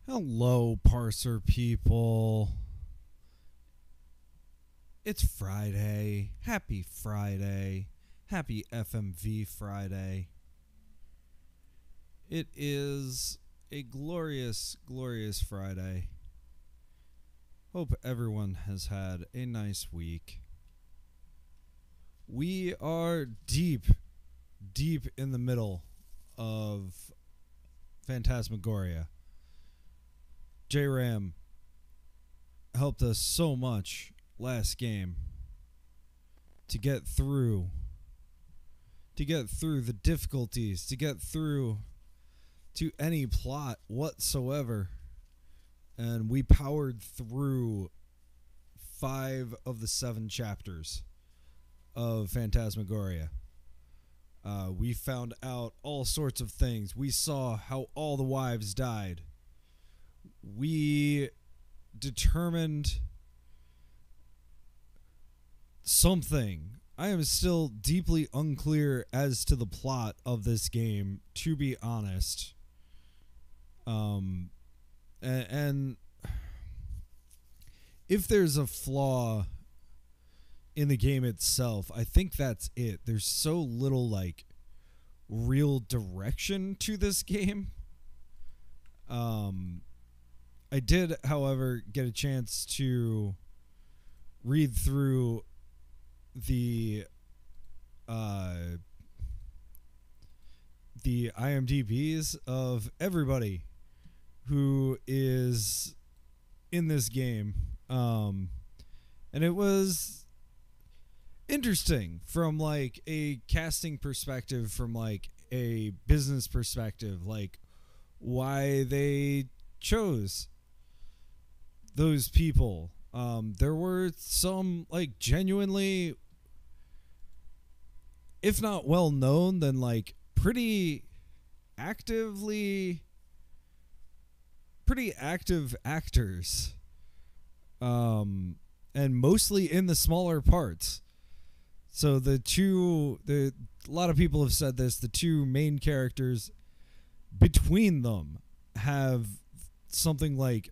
Hello, parser people. It's Friday. Happy Friday. Happy FMV Friday. It is a glorious, glorious Friday. Hope everyone has had a nice week. We are deep in the middle of Phantasmagoria. J-Ram helped us so much last game to get through the difficulties, to get through to any plot whatsoever. And we powered through 5 of the 7 chapters of Phantasmagoria. We found out all sorts of things. We saw how all the wives died. We determined something. I am still deeply unclear as to the plot of this game, to be honest. And if there's a flaw in the game itself, I think that's it. There's so little, like, real direction to this game. I did, however, get a chance to read through the IMDb's of everybody who is in this game, and it was interesting from like a casting perspective, from like a business perspective, like why they chose those people. There were some like genuinely, if not well known, then like pretty active actors, and mostly in the smaller parts. So a lot of people have said this, the two main characters between them have something like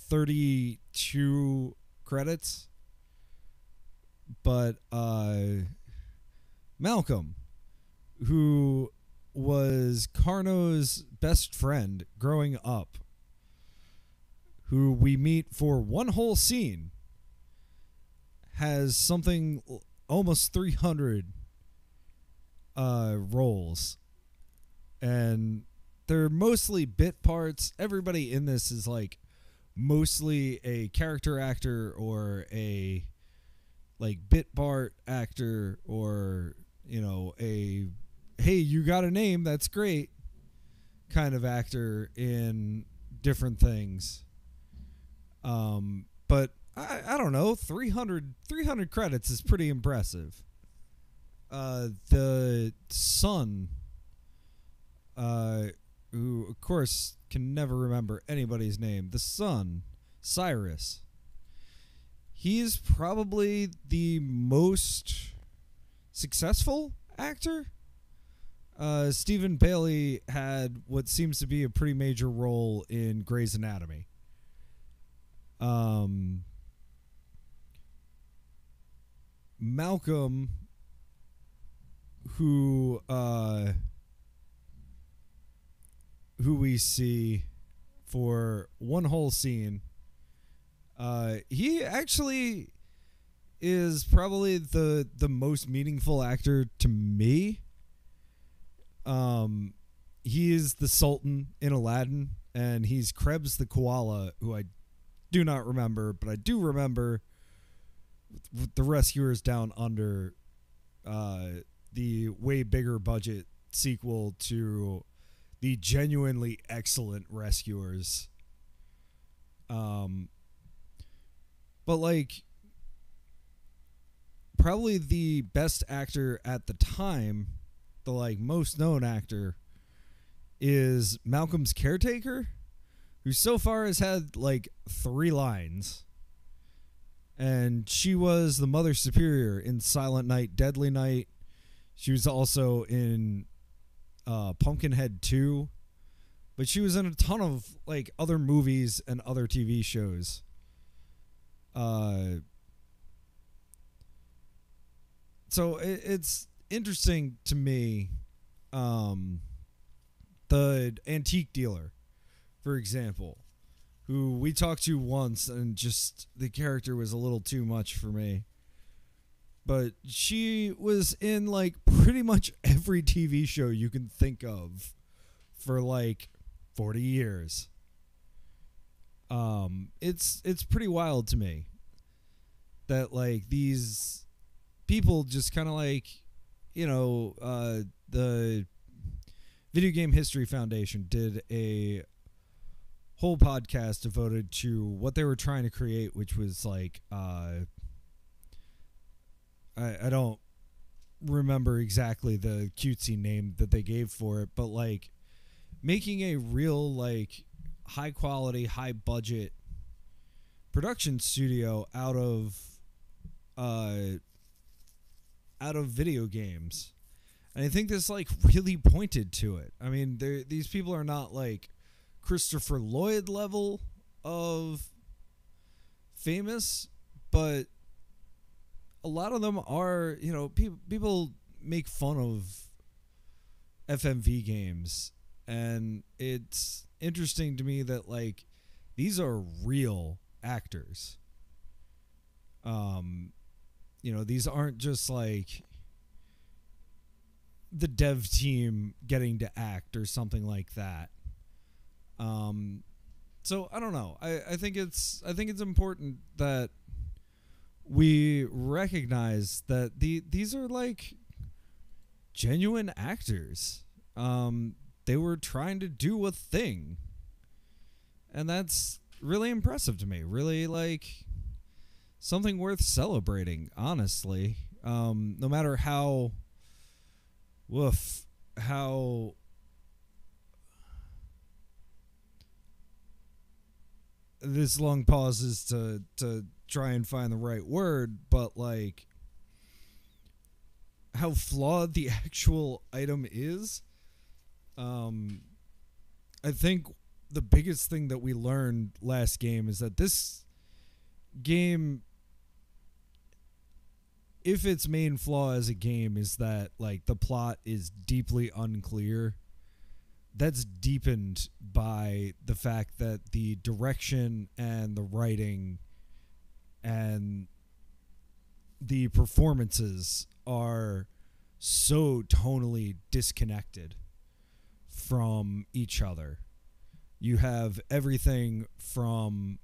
32 credits, but Malcolm, who was Carno's best friend growing up, who we meet for one whole scene, has something almost 300 roles, and they're mostly bit parts. Everybody in this is like mostly a character actor or a like bit part actor, or you know, a hey, you got a name, that's great kind of actor in different things. But I don't know, 300 credits is pretty impressive. The son, who of course can never remember anybody's name, the son, Cyrus, he's probably the most successful actor. Stephen Bailey had what seems to be a pretty major role in Grey's Anatomy. Malcolm, who we see for one whole scene, he actually is probably the most meaningful actor to me. He is the Sultan in Aladdin, and he's Krebs the koala, who I do not remember, but I do remember the Rescuers Down Under, the way bigger budget sequel to the genuinely excellent Rescuers. But like, probably the best actor at the time, the like most known actor, is Malcolm's caretaker, who so far has had like 3 lines. And she was the Mother Superior in Silent Night, Deadly Night. She was also in Pumpkinhead 2. but she was in a ton of like other movies and other TV shows. So it's interesting to me. The antique dealer, for example, who we talked to once, and just the character was a little too much for me. But she was in like pretty much every TV show you can think of for like 40 years. It's pretty wild to me that like these people just kind of like, the Video Game History Foundation did a whole podcast devoted to what they were trying to create, which was like I don't remember exactly the cutesy name that they gave for it, but like making a real like high quality, high budget production studio out of video games. And I think this like really pointed to it. I mean, these people are not like Christopher Lloyd level of famous, but a lot of them are, people make fun of FMV games, and it's interesting to me that like these are real actors. These aren't just like the dev team getting to act or something like that. So I don't know. I think it's important that we recognize that these are like genuine actors. They were trying to do a thing, and that's really impressive to me. Really like something worth celebrating, honestly. No matter how this long pause is to try and find the right word, but like how flawed the actual item is. I think the biggest thing that we learned last game is that this game, if its main flaw as a game is that like the plot is deeply unclear, that's deepened by the fact that the direction and the writing and the performances are so tonally disconnected from each other. You have everything from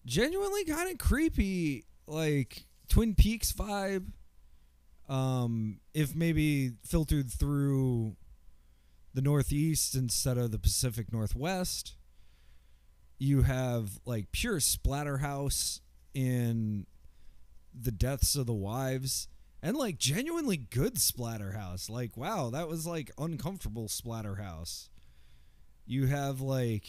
genuinely kind of creepy, like Twin Peaks vibe, if maybe filtered through the Northeast instead of the Pacific Northwest. You have like pure Splatterhouse in the deaths of the wives, and like genuinely good Splatterhouse. Like, wow, that was like uncomfortable Splatterhouse. You have like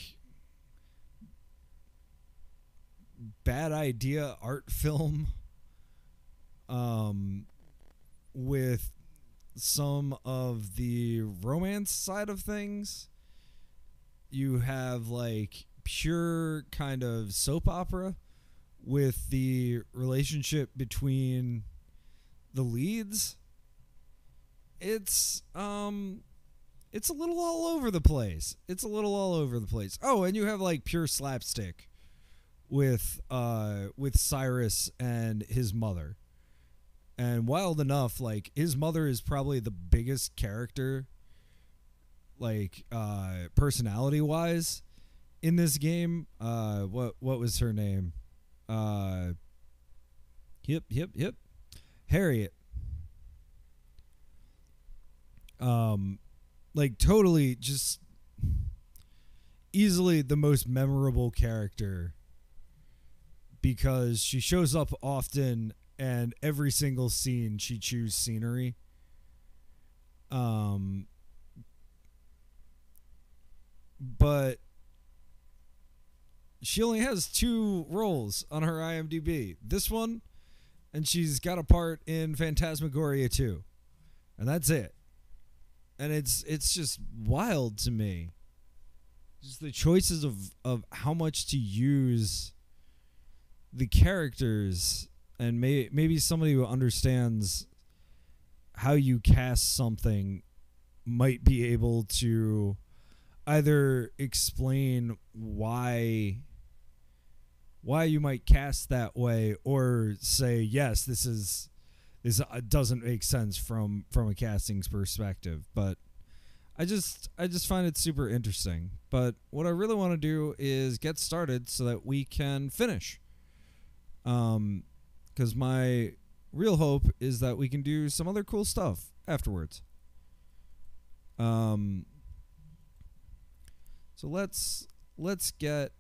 bad idea art film with some of the romance side of things. You have like pure kind of soap opera with the relationship between the leads. It's a little all over the place. Oh, and you have like pure slapstick with Cyrus and his mother. And wild enough, like his mother is probably the biggest character, like personality wise, in this game. What was her name? Yep. Harriet. Like totally just easily the most memorable character because she shows up often, and every single scene she chews scenery. But she only has 2 roles on her IMDb. This one, and she's got a part in Phantasmagoria 2. And that's it. And it's just wild to me the choices of how much to use the characters, and maybe somebody who understands how you cast something might be able to either explain why you might cast that way, or say, yes, this doesn't make sense from a casting's perspective. But I just find it super interesting. But what I really want to do is get started so that we can finish. Because my real hope is that we can do some other cool stuff afterwards. So let's get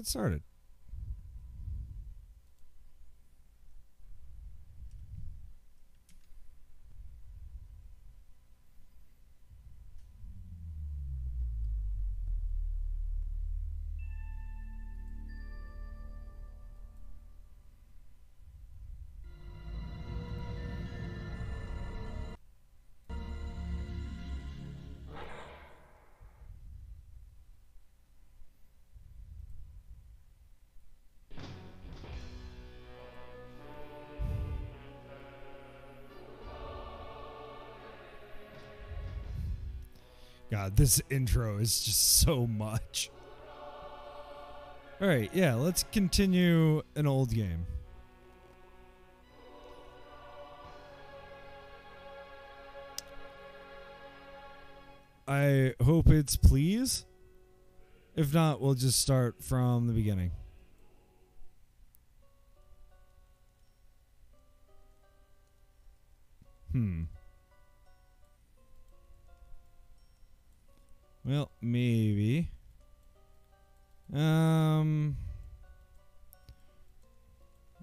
started. God, this intro is just so much. All right, yeah, let's continue an old game. I hope it's please. If not, we'll just start from the beginning. Well, maybe. I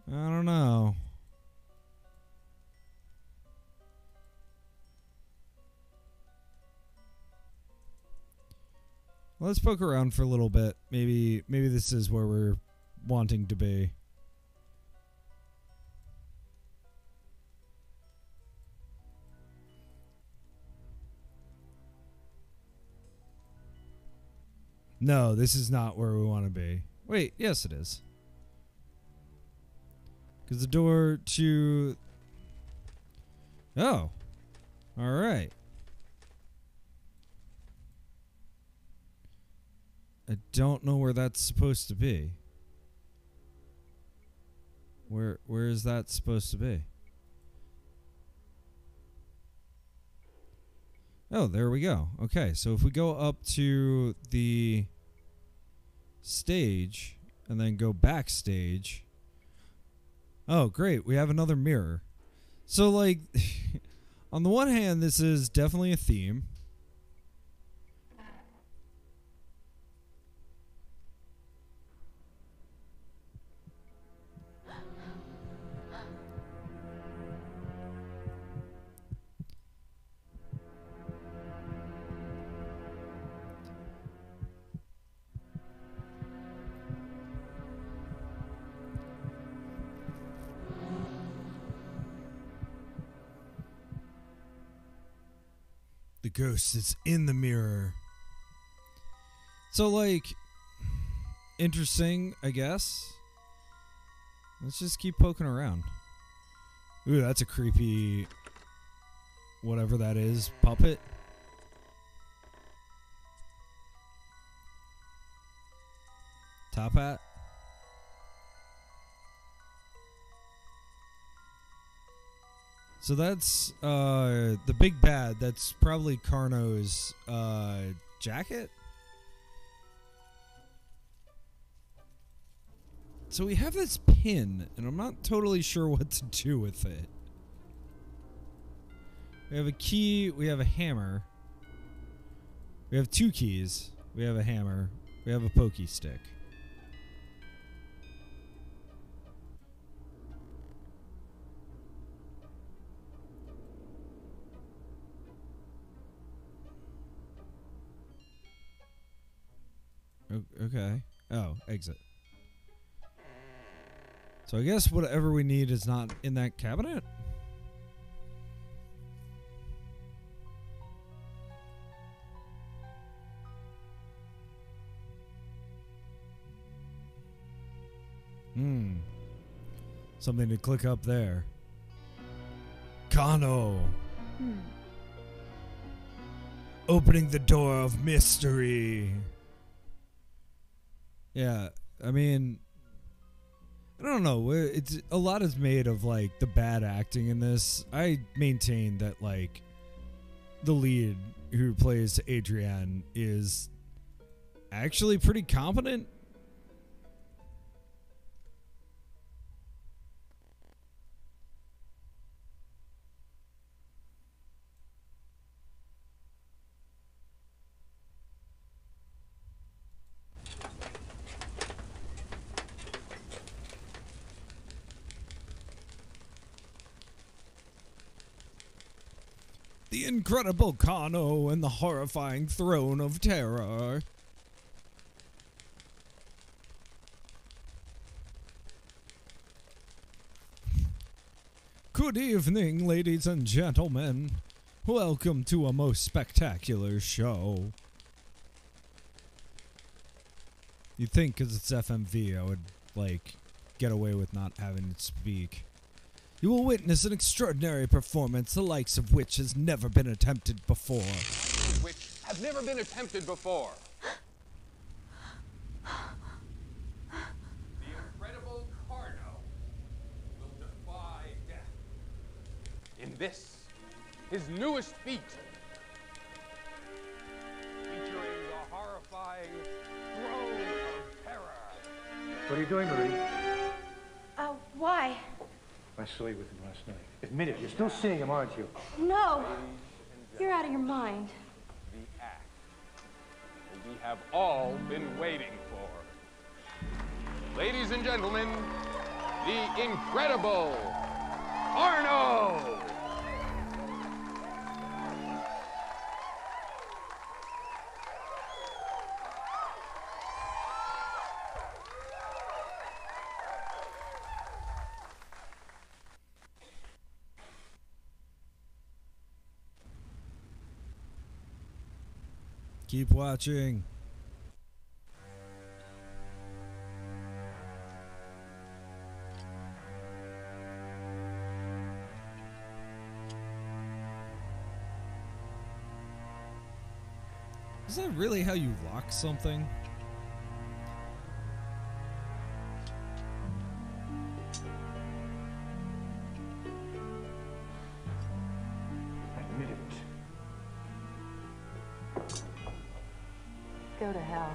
don't know. Let's poke around for a little bit. Maybe this is where we're wanting to be. No, this is not where we want to be. Wait, yes it is. Because the door to... Oh. Alright. I don't know where that's supposed to be. Where is that supposed to be? Oh, there we go. Okay, so if we go up to the stage and then go backstage. Oh, great. We have another mirror. So, like, on the one hand, this is definitely a theme. The ghost is in the mirror. So, like, interesting, I guess. Let's just keep poking around. Ooh, that's a creepy, whatever that is, puppet. Top hat. So that's the big bad. That's probably Carno's jacket. So we have this pin, and I'm not totally sure what to do with it. We have a key. We have a hammer. We have two keys. We have a hammer. We have a pokey stick. Okay. Oh, exit. So I guess whatever we need is not in that cabinet? Something to click up there. Kano. Opening the door of mystery. Yeah, I mean, I don't know. It's a lot is made of like the bad acting in this. I maintain that like the lead who plays Adrienne is actually pretty competent. The incredible Kano and the horrifying throne of terror. Good evening, ladies and gentlemen. Welcome to a most spectacular show. You'd think because it's FMV, I would, like, get away with not having it speak. You will witness an extraordinary performance, the likes of which has never been attempted before. Which have never been attempted before. The incredible Carno will defy death. In this, his newest feat, featuring the horrifying throne of terror. What are you doing, Marie? Why? I saw you with him last night. Admit it, you're still seeing him, aren't you? No. You're out of your mind. The act that we have all been waiting for. Ladies and gentlemen, the incredible Arno! Keep watching. Is that really how you lock something? Admit it. Go to hell.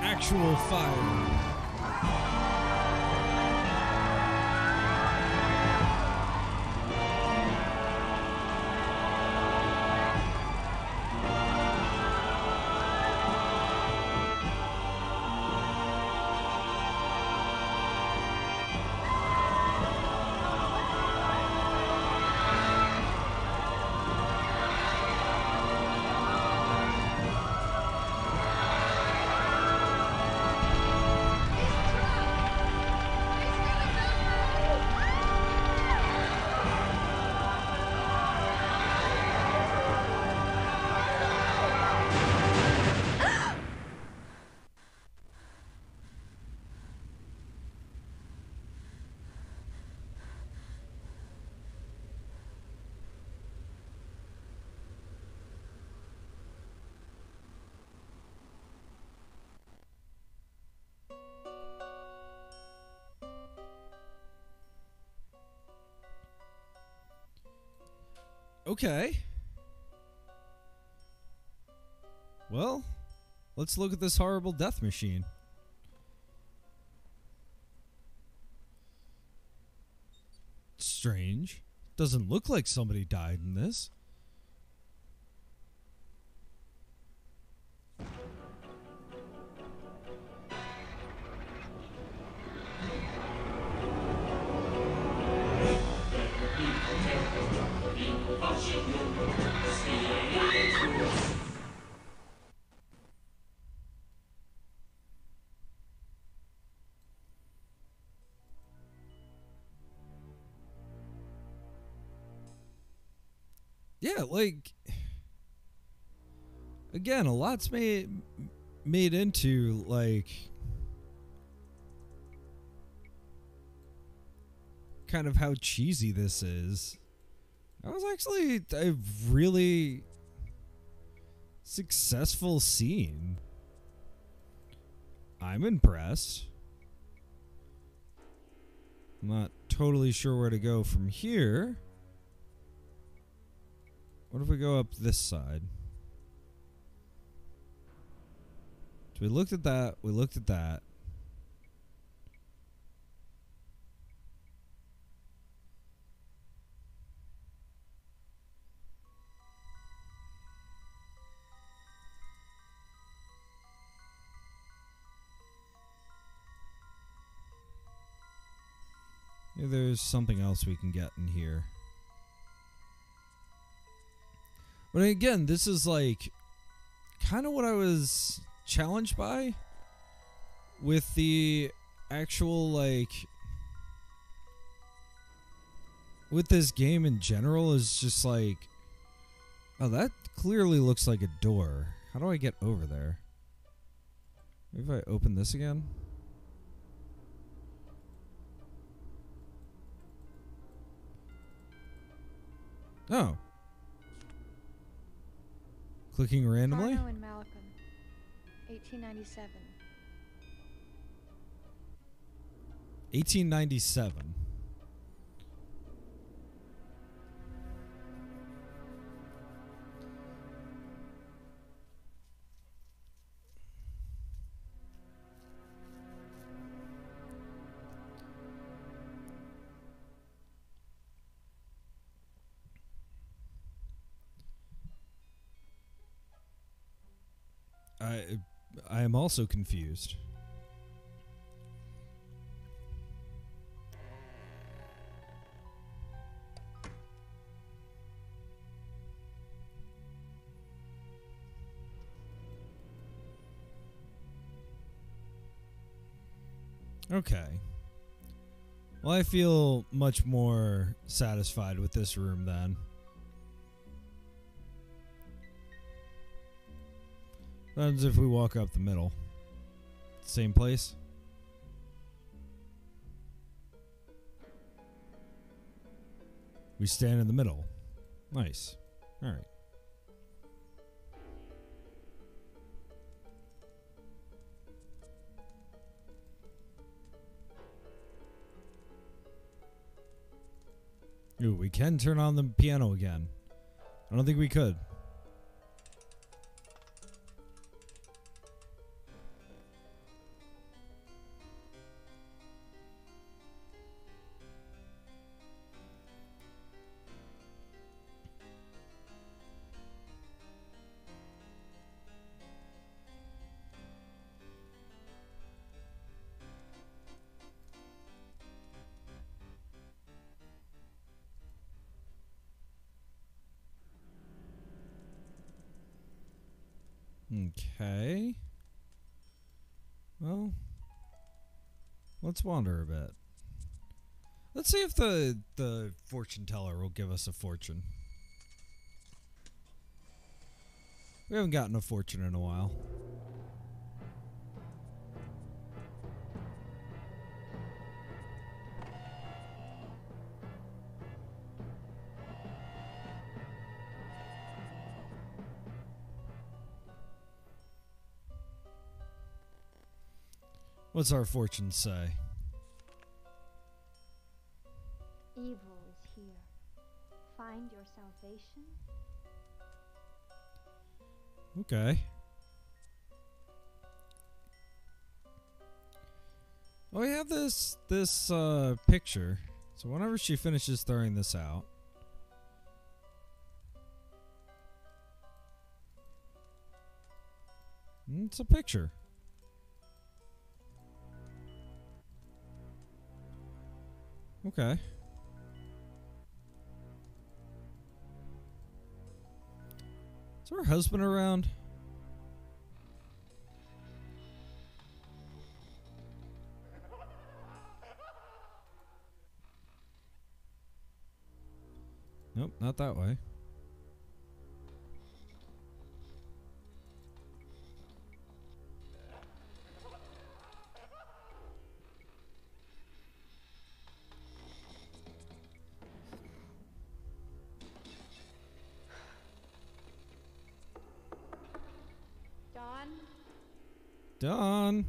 Actual fire. Okay. Well, let's look at this horrible death machine. Strange. Doesn't look like somebody died in this. Yeah, like, again, a lot's made into, like, kind of how cheesy this is. That was actually a really successful scene. I'm impressed. I'm not totally sure where to go from here. What if we go up this side? So we looked at that. We looked at that. Maybe there's something else we can get in here. But again, this is like kind of what I was challenged by with the actual, like, with this game in general, is just like, oh, that clearly looks like a door. How do I get over there? Maybe if I open this again? Oh. Clicking randomly? Farno and Malcolm, 1897. 1897. I am also confused. Okay. Well, I feel much more satisfied with this room then. What happens if we walk up the middle? Same place? We stand in the middle. Nice. Alright. Ooh, we can turn on the piano again. I don't think we could. Okay. Well, let's wander a bit. Let's see if the fortune teller will give us a fortune. We haven't gotten a fortune in a while. What's our fortune say? Evil is here. Find your salvation. Okay. Well, we have this picture. So whenever she finishes throwing this out, it's a picture. Okay. Is her husband around? Nope, not that way. Dawn.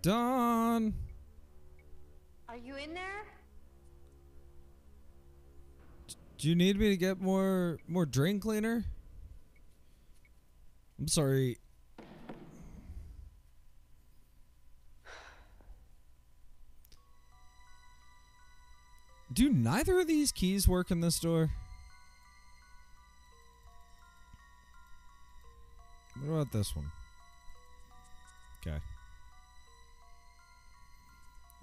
Dawn. Are you in there? Do you need me to get more drain cleaner? I'm sorry. Do neither of these keys work in this door? What about this one? Okay.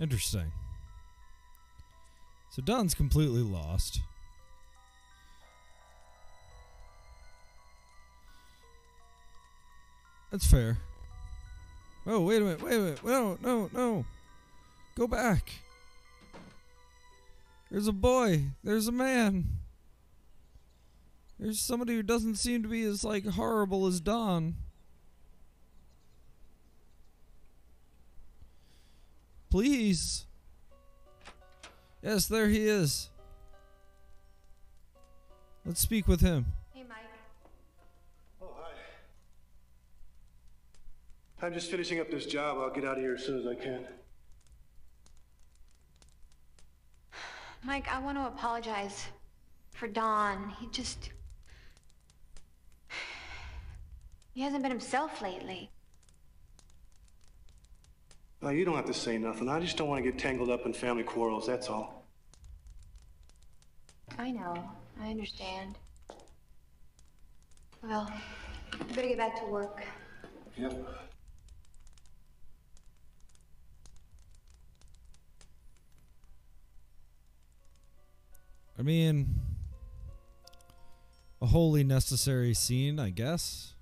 Interesting. So Don's completely lost. That's fair. Oh, wait a minute, wait a minute. No, no, no. Go back. There's a boy. There's a man. There's somebody who doesn't seem to be as, like, horrible as Don. Please. Yes, there he is. Let's speak with him. Hey, Mike. Oh, hi. I'm just finishing up this job. I'll get out of here as soon as I can. Mike, I want to apologize for Don. He hasn't been himself lately. Well, you don't have to say nothing. I just don't want to get tangled up in family quarrels, that's all. I know. I understand. Well, I better get back to work. Yep. I mean, a wholly necessary scene, I guess.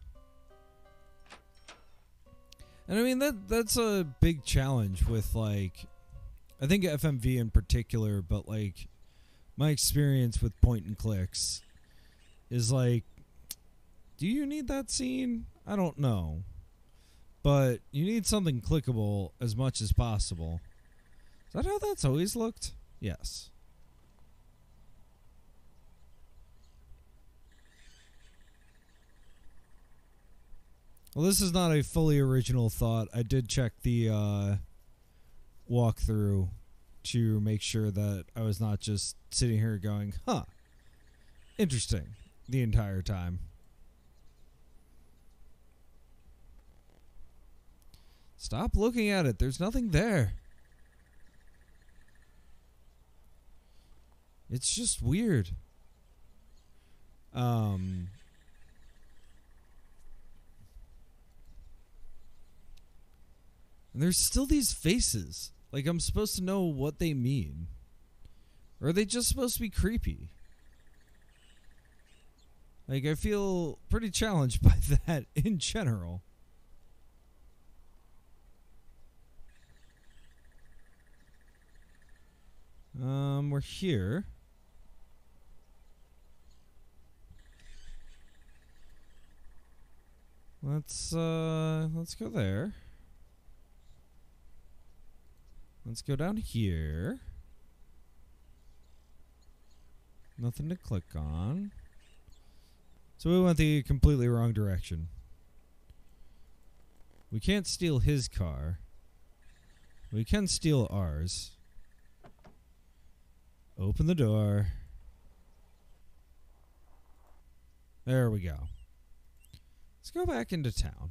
And I mean, that's a big challenge with, like, I think FMV in particular, but, like, my experience with point and clicks is, like, do you need that scene? I don't know. But you need something clickable as much as possible. Is that how that's always looked? Yes. Well, this is not a fully original thought. I did check the walkthrough to make sure that I was not just sitting here going, huh, interesting, the entire time. Stop looking at it. There's nothing there. It's just weird. And there's still these faces. Like, I'm supposed to know what they mean. Or are they just supposed to be creepy? Like, I feel pretty challenged by that in general. We're here. Let's go there. Let's go down here. Nothing to click on. So we went the completely wrong direction. We can't steal his car. We can steal ours. Open the door. There we go. Let's go back into town.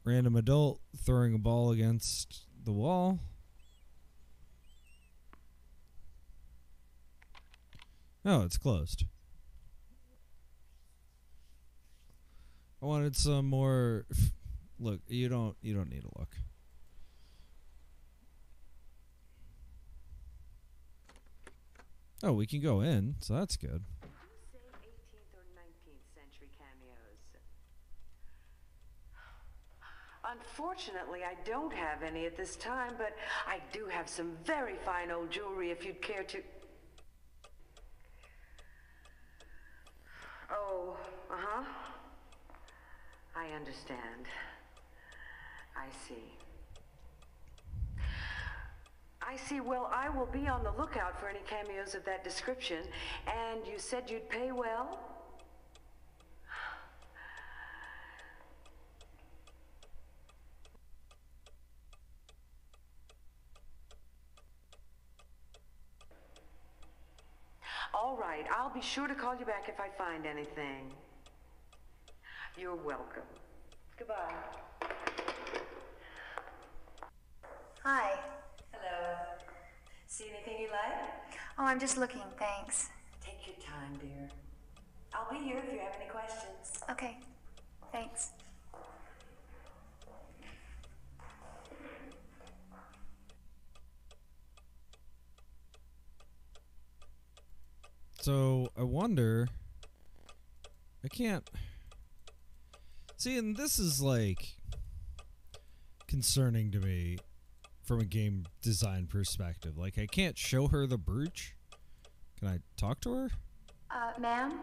Random adult throwing a ball against the wall. Oh, it's closed. I wanted some more. Look, you don't need to look. Oh, we can go in, so that's good. Say 18th or 19th century cameos. Unfortunately, I don't have any at this time, but I do have some very fine old jewelry if you'd care to... Oh, uh-huh. I understand. I see. I see. Well, I will be on the lookout for any cameos of that description. And you said you'd pay well? All right, I'll be sure to call you back if I find anything. You're welcome. Goodbye. Hi. Hello. See anything you like? Oh, I'm just looking, thanks. Take your time, dear. I'll be here if you have any questions. Okay, thanks. So, I wonder... I can't... See, and this is, like, concerning to me from a game design perspective. Like, I can't show her the brooch. Can I talk to her? Ma'am?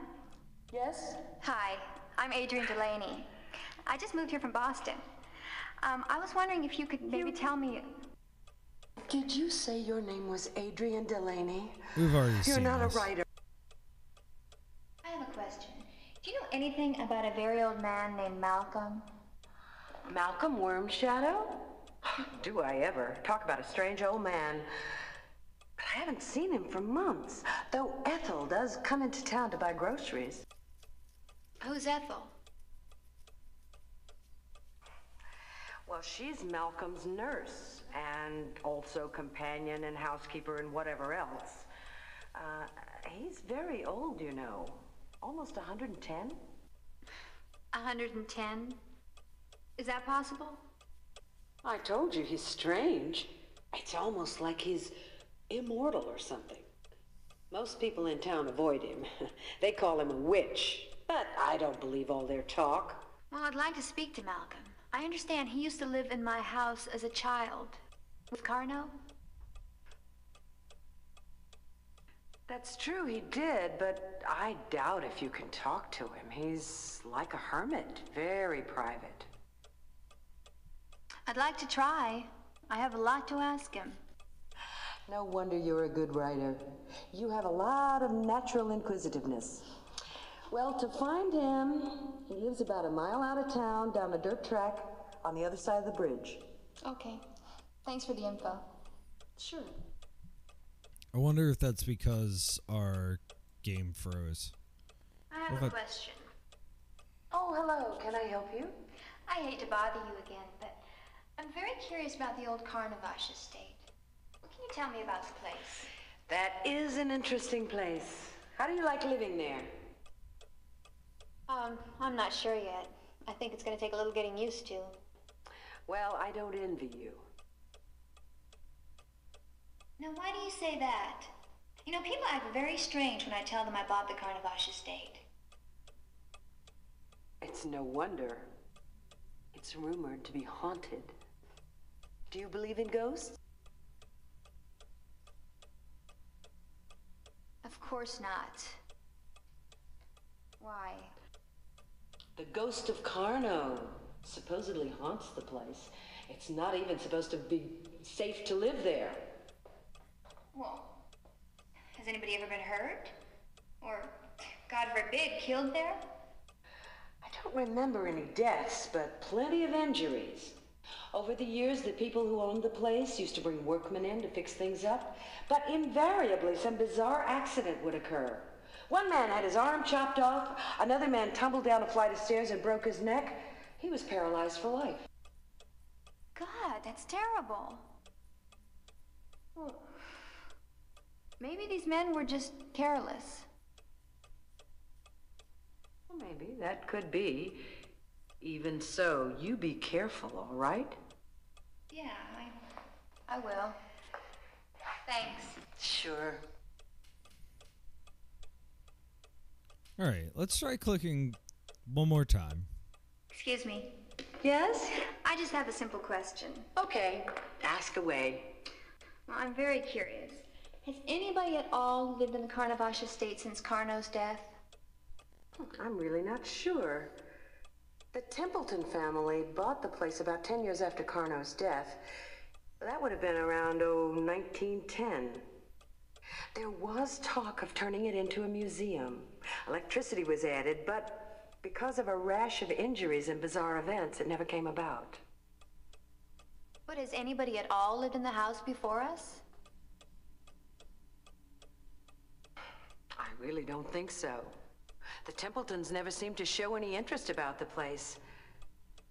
Yes? Hi, I'm Adrienne Delaney. I just moved here from Boston. I was wondering if you could maybe tell me... Did you say your name was Adrienne Delaney? We've already You're seen not this. a writer. I have a question. Do you know anything about a very old man named Malcolm? Malcolm Wormshadow? Do I ever? Talk about a strange old man. But I haven't seen him for months, though Ethel does come into town to buy groceries. Who's Ethel? Well, she's Malcolm's nurse, and also companion and housekeeper and whatever else. He's very old, you know. Almost 110. 110? Is that possible? I told you he's strange. It's almost like he's immortal or something. Most people in town avoid him. They call him a witch, but I don't believe all their talk. Well, I'd like to speak to Malcolm. I understand he used to live in my house as a child. With Carno? That's true, he did, but I doubt if you can talk to him. He's like a hermit, very private. I'd like to try. I have a lot to ask him. No wonder you're a good writer. You have a lot of natural inquisitiveness. Well, to find him, he lives about a mile out of town, down a dirt track, on the other side of the bridge. Okay. Thanks for the info. Sure. I wonder if that's because our game froze. I have a question. Oh, hello. Can I help you? I hate to bother you again, but I'm very curious about the old Carnavash estate. What can you tell me about the place? That is an interesting place. How do you like living there? I'm not sure yet. I think it's going to take a little getting used to. Well, I don't envy you. Now, why do you say that? You know, people act very strange when I tell them I bought the Carnavash estate. It's no wonder. It's rumored to be haunted. Do you believe in ghosts? Of course not. Why? The ghost of Carno supposedly haunts the place. It's not even supposed to be safe to live there. Well, has anybody ever been hurt? Or, God forbid, killed there? I don't remember any deaths, but plenty of injuries. Over the years, the people who owned the place used to bring workmen in to fix things up, but invariably some bizarre accident would occur. One man had his arm chopped off, another man tumbled down a flight of stairs and broke his neck. He was paralyzed for life. God, that's terrible. Well, maybe these men were just careless. Well, maybe that could be. Even so, you be careful, all right? Yeah, I will. Thanks. Sure. All right, let's try clicking one more time. Excuse me. Yes? I just have a simple question. Okay, ask away. Well, I'm very curious. Has anybody at all lived in the Carnavash estate since Carno's death? I'm really not sure. The Templeton family bought the place about 10 years after Carno's death. That would have been around, 1910. There was talk of turning it into a museum. Electricity was added, but because of a rash of injuries and bizarre events, it never came about. But has anybody at all lived in the house before us? I really don't think so. The Templetons never seemed to show any interest about the place.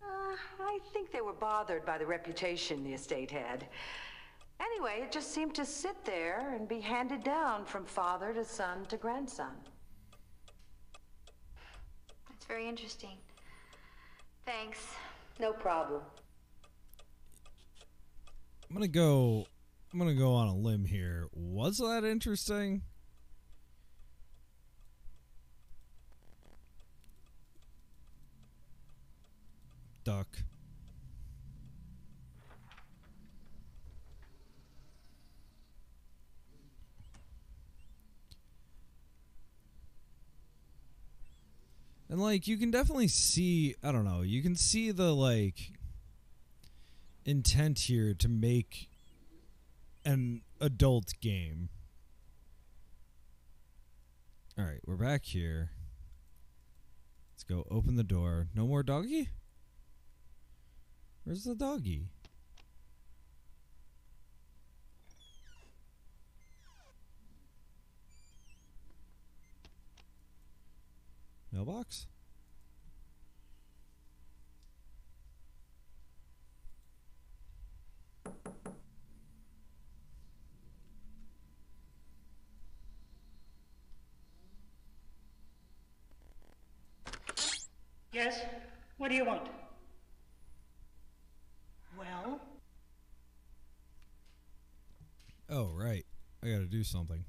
I think they were bothered by the reputation the estate had. Anyway, it just seemed to sit there and be handed down from father to son to grandson. That's very interesting. Thanks. No problem. I'm gonna go on a limb here. Was that interesting? Duck. And like you can definitely see, I don't know, you can see the like intent here to make an adult game. All right, we're back here. Let's go open the door. No more doggy? Where's the doggy? Mailbox? Yes? What do you want? Well? Oh, right. I gotta do something.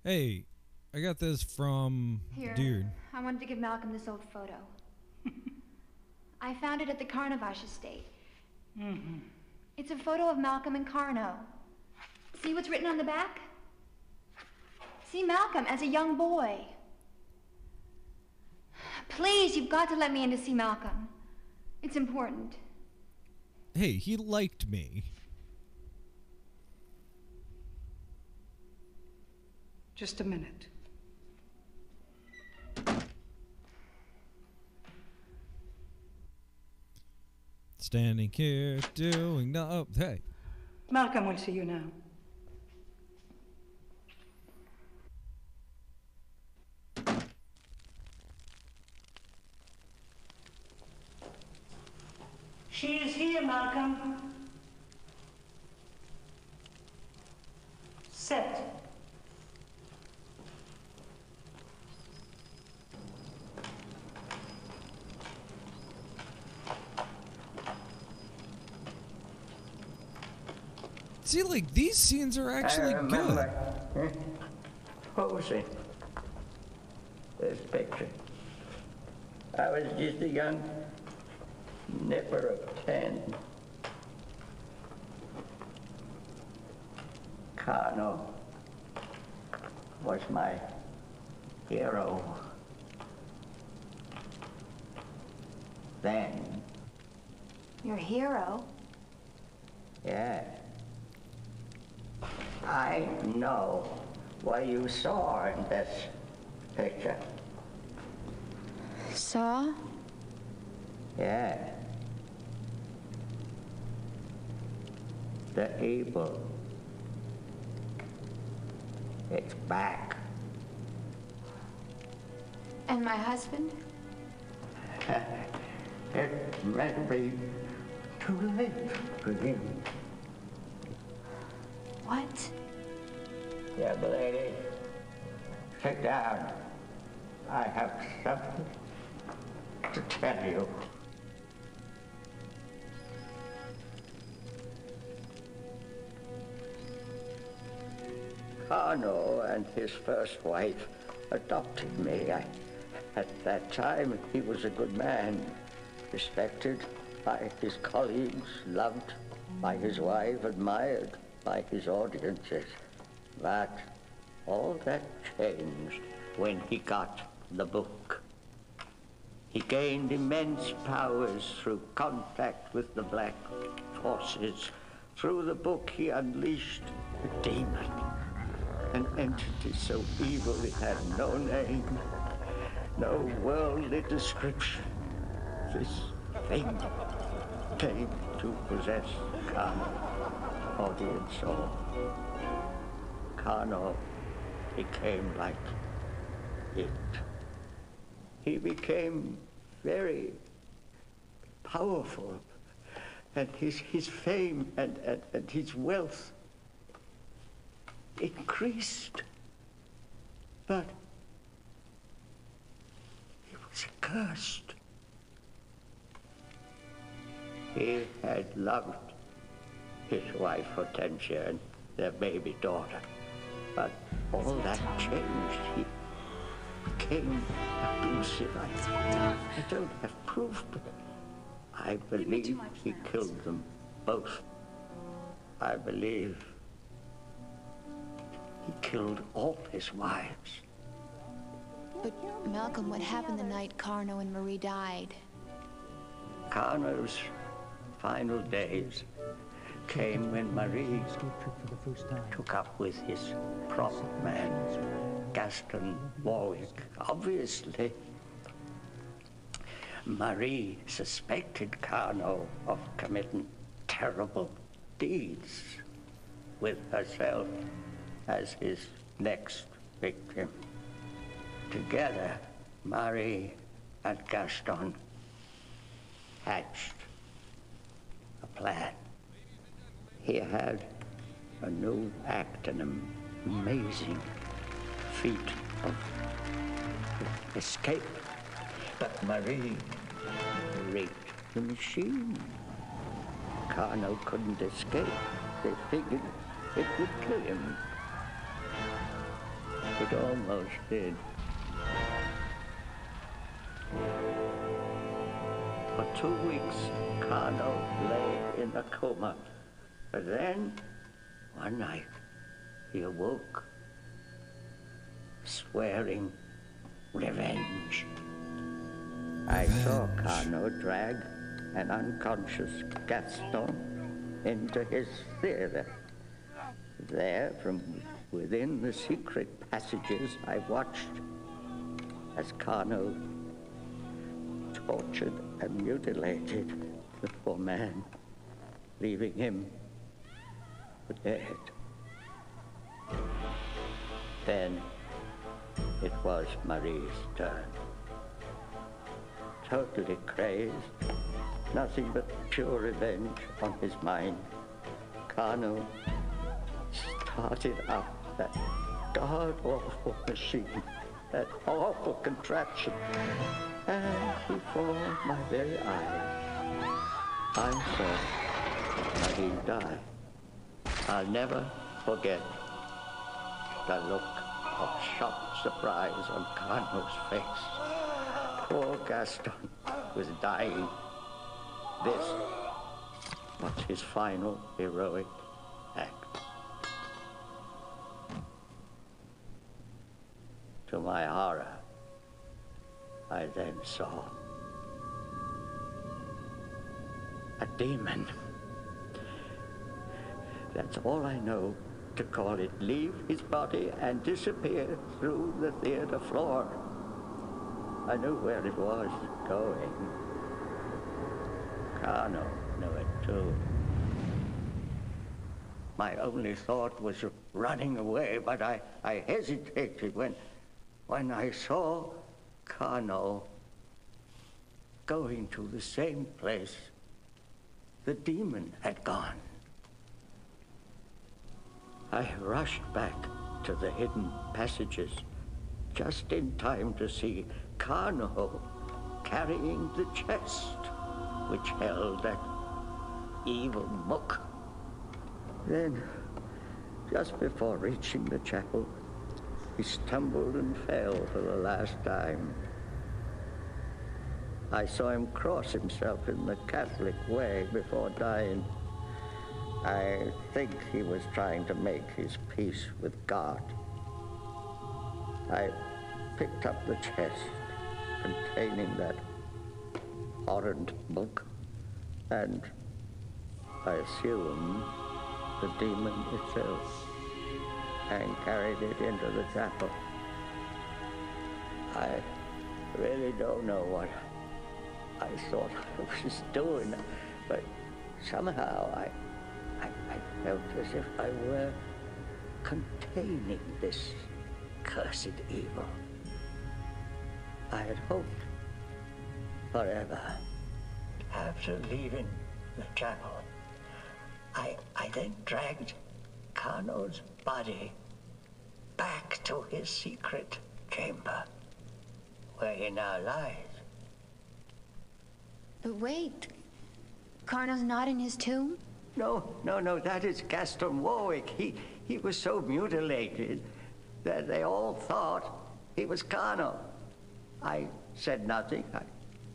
Hey, I got this from Here. Dude. I wanted to give Malcolm this old photo. I found it at the Carnavash estate. Mm-hmm. It's a photo of Malcolm and Carno. See what's written on the back? See Malcolm as a young boy. Please, you've got to let me in to see Malcolm. It's important. Hey, he liked me. Just a minute. Standing here doing no. Hey. Malcolm will see you now. She is here, Malcolm. Set. See, like, these scenes are actually good. Posing this picture. I was just a young nipper of 10. Carno was my hero. Then, Your hero? yeah. I know what you saw in this picture. Saw? Yeah. The evil. It's back. And my husband? It may be too late for him. What? Young lady, sit down. I have something to tell you. Carno and his first wife adopted me. At that time, he was a good man, respected by his colleagues, loved by his wife, admired by his audiences. But all that changed when he got the book. He gained immense powers through contact with the black forces. Through the book, he unleashed a demon, an entity so evil it had no name, no worldly description. This thing came to possess Kano. Audience saw. Kano became like it. He became very powerful, and his fame and his wealth increased. But he was cursed. He had loved his wife Hortensia and their baby daughter. But all that changed. He became abusive. I don't have proof, but I believe he killed them both. I believe he killed all his wives. But, Malcolm, what happened the night Carno and Marie died? Carno's final days came when Marie took up with his prop man, Gaston Warwick. Obviously, Marie suspected Carno of committing terrible deeds, with herself as his next victim. Together, Marie and Gaston hatched a plan. He had a new act, an amazing feat of escape. But Marie raped the machine. Carno couldn't escape. They figured it would kill him. It almost did. For 2 weeks, Carno lay in a coma. But then, one night, he awoke, swearing revenge. I saw Carno drag an unconscious Gaston into his theater. There, from within the secret passages, I watched as Carno tortured and mutilated the poor man, leaving him for dead. Then it was Marie's turn. Totally crazed, nothing but pure revenge on his mind, Carno started up that god-awful machine, that awful contraption, and before my very eyes, I saw Marie die. I'll never forget the look of shocked surprise on Carno's face. Poor Gaston was dying. This was his final heroic act. To my horror, I then saw a demon. That's all I know to call it. Leave his body and disappear through the theater floor. I knew where it was going. Carno knew it too. My only thought was of running away, but I hesitated when I saw Carno going to the same place the demon had gone. I rushed back to the hidden passages, just in time to see Carno carrying the chest which held that evil book. Then, just before reaching the chapel, he stumbled and fell for the last time. I saw him cross himself in the Catholic way before dying. I think he was trying to make his peace with God. I picked up the chest containing that horrid book, and I assume the demon itself, and carried it into the chapel. I really don't know what I thought I was doing, but somehow I felt as if I were containing this cursed evil. I had hoped forever. After leaving the chapel, I then dragged Carno's body back to his secret chamber, where he now lies. But wait, Carno's not in his tomb? No, that is Gaston Warwick. He was so mutilated that they all thought he was Carno. I said nothing. I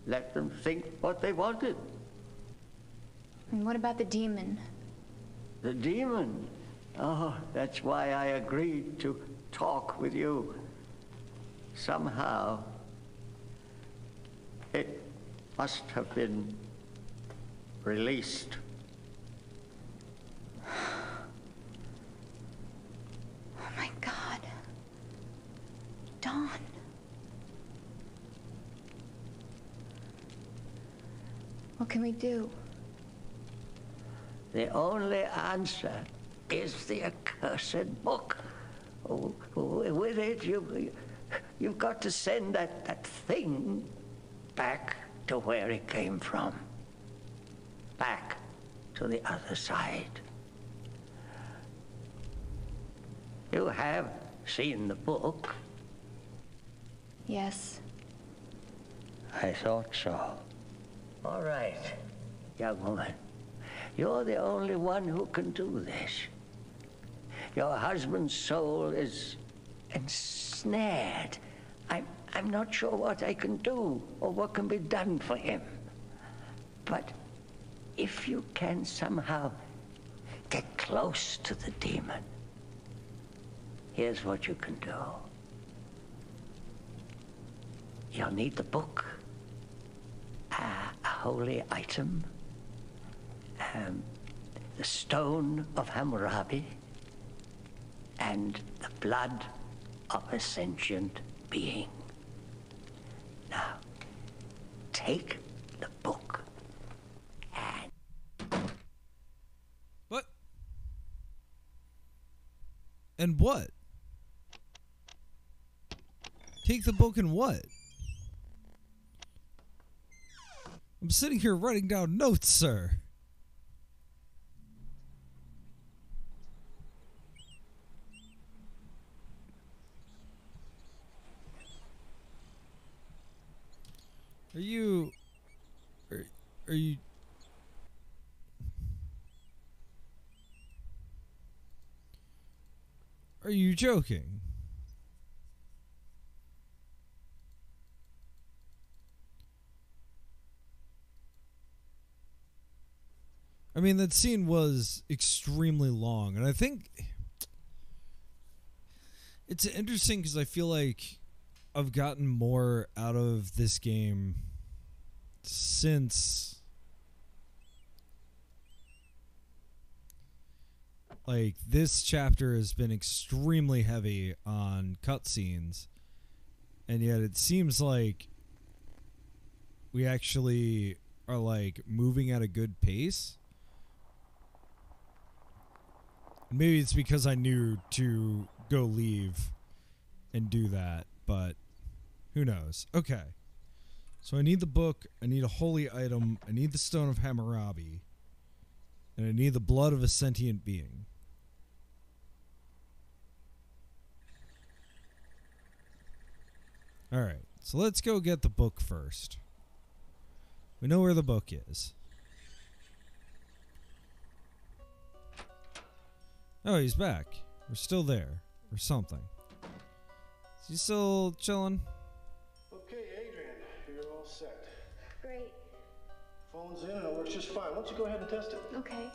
let them think what they wanted. And what about the demon? The demon? Oh, that's why I agreed to talk with you. Somehow, it must have been released. Oh my God. Dawn. What can we do? The only answer is the accursed book. Oh, with it, you've got to send that thing back to where it came from. Back to the other side. You have seen the book. Yes. I thought so. All right, young woman. You're the only one who can do this. Your husband's soul is ensnared. I'm not sure what I can do or what can be done for him. But if you can somehow get close to the demon, here's what you can do. You'll need the book, a holy item, the stone of Hammurabi, and the blood of a sentient being. Now, take the book and... What? And what? Take the book and what? I'm sitting here writing down notes, sir. Are you... Are you joking? I mean, that scene was extremely long, and I think it's interesting because I feel like I've gotten more out of this game since, like, this chapter has been extremely heavy on cutscenes, and yet it seems like we actually are, like, moving at a good pace. Maybe it's because I knew to go leave and do that, but who knows? Okay. So I need the book, I need a holy item, I need the stone of Hammurabi, and I need the blood of a sentient being. Alright, so let's go get the book first. We know where the book is. Oh, he's back. We're still there. Or something. Is he still chilling? Okay, Adrian, you're all set. works just fine. Why don't you go ahead and test it? Okay.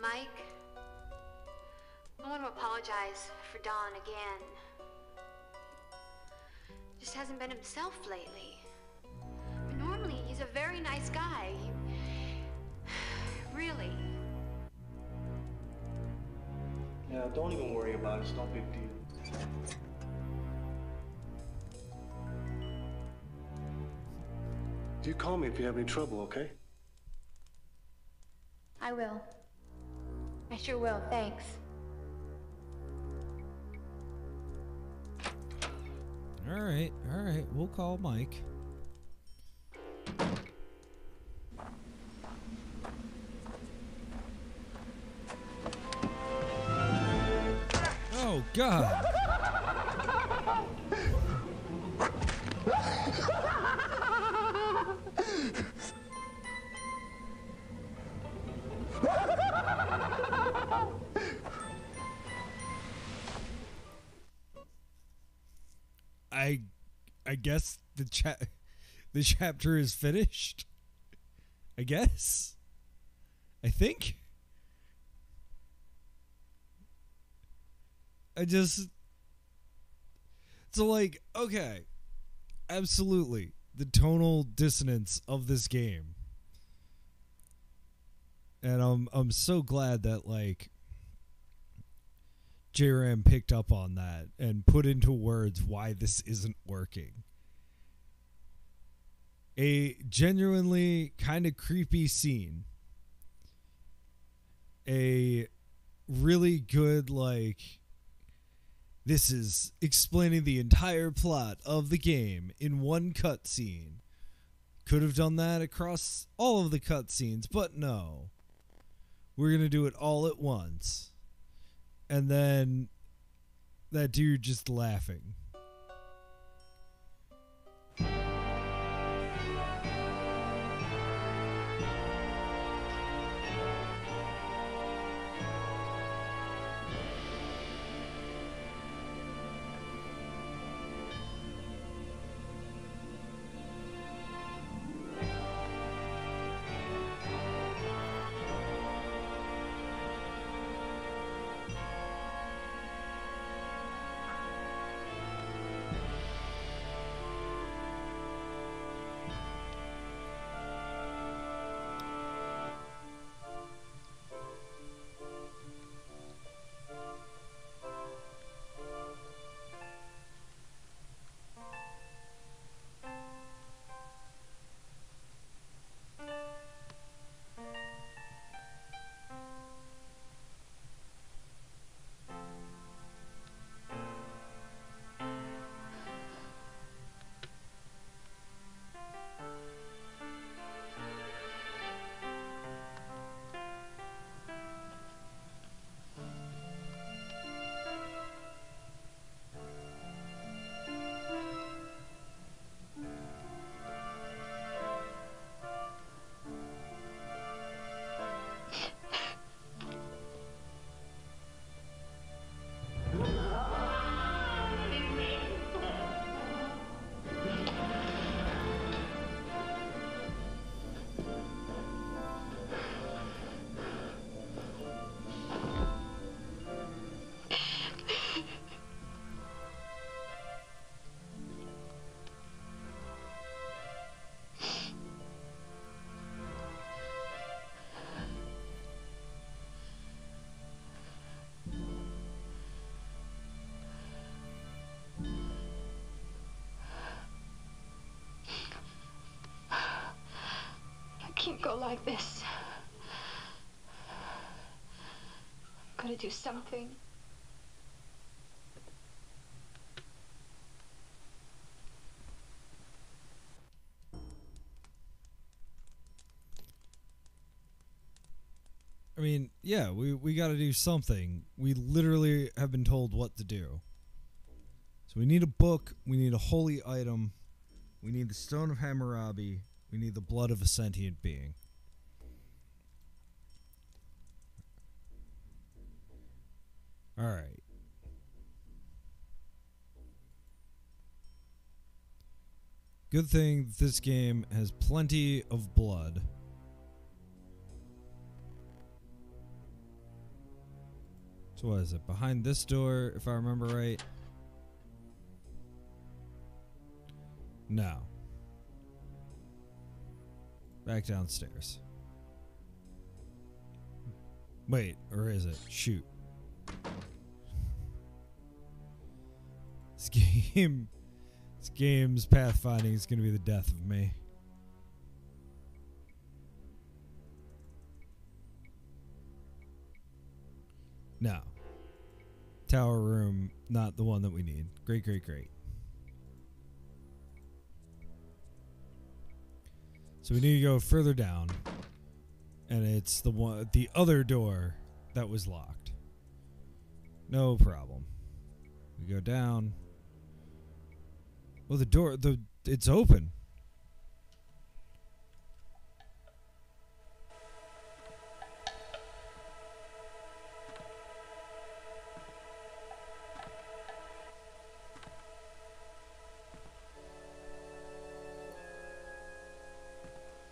Mike, I want to apologize for Don again. Just hasn't been himself lately. Normally, he's a very nice guy. Really. Yeah, don't even worry about it. It's no big deal. You call me if you have any trouble, okay? I will. I sure will, thanks. All right, we'll call Mike. Oh, God. I guess the chapter is finished. I guess. I think. So like, okay, absolutely, the tonal dissonance of this game, and I'm so glad that like J-Ram picked up on that and put into words why this isn't working. A genuinely kind of creepy scene. A really good, like, this is explaining the entire plot of the game in one cutscene. Could have done that across all of the cutscenes, but no. We're going to do it all at once. And then that dude just laughing. Can't go like this. I'm gonna do something. I mean, yeah, we got to do something. We literally have been told what to do. So we need a book, we need a holy item, we need the Stone of Hammurabi, we need the blood of a sentient being. All right. Good thing this game has plenty of blood. So what is it? Behind this door, if I remember right? No. Back downstairs. Wait, or is it? Shoot. This game's pathfinding is going to be the death of me. No. Tower room, not the one that we need. Great, great, great. So we need to go further down. And it's the other door that was locked. No problem. We go down. Well, it's open.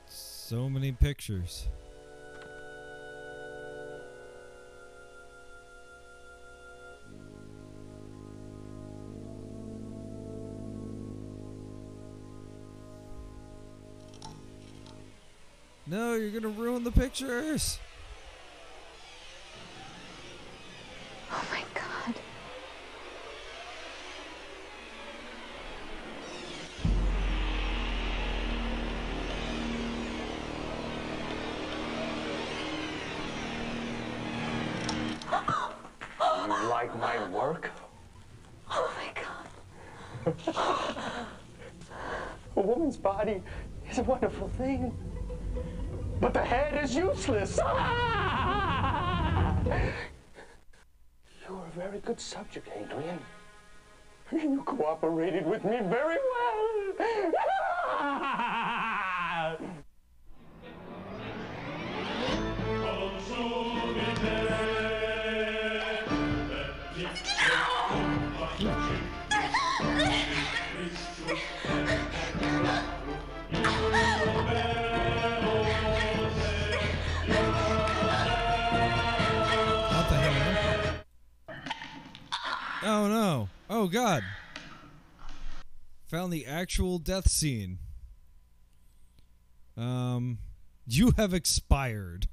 So many pictures. No, you're gonna ruin the pictures. Oh my God. You like my work? Oh my God. A woman's body is a wonderful thing, but the head is useless. You were a very good subject, Adrian. You cooperated with me very well. Oh no. Oh God. Found the actual death scene. You have expired.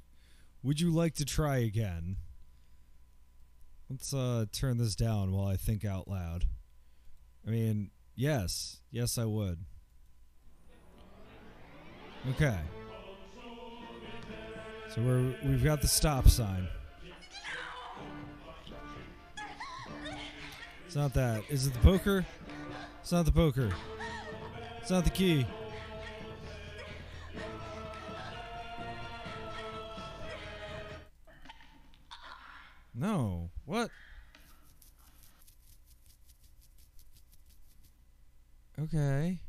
Would you like to try again? Let's turn this down while I think out loud. I mean, yes. Yes, I would. Okay. So we've got the stop sign. It's not that. Is it the poker? It's not the poker. It's not the key. No. What? Okay.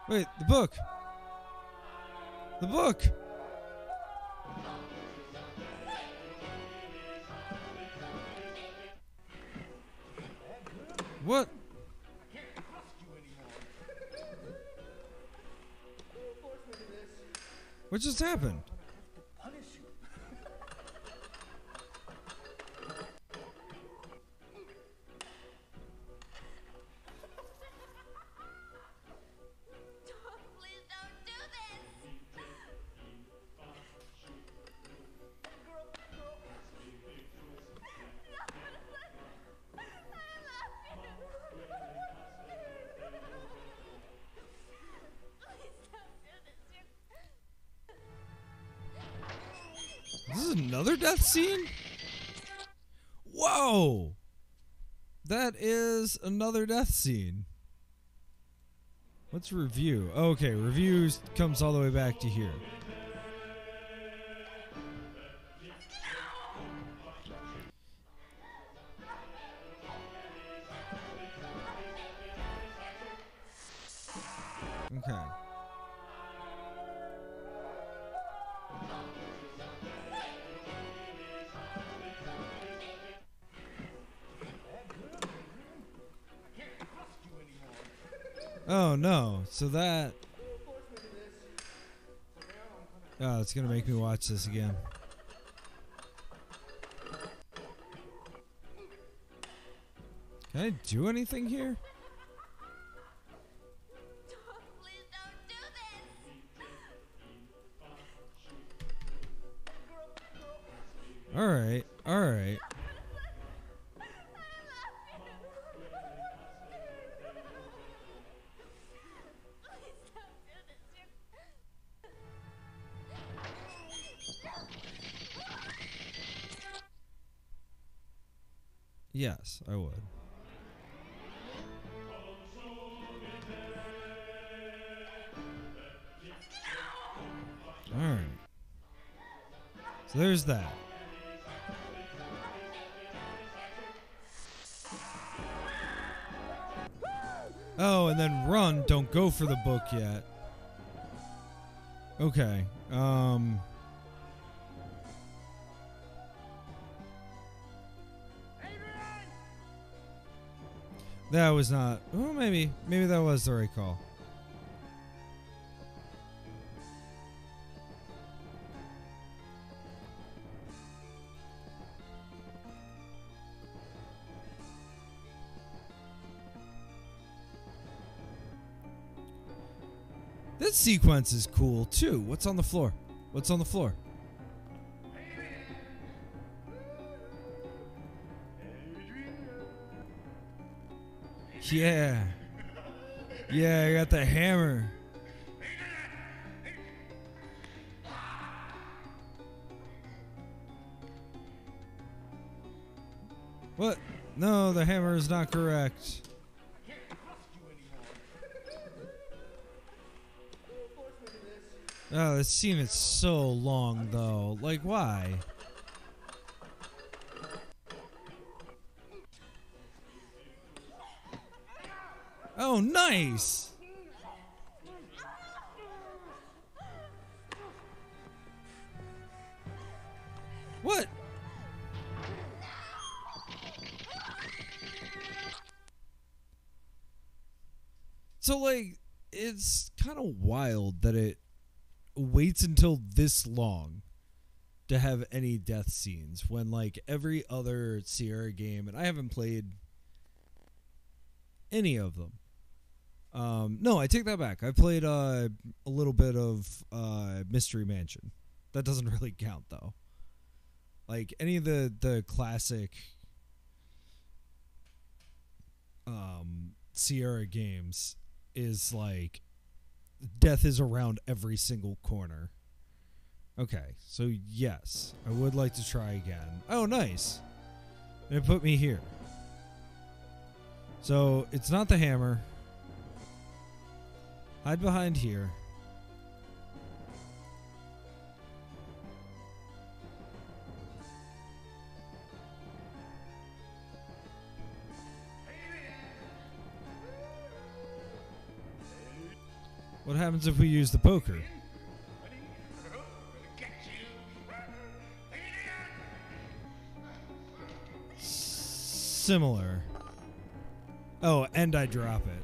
Wait, the book. The book. What? What just happened? This is another death scene? Whoa! That is another death scene. What's review? Okay, reviews comes all the way back to here. Okay. Oh no, so that... Oh, it's gonna make me watch this again. Can I do anything here? Alright, alright. Yes, I would. Alright. So there's that. Oh, and then run, don't go for the book yet. Okay. That was not... Oh, maybe that was the right call. This sequence is cool, too. What's on the floor? What's on the floor? Yeah. Yeah, I got the hammer. What? No, the hammer is not correct. Oh, this scene is so long, though. Like, why? Oh, nice! What? So, like, it's kind of wild that it waits until this long to have any death scenes when, like, every other Sierra game, and I haven't played any of them. No, I take that back. I played a little bit of Mystery Mansion. That doesn't really count, though. Like, any of the classic Sierra games is like death is around every single corner. Okay, so yes, I would like to try again. Oh, nice. It put me here. So it's not the hammer. Hide behind here. What happens if we use the poker? Similar. Oh, and I drop it.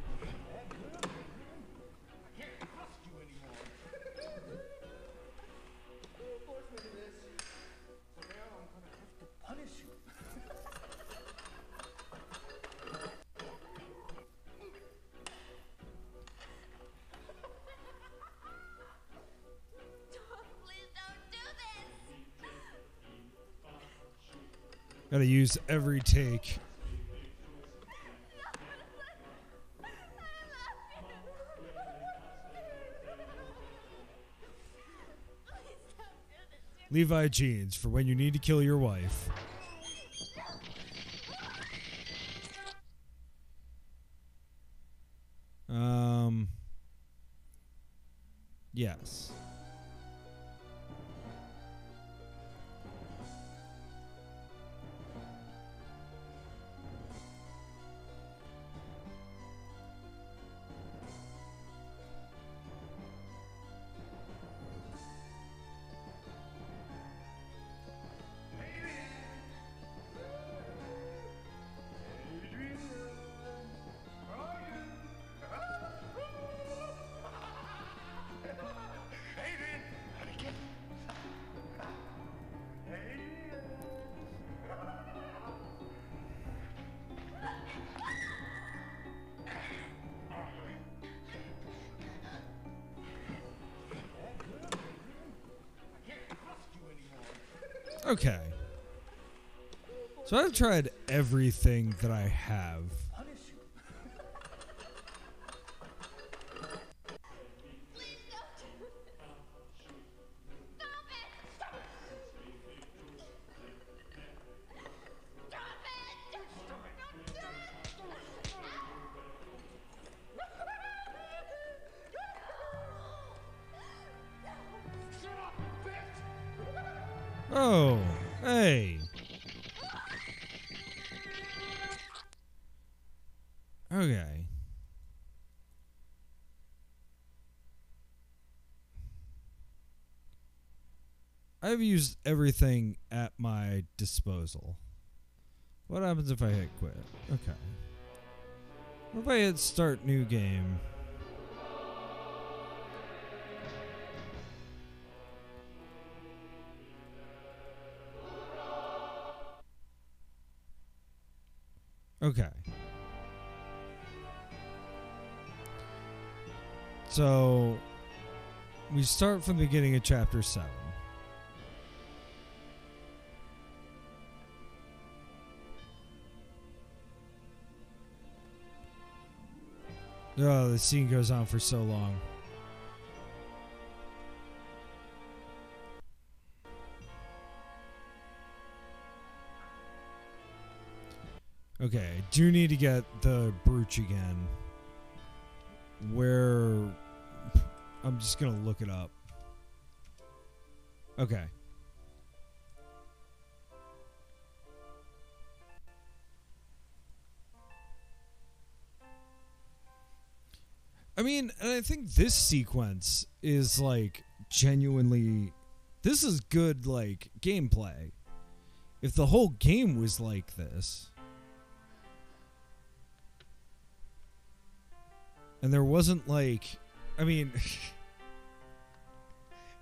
Gotta use every take. Levi jeans for when you need to kill your wife. Yes. Okay. So I've tried everything that I have. Oh, hey. Okay. I've used everything at my disposal. What happens if I hit quit? Okay. What if I hit start new game? Okay. So we start from the beginning of chapter 7. Oh, the scene goes on for so long. Okay, I do need to get the brooch again. Where... I'm just gonna look it up. Okay. I mean, and I think this sequence is like genuinely... This is good, like, gameplay. If the whole game was like this... And there wasn't like, I mean,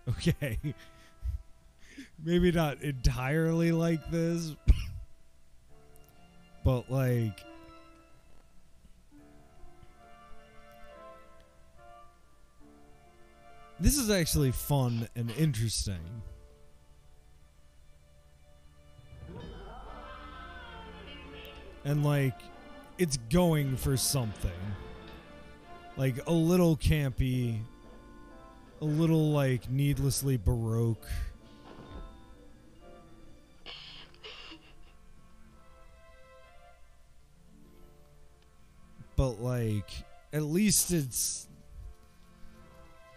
okay, maybe not entirely like this, but like, this is actually fun and interesting. And like, it's going for something. Like, a little campy, a little, like, needlessly baroque. But, like, at least it's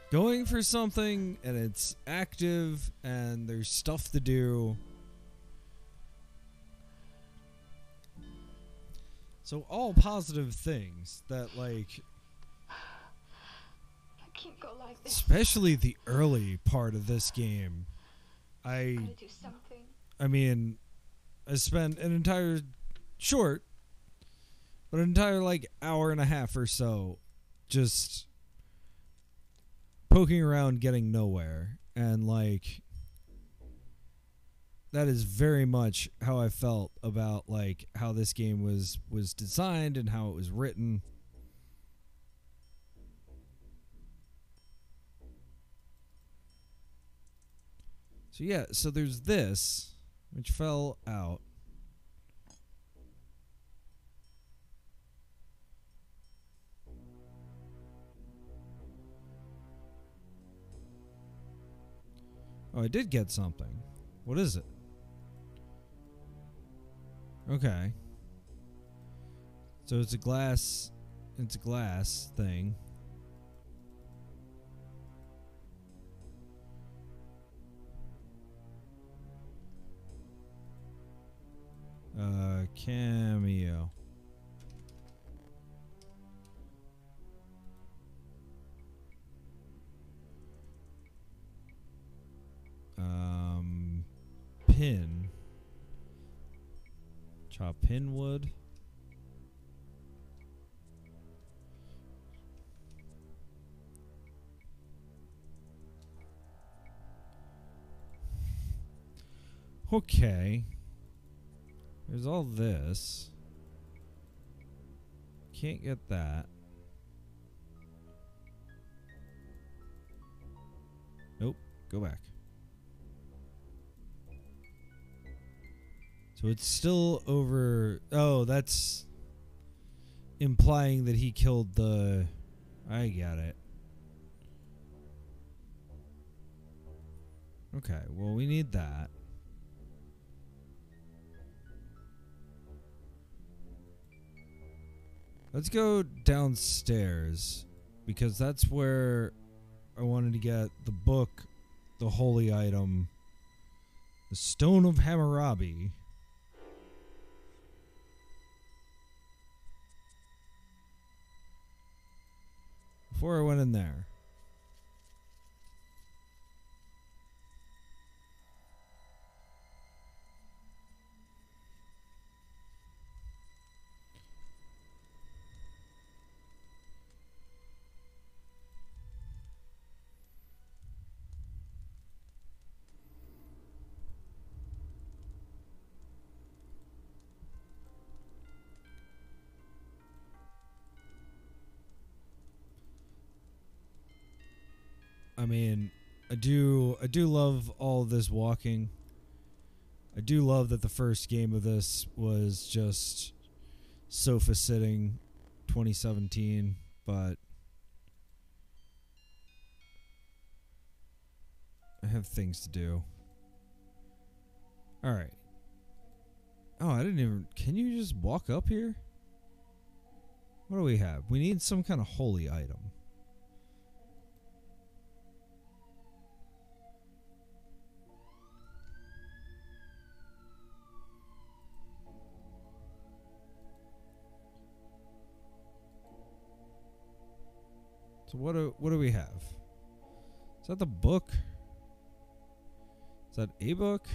going for something, and it's active, and there's stuff to do. So, all positive things that, like... Can't go like this. Especially the early part of this game. I do something. I mean, I spent an entire short, but an entire like hour and a half or so just poking around getting nowhere. And like that is very much how I felt about like how this game was designed and how it was written. So yeah, so there's this, which fell out. Oh, I did get something. What is it? Okay. So it's a glass thing. Cameo. Pin. Chop pin wood. Okay. There's all this. Can't get that. Nope. Go back. So it's still over. Oh, that's implying that he killed the... I got it. Okay, well, we need that. Let's go downstairs, because that's where I wanted to get the book, the holy item, the Stone of Hammurabi. Before I went in there. I mean, I do love all this walking. I do love that the first game of this was just sofa sitting 2017, but I have things to do. All right. Oh, I didn't even... Can you just walk up here? What do we have? We need some kind of holy item. So what do we have? Is that the book? Is that a book?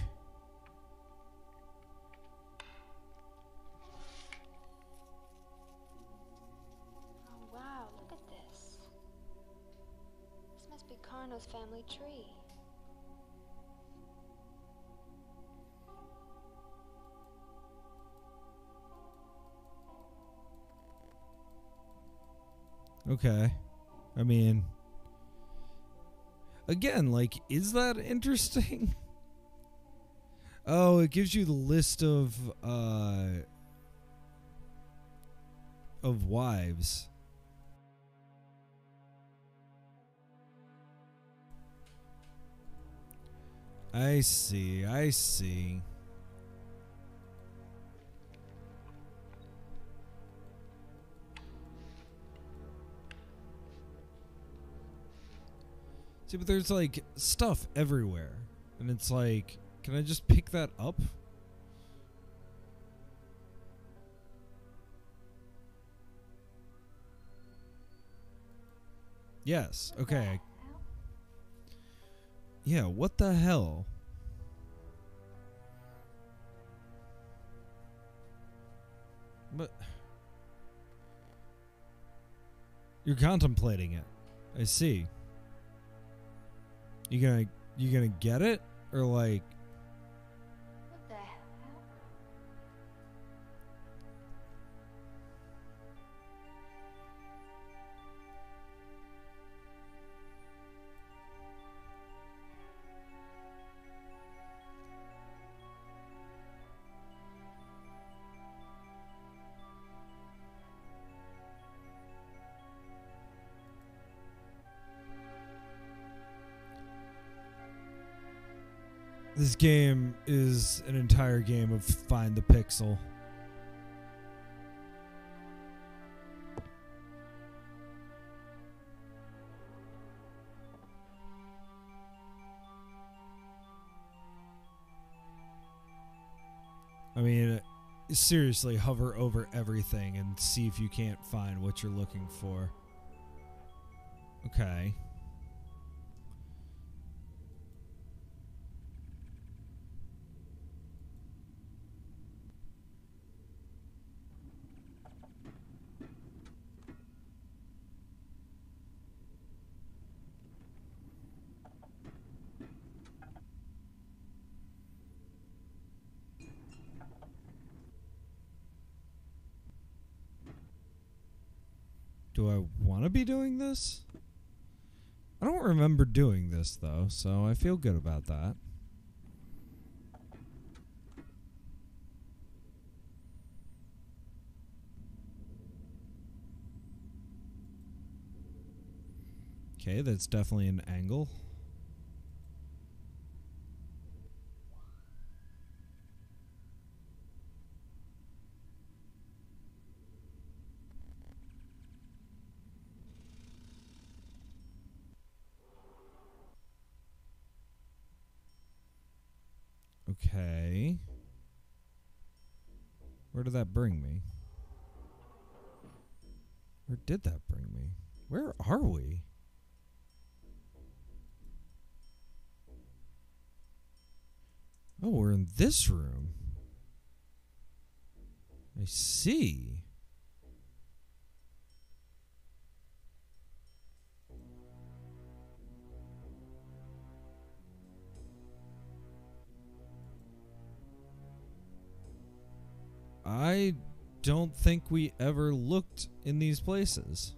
Oh wow, look at this. This must be Carno's family tree. Okay. I mean, again, like, is that interesting? Oh, it gives you the list of wives. I see, I see. See, but there's like stuff everywhere. And it's like, can I just pick that up? Yes, okay. Yeah, what the hell? But you're contemplating it. I see. You gonna get it? Or like... What the hell? This game is an entire game of find the pixel. I mean, seriously hover over everything and see if you can't find what you're looking for. Okay. Do I want to be doing this? I don't remember doing this, though, so I feel good about that. Okay, that's definitely an angle. Okay. Where did that bring me? Where did that bring me? Where are we? Oh, we're in this room. I see. I don't think we ever looked in these places.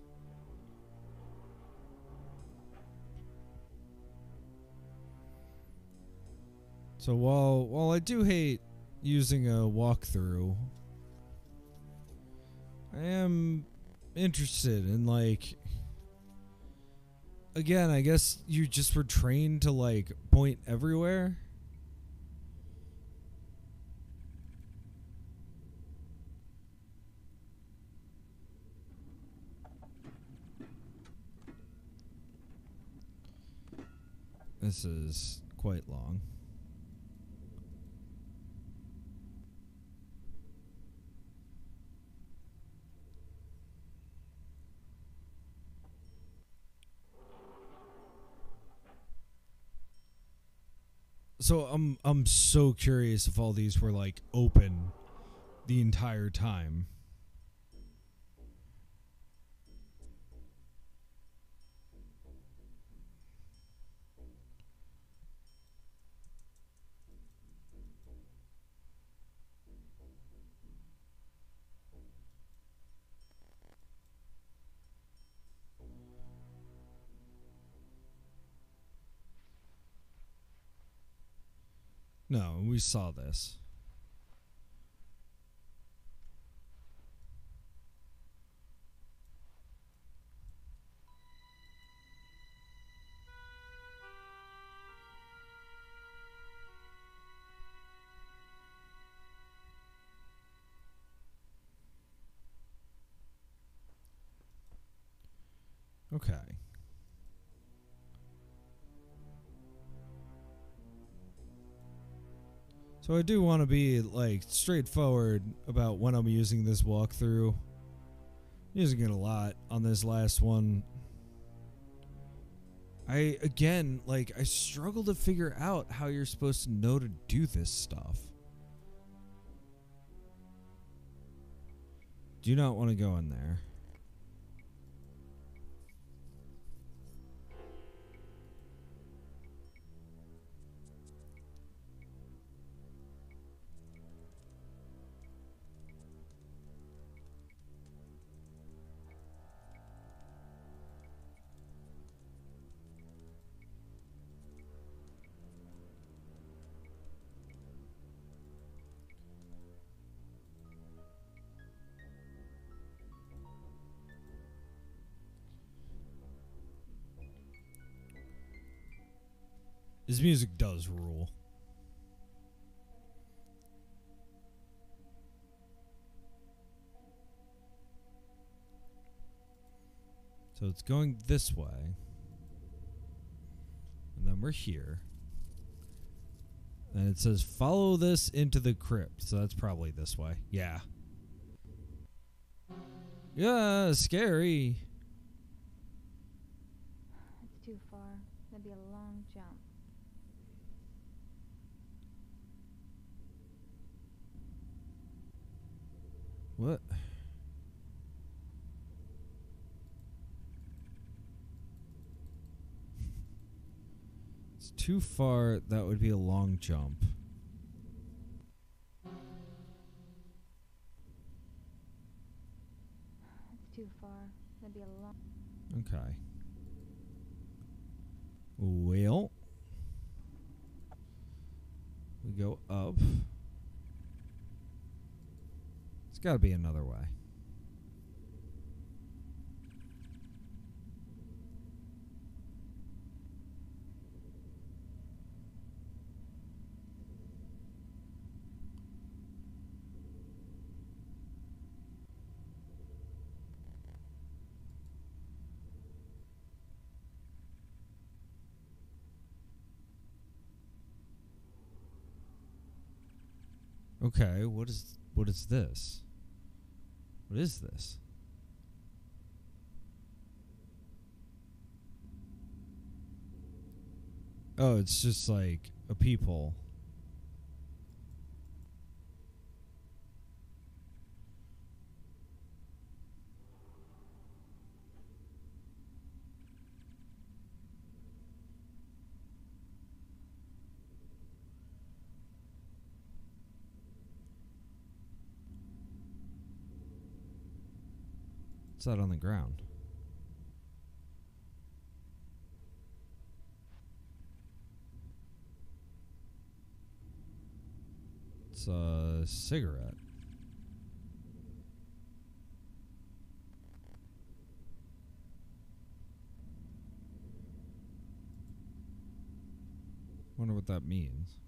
So while I do hate using a walkthrough, I am interested in, like, again, I guess you just were trained to, like, point everywhere. This is quite long. So I'm so curious if all these were like open the entire time. No, we saw this. Okay. So I do want to be, like, straightforward about when I'm using this walkthrough. Using it a lot on this last one. I struggle to figure out how you're supposed to know to do this stuff. Do not want to go in there. His music does rule. So it's going this way. And then we're here. And it says, follow this into the crypt. So that's probably this way. Yeah. Yeah, scary. It's too far. That'd be a long jump. What? It's too far. That would be a long jump. It's too far. That'd be a long... Okay. Well, we go up. It's got to be another way. Okay, what is this? What is this? Oh, it's just like a peephole. What's that on the ground? It's a cigarette. Wonder what that means.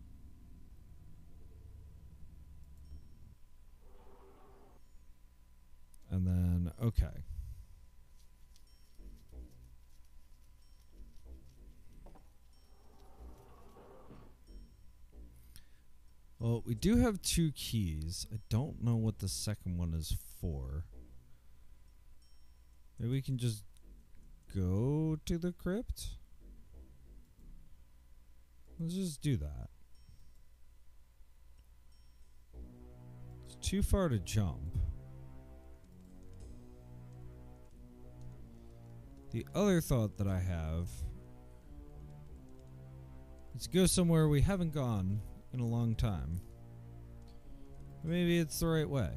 And then, okay. Well, we do have 2 keys. I don't know what the second one is for. Maybe we can just go to the crypt? Let's just do that. It's too far to jump. The other thought that I have is to go somewhere we haven't gone in a long time. Maybe it's the right way.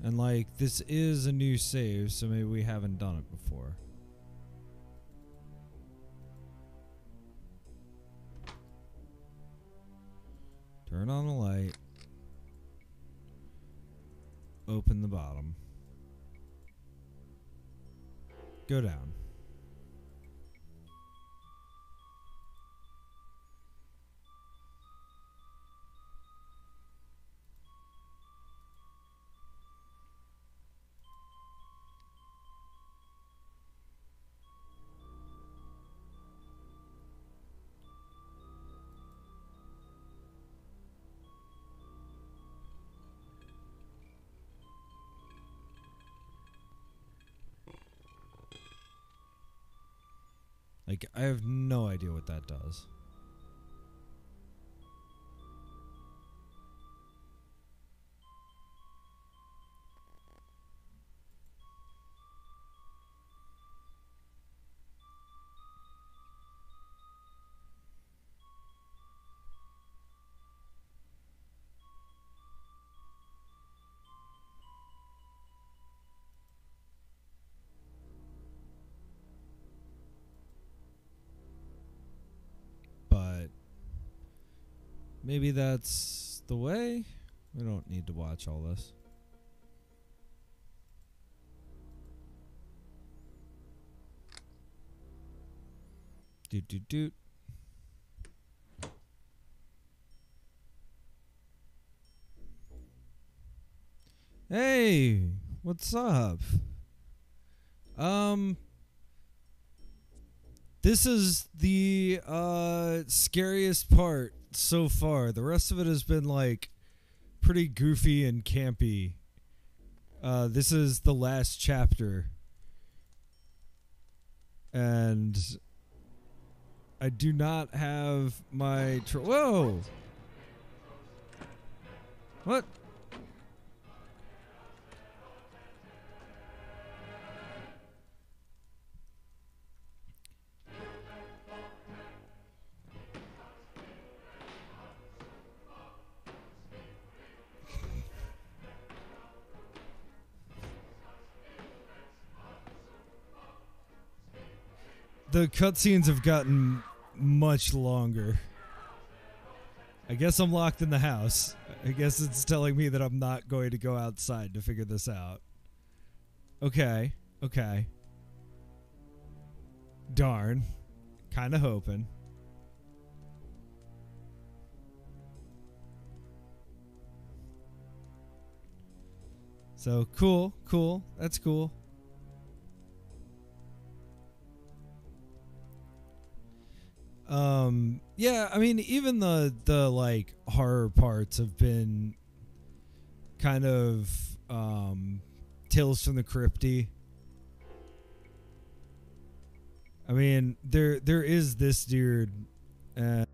And like, this is a new save, so maybe we haven't done it before. Turn on the light. Open the bottom. Go down. Like, I have no idea what that does. But maybe that's the way. We don't need to watch all this. Doot doot doot. Hey, what's up? This is the scariest part so far. The rest of it has been like pretty goofy and campy. This is the last chapter. And I do not have my... Whoa! What? The cutscenes have gotten much longer. I guess I'm locked in the house. I guess it's telling me that I'm not going to go outside to figure this out. Okay. Okay. Darn. Kind of hoping. So, cool. Cool. That's cool. Yeah, I mean, even the like horror parts have been kind of Tales from the Crypty. I mean, there is this dude, and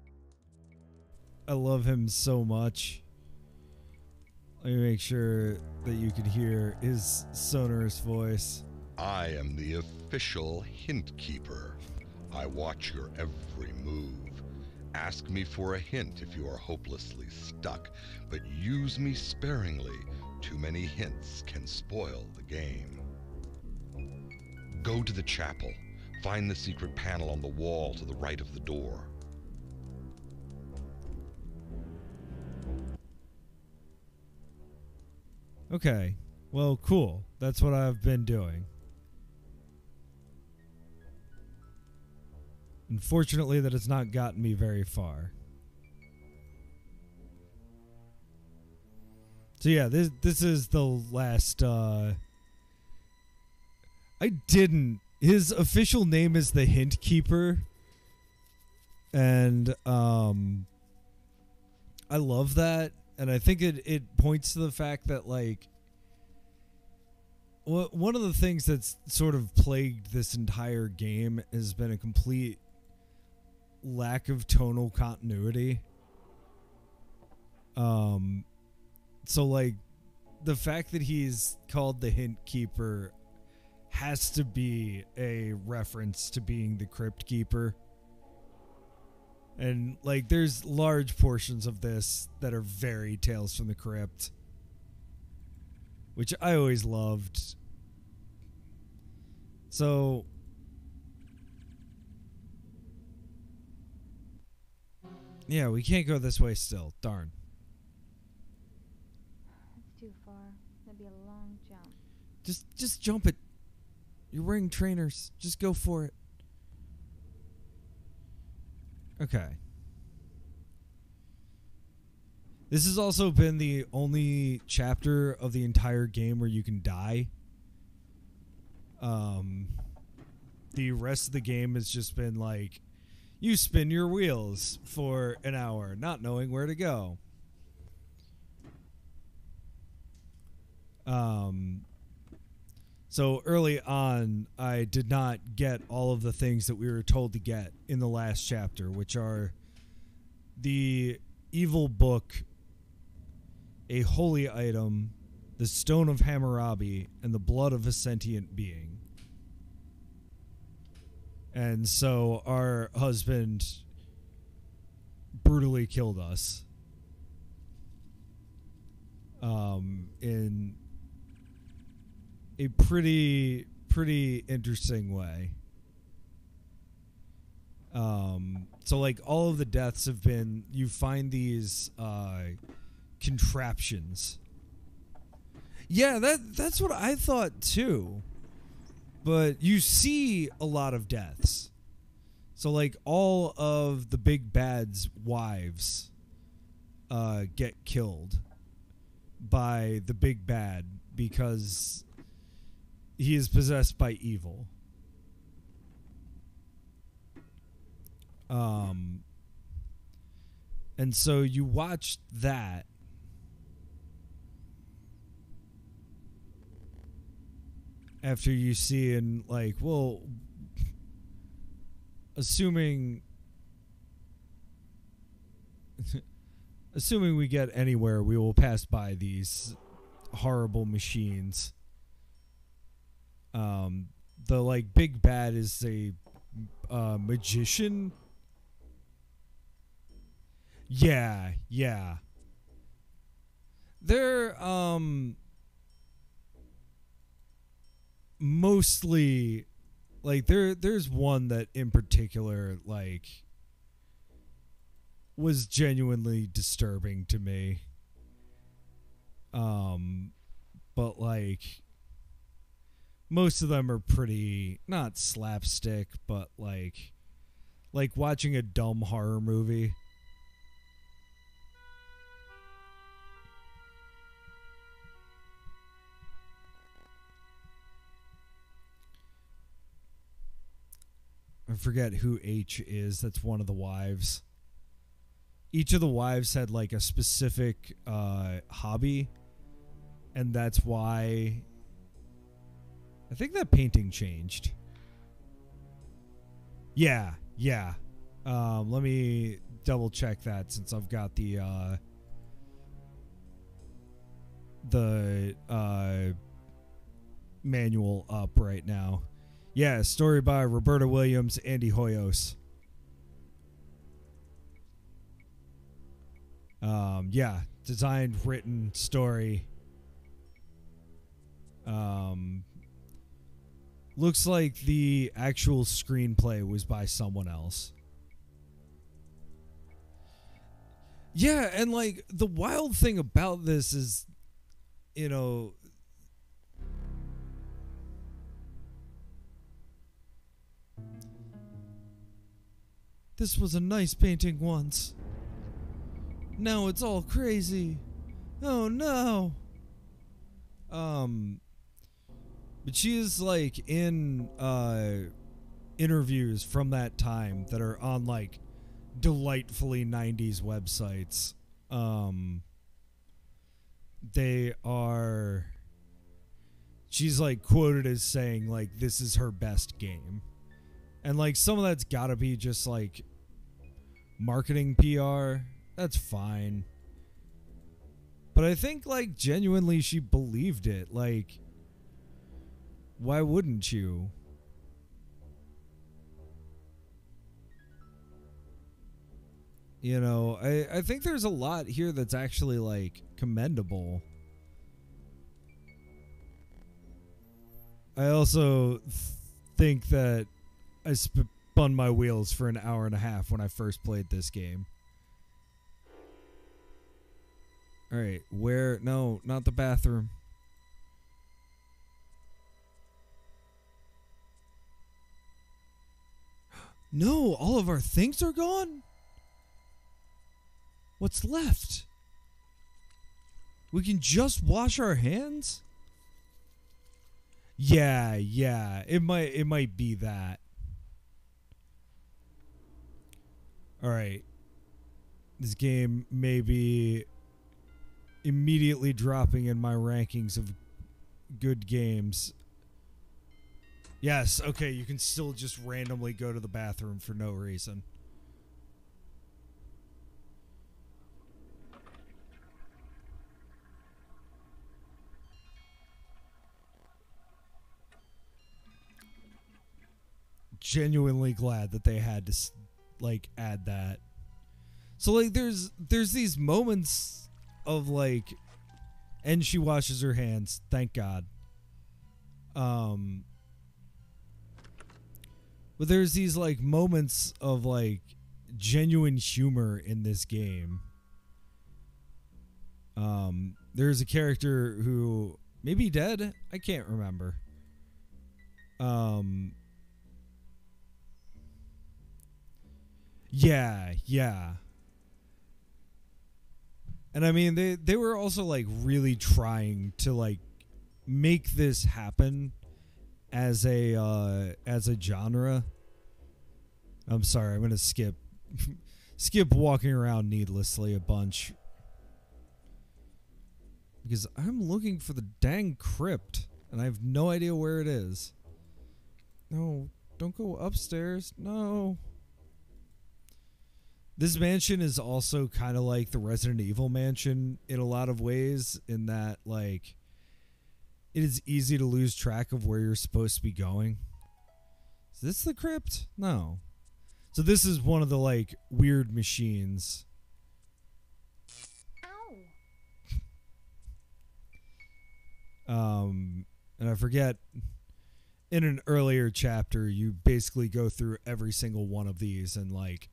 I love him so much. Let me make sure that you can hear his sonorous voice. I am the official hint keeper. I watch your every move. Ask me for a hint if you are hopelessly stuck, but use me sparingly. Too many hints can spoil the game. Go to the chapel. Find the secret panel on the wall to the right of the door. Okay. Well, cool. That's what I've been doing. Unfortunately, that has not gotten me very far. So yeah, this is the last. His official name is the Hint Keeper, and I love that, and I think it points to the fact that like. One of the things that's sort of plagued this entire game has been a complete lack of tonal continuity. So like the fact that he's called the Hint Keeper has to be a reference to being the Crypt Keeper. And like there's large portions of this that are very Tales from the Crypt, which I always loved. So yeah, we can't go this way still. Darn. It's too far. That'd be a long jump. Just jump it. You're wearing trainers. Just go for it. Okay. This has also been the only chapter of the entire game where you can die. The rest of the game has just been like, you spin your wheels for an hour, not knowing where to go. So early on, I did not get all of the things that we were told to get in the last chapter, which are the evil book, a holy item, the stone of Hammurabi, and the blood of a sentient being. And so our husband brutally killed us in a pretty interesting way. So like all of the deaths have been, you find these contraptions. Yeah, that's what I thought too. But you see a lot of deaths. So like all of the big bad's wives get killed by the big bad because he is possessed by evil. And so you watch that. After you see, and like, well, assuming we get anywhere, we will pass by these horrible machines. The like big bad is a magician. Yeah. They're mostly like there's one that in particular like was genuinely disturbing to me. But like most of them are pretty not slapstick, but like watching a dumb horror movie. I forget who H is. That's one of the wives. Each of the wives had like a specific hobby, and that's why I think that painting changed. Yeah. Let me double check that since I've got the manual up right now. Yeah, story by Roberta Williams, Andy Hoyos. Yeah, designed, written, story. Looks like the actual screenplay was by someone else. Yeah, and like the wild thing about this is, you know, this was a nice painting once. Now it's all crazy. Oh no. But she is like in interviews from that time that are on like delightfully 90s websites. She's like quoted as saying like this is her best game. And like some of that's gotta be just like marketing PR. That's fine. But I think like genuinely she believed it. Like, why wouldn't you? You know, I think there's a lot here that's actually like commendable. I also think that I spun my wheels for an hour and a half when I first played this game. Alright, where? No, not the bathroom. No, all of our things are gone? What's left? We can just wash our hands? Yeah, it might be that. Alright. This game may be immediately dropping in my rankings of good games. Yes, okay, you can still just randomly go to the bathroom for no reason. Genuinely glad that they had to like add that. So like there's these moments of like, and she washes her hands, thank God. But there's these like moments of like genuine humor in this game. There's a character who may be dead, I can't remember. Yeah. And I mean, they were also like really trying to like make this happen as a genre. I'm sorry, I'm gonna skip walking around needlessly a bunch. Because I'm looking for the dang crypt, and I have no idea where it is. No, don't go upstairs. No. This mansion is also kind of like the Resident Evil mansion in a lot of ways, in that, like, it is easy to lose track of where you're supposed to be going. Is this the crypt? No. So this is one of the, like, weird machines. And I forget, in an earlier chapter, you basically go through every single one of these and, like,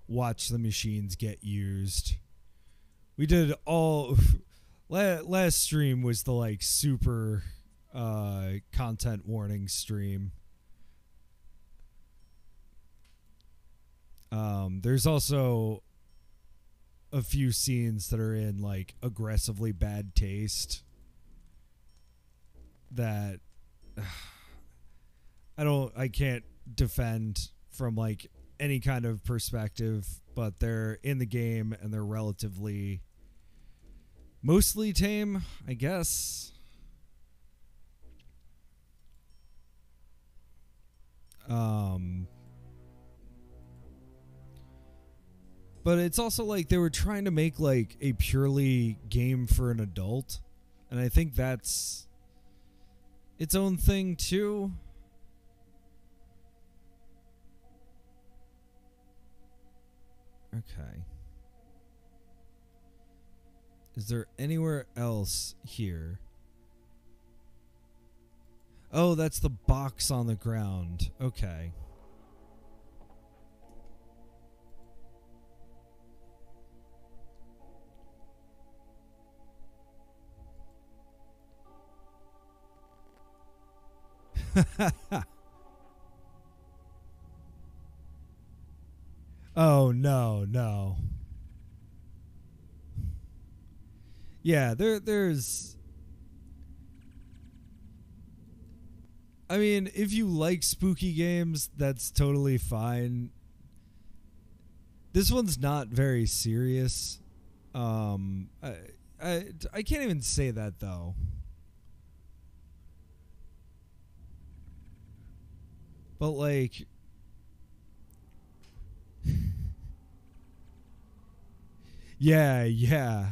watch the machines get used. We did all... Last stream was the, like, super content warning stream. There's also a few scenes that are in, like, aggressively bad taste that I can't defend from, like, any kind of perspective, but they're in the game and they're relatively mostly tame, I guess. But it's also like they were trying to make, like, a purely game for an adult, and I think that's its own thing too. Okay. Is there anywhere else here? Oh, that's the box on the ground. Okay. Oh, no. Yeah, there's... I mean, if you like spooky games, that's totally fine. This one's not very serious. I can't even say that, though. But, like... Yeah.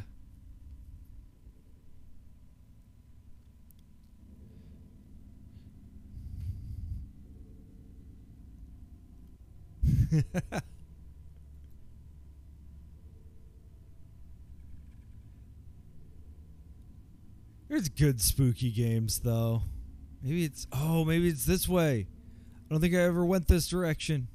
There's good spooky games, though. Maybe it's this way. I don't think I ever went this direction.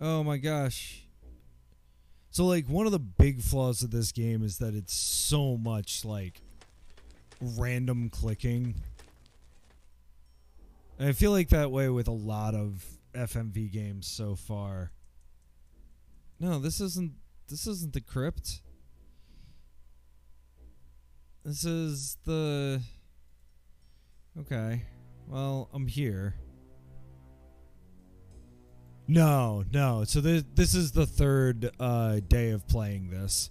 Oh my gosh. So, like, one of the big flaws of this game is that it's so much, like, random clicking. And I feel like that way with a lot of FMV games so far. No, this isn't the crypt. This is the... Okay. Well, I'm here. No. So this is the third day of playing this.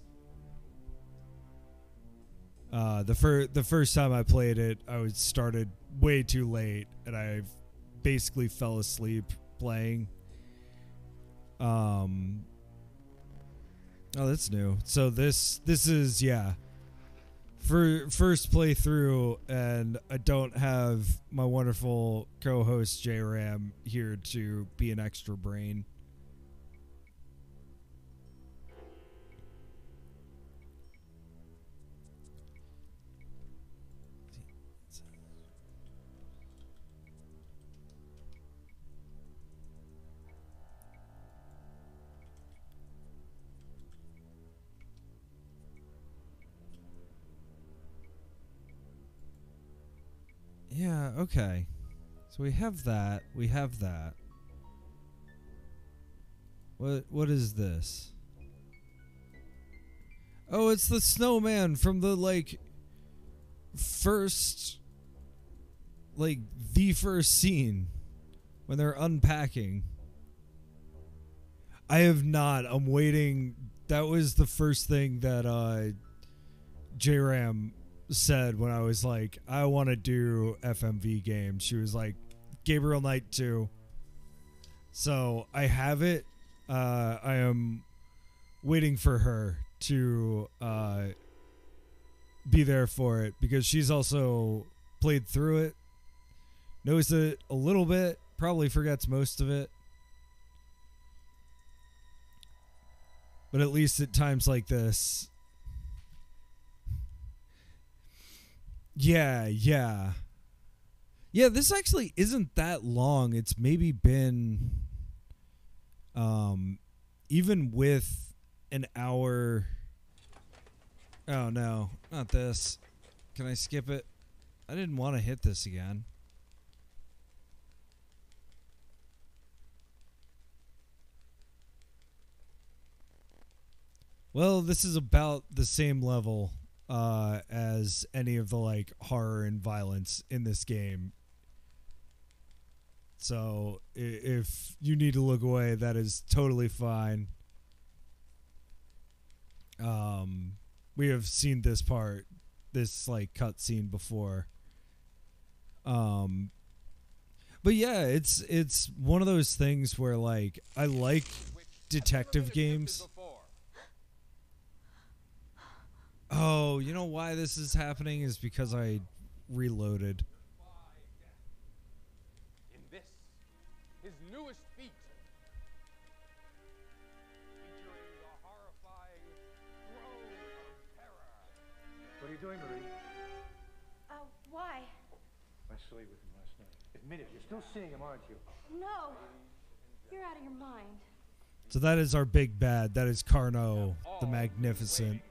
The first time I played it, I started way too late, and I basically fell asleep playing. Oh, that's new. So this is, yeah, for first playthrough, and I don't have my wonderful co-host J-Ram here to be an extra brain. Yeah, okay. So we have that. What is this? Oh, it's the snowman from the, like... first, like the first scene when they're unpacking. I have not. I'm waiting. That was the first thing that J-Ram said when I was like, I want to do FMV games. She was like, Gabriel Knight 2. So I have it. I am waiting for her to be there for it because she's also played through it, knows it a little bit, probably forgets most of it. But at least at times like this. Yeah. Yeah, this actually isn't that long. It's maybe been even with an hour. Oh no, not this. Can I skip it? I didn't want to hit this again. Well, this is about the same level as any of the like horror and violence in this game. So if you need to look away, that is totally fine. We have seen this like cutscene before. But yeah, it's one of those things where like I like detective games. Oh, you know why this is happening is because I reloaded. In this, his newest feat, featuring the horrifying throne of terror. What are you doing, Marie? Why? I saw you with him last night. Admit it, you're still seeing him, aren't you? No. You're out of your mind. So that is our big bad. That is Carno the Magnificent.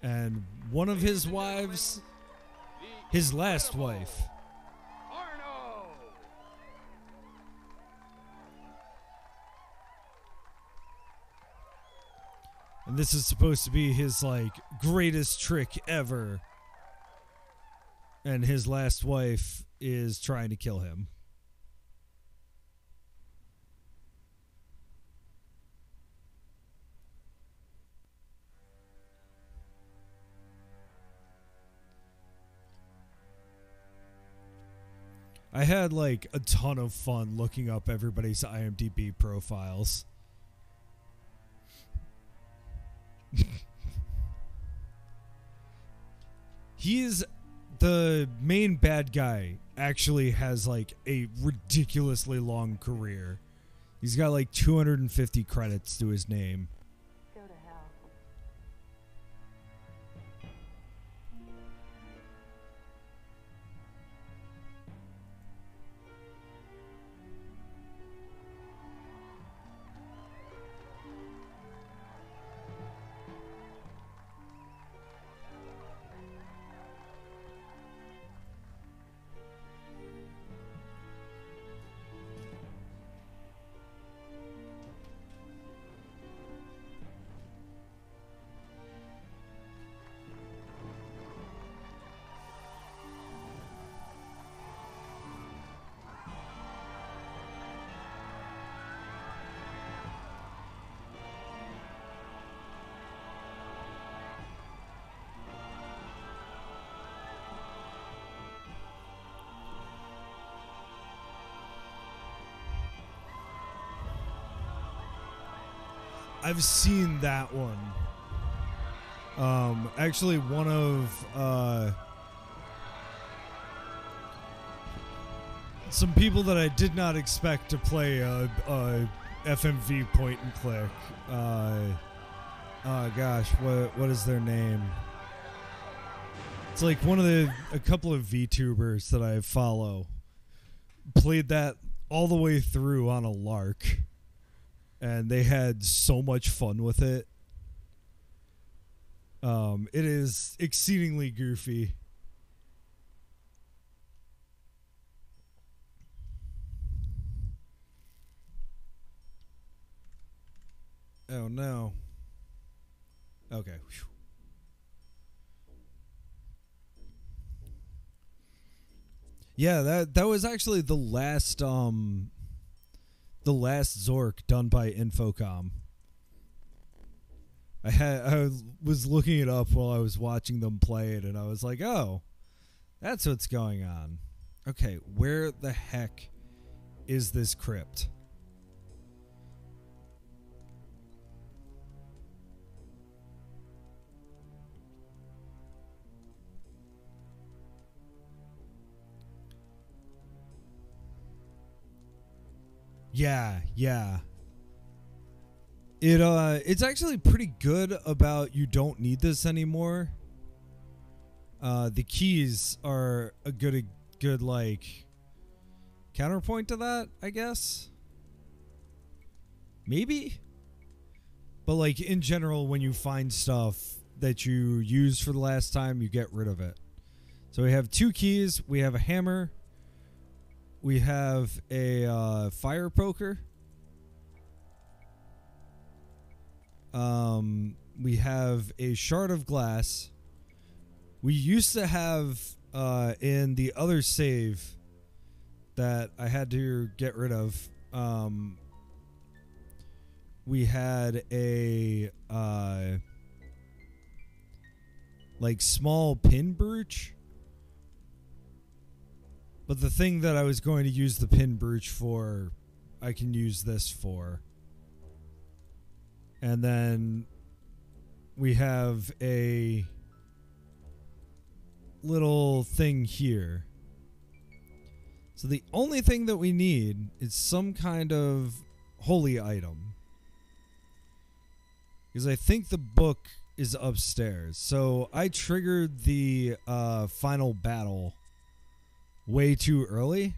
And one of his wives, his last wife. And this is supposed to be his like greatest trick ever. And his last wife is trying to kill him. I had like a ton of fun looking up everybody's IMDb profiles. He's the main bad guy actually has like a ridiculously long career. He's got like 250 credits to his name. Go to hell. I've seen that one. Actually, one of some people that I did not expect to play a FMV point and click. Gosh, what is their name? It's like a couple of VTubers that I follow played that all the way through on a lark. And they had so much fun with it. It is exceedingly goofy. Oh no. Okay. Yeah, that was actually the last Zork done by Infocom. I was looking it up while I was watching them play it, and I was like, oh, that's what's going on. Okay, where the heck is this crypt? Yeah. It's actually pretty good about you don't need this anymore. The keys are a good like counterpoint to that, I guess. Maybe. But like in general, when you find stuff that you used for the last time, you get rid of it. So we have 2 keys, we have a hammer, we have a fire poker. We have a shard of glass. We used to have in the other save that I had to get rid of. We had a like small pin brooch. But the thing that I was going to use the pin brooch for, I can use this for. And then we have a little thing here. So the only thing that we need is some kind of holy item. Because I think the book is upstairs. So I triggered the final battle way too early.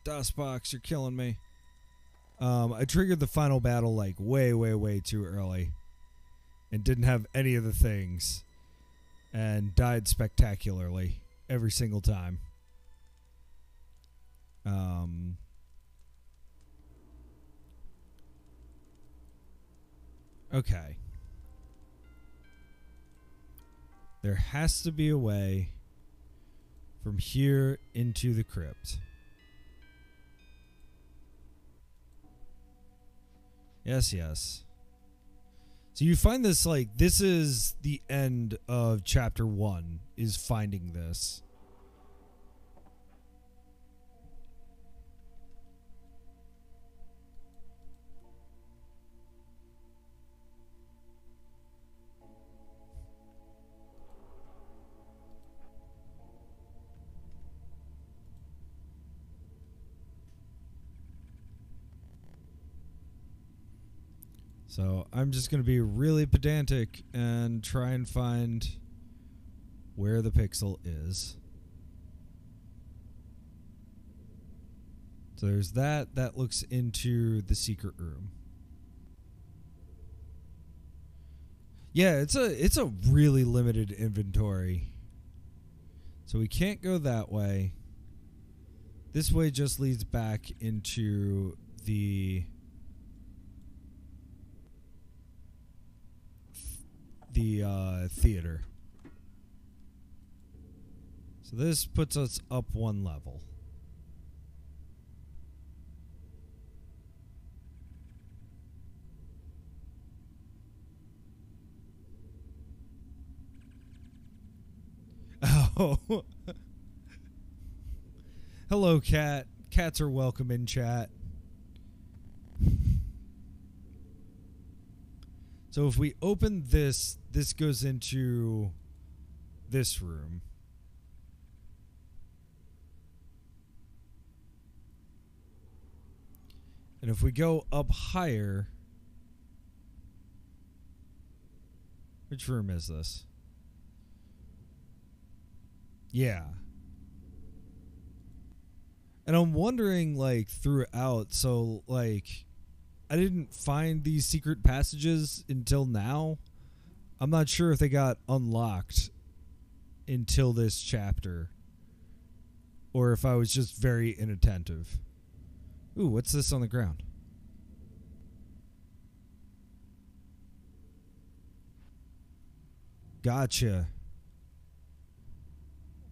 DOSBox, you're killing me. I triggered the final battle like way too early and didn't have any of the things and died spectacularly every single time. Okay. There has to be a way from here into the crypt. Yes. So you find this, like, this is the end of chapter 1, is finding this. So I'm just going to be really pedantic and try and find where the pixel is. So there's that. That looks into the secret room. Yeah, it's a really limited inventory. So we can't go that way. This way just leads back into the theater. So this puts us up 1 level. Oh. Hello, cat. Cats are welcome in chat. So if we open this, this goes into this room. And if we go up higher, which room is this? Yeah. And I'm wondering, like, throughout, so, like, I didn't find these secret passages until now. I'm not sure if they got unlocked until this chapter, or if I was just very inattentive. Ooh, what's this on the ground? Gotcha.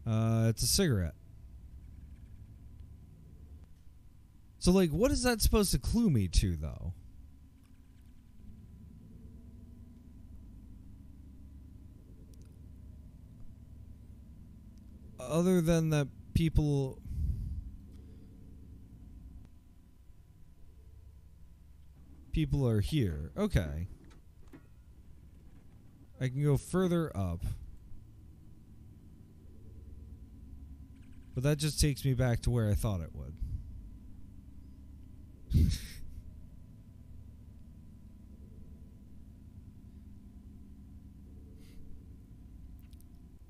It's a cigarette. So, like, what is that supposed to clue me to, though? Other than that people are here. Okay. I can go further up. But that just takes me back to where I thought it would.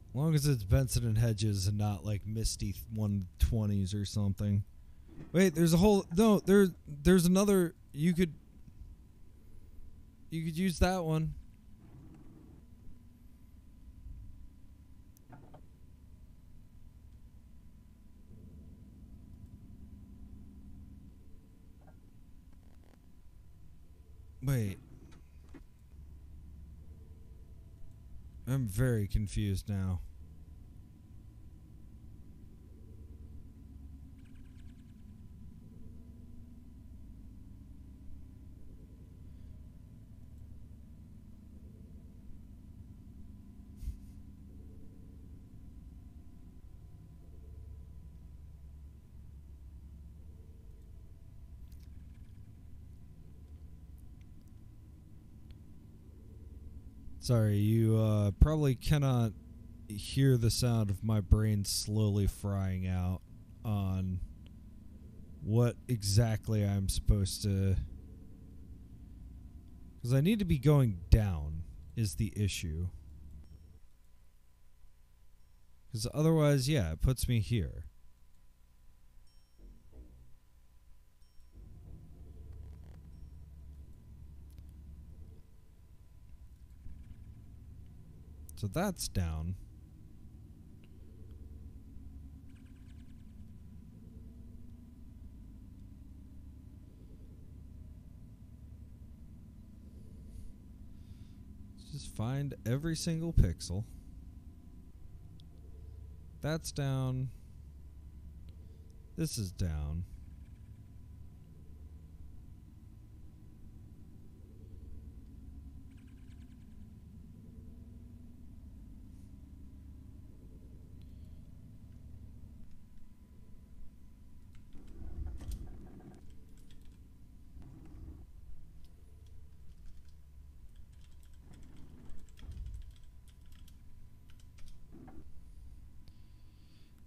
As long as it's Benson and Hedges and not like Misty 120s or something. Wait, there's a whole there's another you could use that one. Wait. I'm very confused now. Sorry, you probably cannot hear the sound of my brain slowly frying out on what exactly I'm supposed to... Because I need to be going down is the issue. Because otherwise, yeah, it puts me here. So that's down. Let's just find every single pixel. That's down. This is down.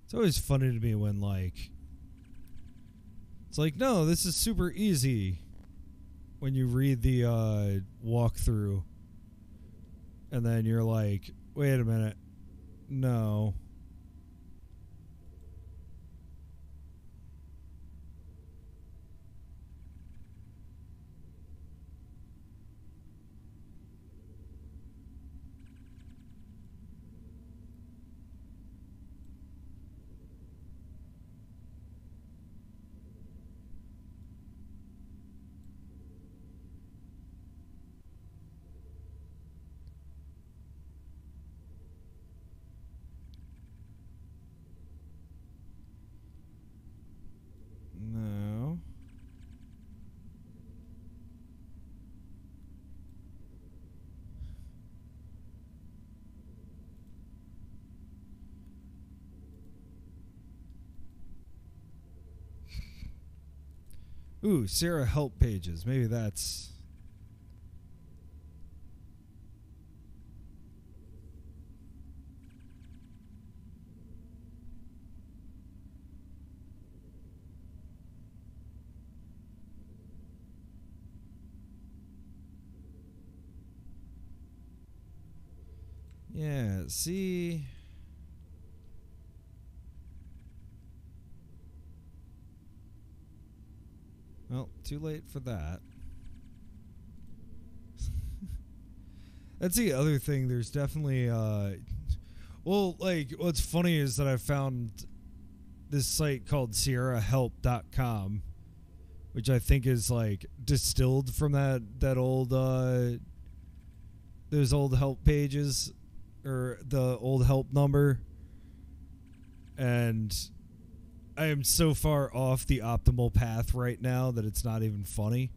It's always funny to me when, like, it's like, no, this is super easy when you read the walkthrough. And then you're like, wait a minute. No. No. Ooh, Sarah help pages. Maybe that's... Yeah, see... Well, too late for that. That's the other thing. There's definitely, well, like, what's funny is that I found this site called SierraHelp.com, which I think is, like, distilled from that old, those old help pages, or the old help number. And I am so far off the optimal path right now that it's not even funny.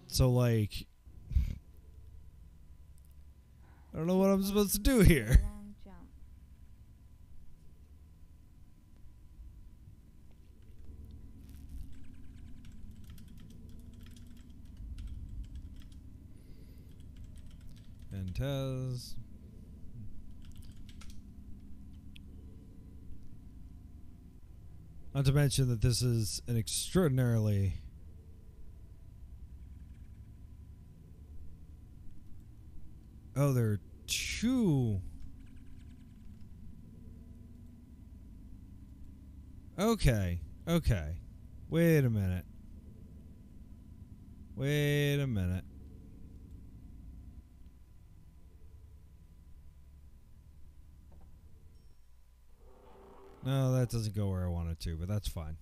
So, like, I don't know what I'm supposed to do here. Long jump. And Taz. Not to mention that this is an extraordinarily there are two. Okay. Wait a minute. No, that doesn't go where I want it to, but that's fine.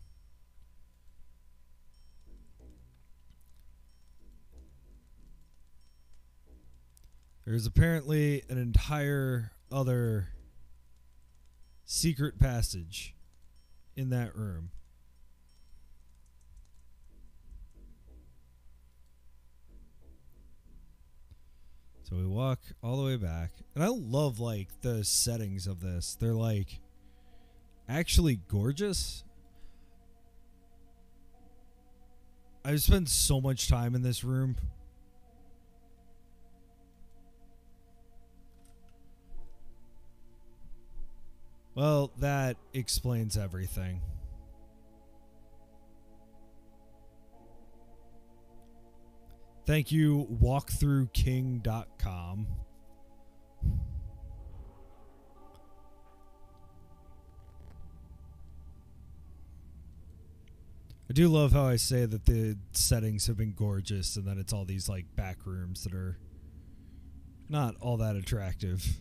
There's apparently an entire other secret passage in that room. So we walk all the way back. And I love, like, the settings of this. They're, like, actually gorgeous. I've spent so much time in this room. Well, that explains everything. Thank you, walkthroughking.com. I do love how I say that the settings have been gorgeous and that it's all these, like, back rooms that are not all that attractive.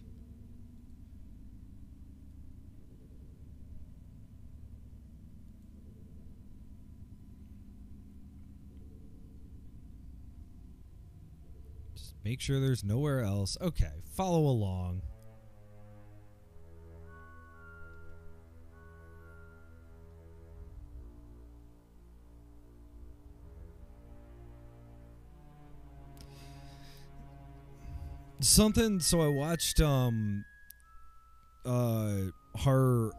Make sure there's nowhere else. Okay, follow along. So I watched horror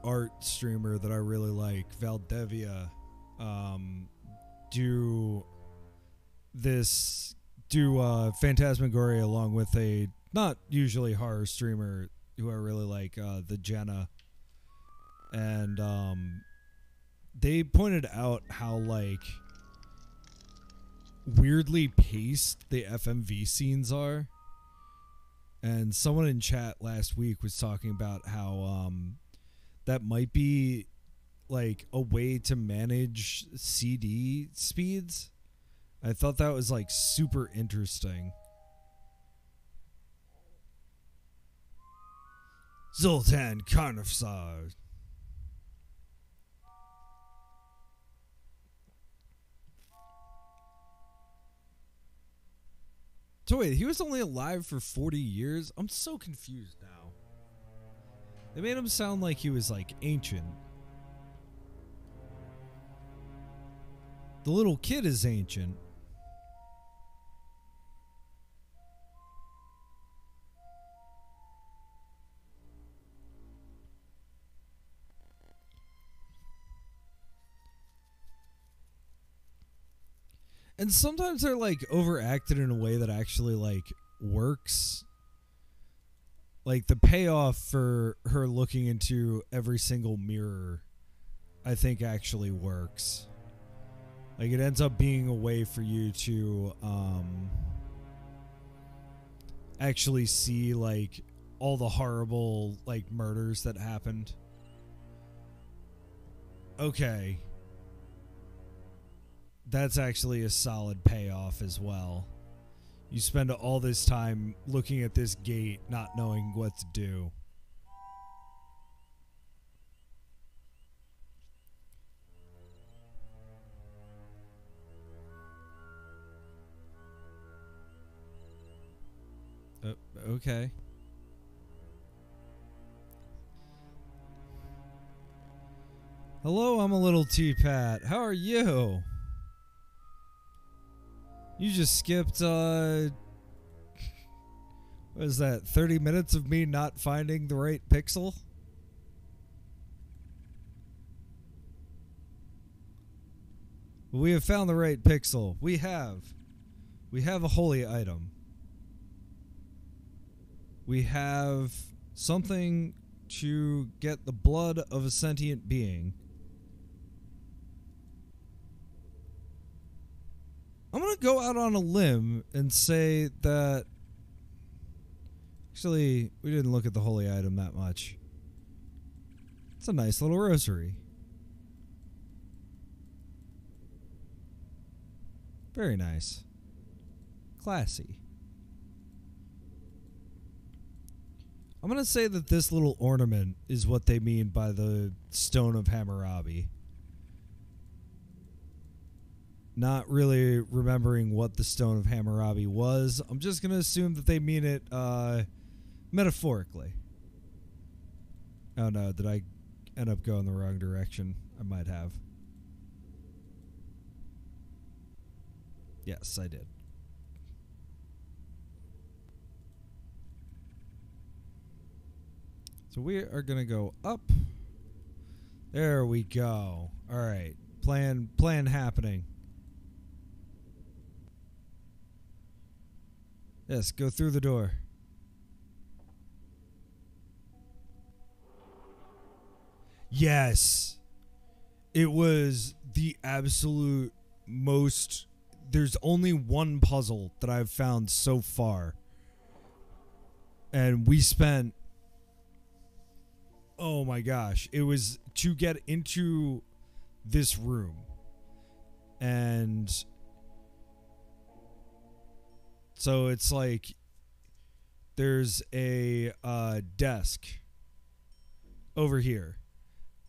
art streamer that I really like, Valdevia, do Phantasmagoria along with a not usually horror streamer who I really like, the Jenna. And they pointed out how, like, weirdly paced the FMV scenes are. And someone in chat last week was talking about how that might be, like, a way to manage CD speeds. I thought that was, like, super interesting. Zoltan Karnafsar. So wait, he was only alive for 40 years? I'm so confused now. They made him sound like he was, like, ancient. The little kid is ancient. And sometimes they're, like, overacted in a way that actually, like, works. Like, the payoff for her looking into every single mirror, I think, actually works. Like, it ends up being a way for you to actually see, like, all the horrible, like, murders that happened. Okay. That's actually a solid payoff as well. You spend all this time looking at this gate, not knowing what to do. Okay. Hello, I'm a little T-Pat. How are you? You just skipped, what is that, 30 minutes of me not finding the right pixel? We have found the right pixel. We have a holy item. We have something to get the blood of a sentient being. I'm going to go out on a limb and say that... Actually, we didn't look at the holy item that much. It's a nice little rosary. Very nice. Classy. I'm going to say that this little ornament is what they mean by the Stone of Hammurabi. Not really remembering what the Stone of Hammurabi was. I'm just going to assume that they mean it metaphorically. Oh no, did I end up going the wrong direction? I might have. Yes, I did. So we are going to go up. There we go. All right. Plan happening. Yes, go through the door. Yes. It was the absolute most... There's only one puzzle that I've found so far. And we spent... Oh my gosh. It was to get into this room. And... So it's like there's a desk over here.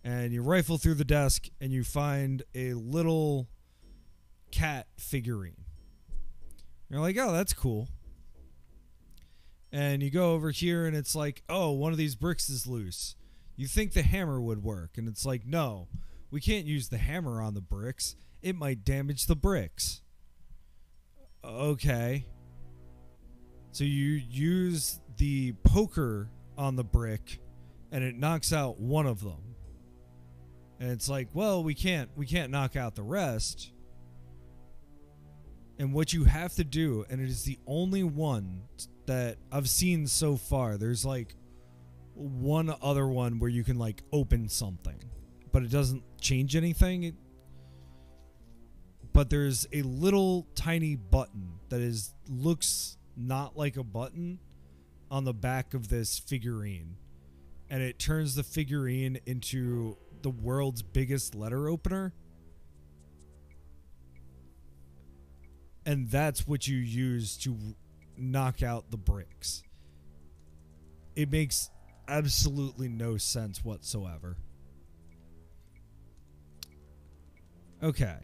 And you rifle through the desk and you find a little cat figurine. You're like, oh, that's cool. And you go over here and it's like, oh, one of these bricks is loose. You think the hammer would work. And it's like, no, we can't use the hammer on the bricks. It might damage the bricks. Okay. So you use the poker on the brick and it knocks out one of them. And it's like, well, we can't knock out the rest. And what you have to do, and it is the only one that I've seen so far. There's like one other one where you can like open something, but it doesn't change anything. But there's a little tiny button that looks not like a button on the back of this figurine, and it turns the figurine into the world's biggest letter opener, and that's what you use to knock out the bricks. It makes absolutely no sense whatsoever. Okay.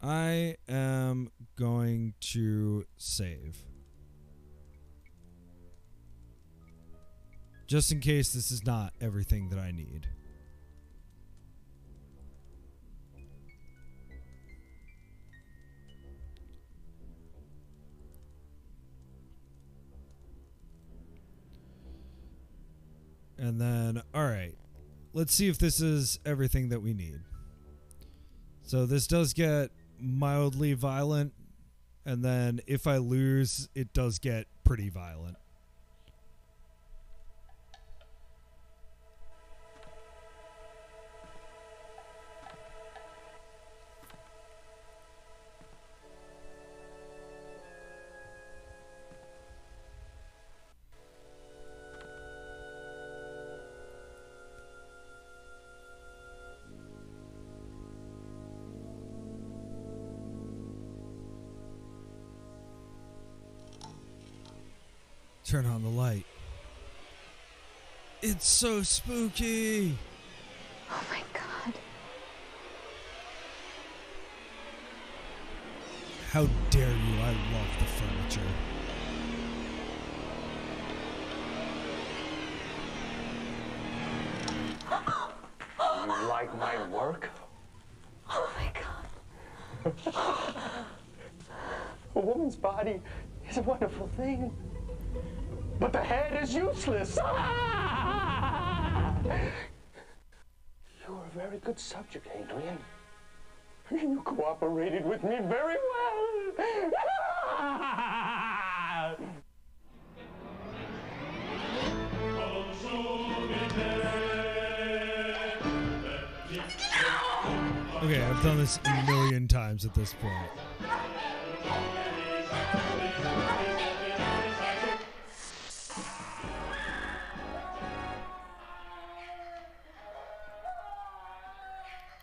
I am going to save. Just in case this is not everything that I need. And then, alright. Let's see if this is everything that we need. So this does get mildly violent, and then if I lose, it does get pretty violent. Turn on the light. It's so spooky. Oh my god. How dare you? I love the furniture. like my work? Oh my God. A woman's body is a wonderful thing, but the head is useless. You were a very good subject, Adrian. You cooperated with me very well. Okay, I've done this a million times at this point.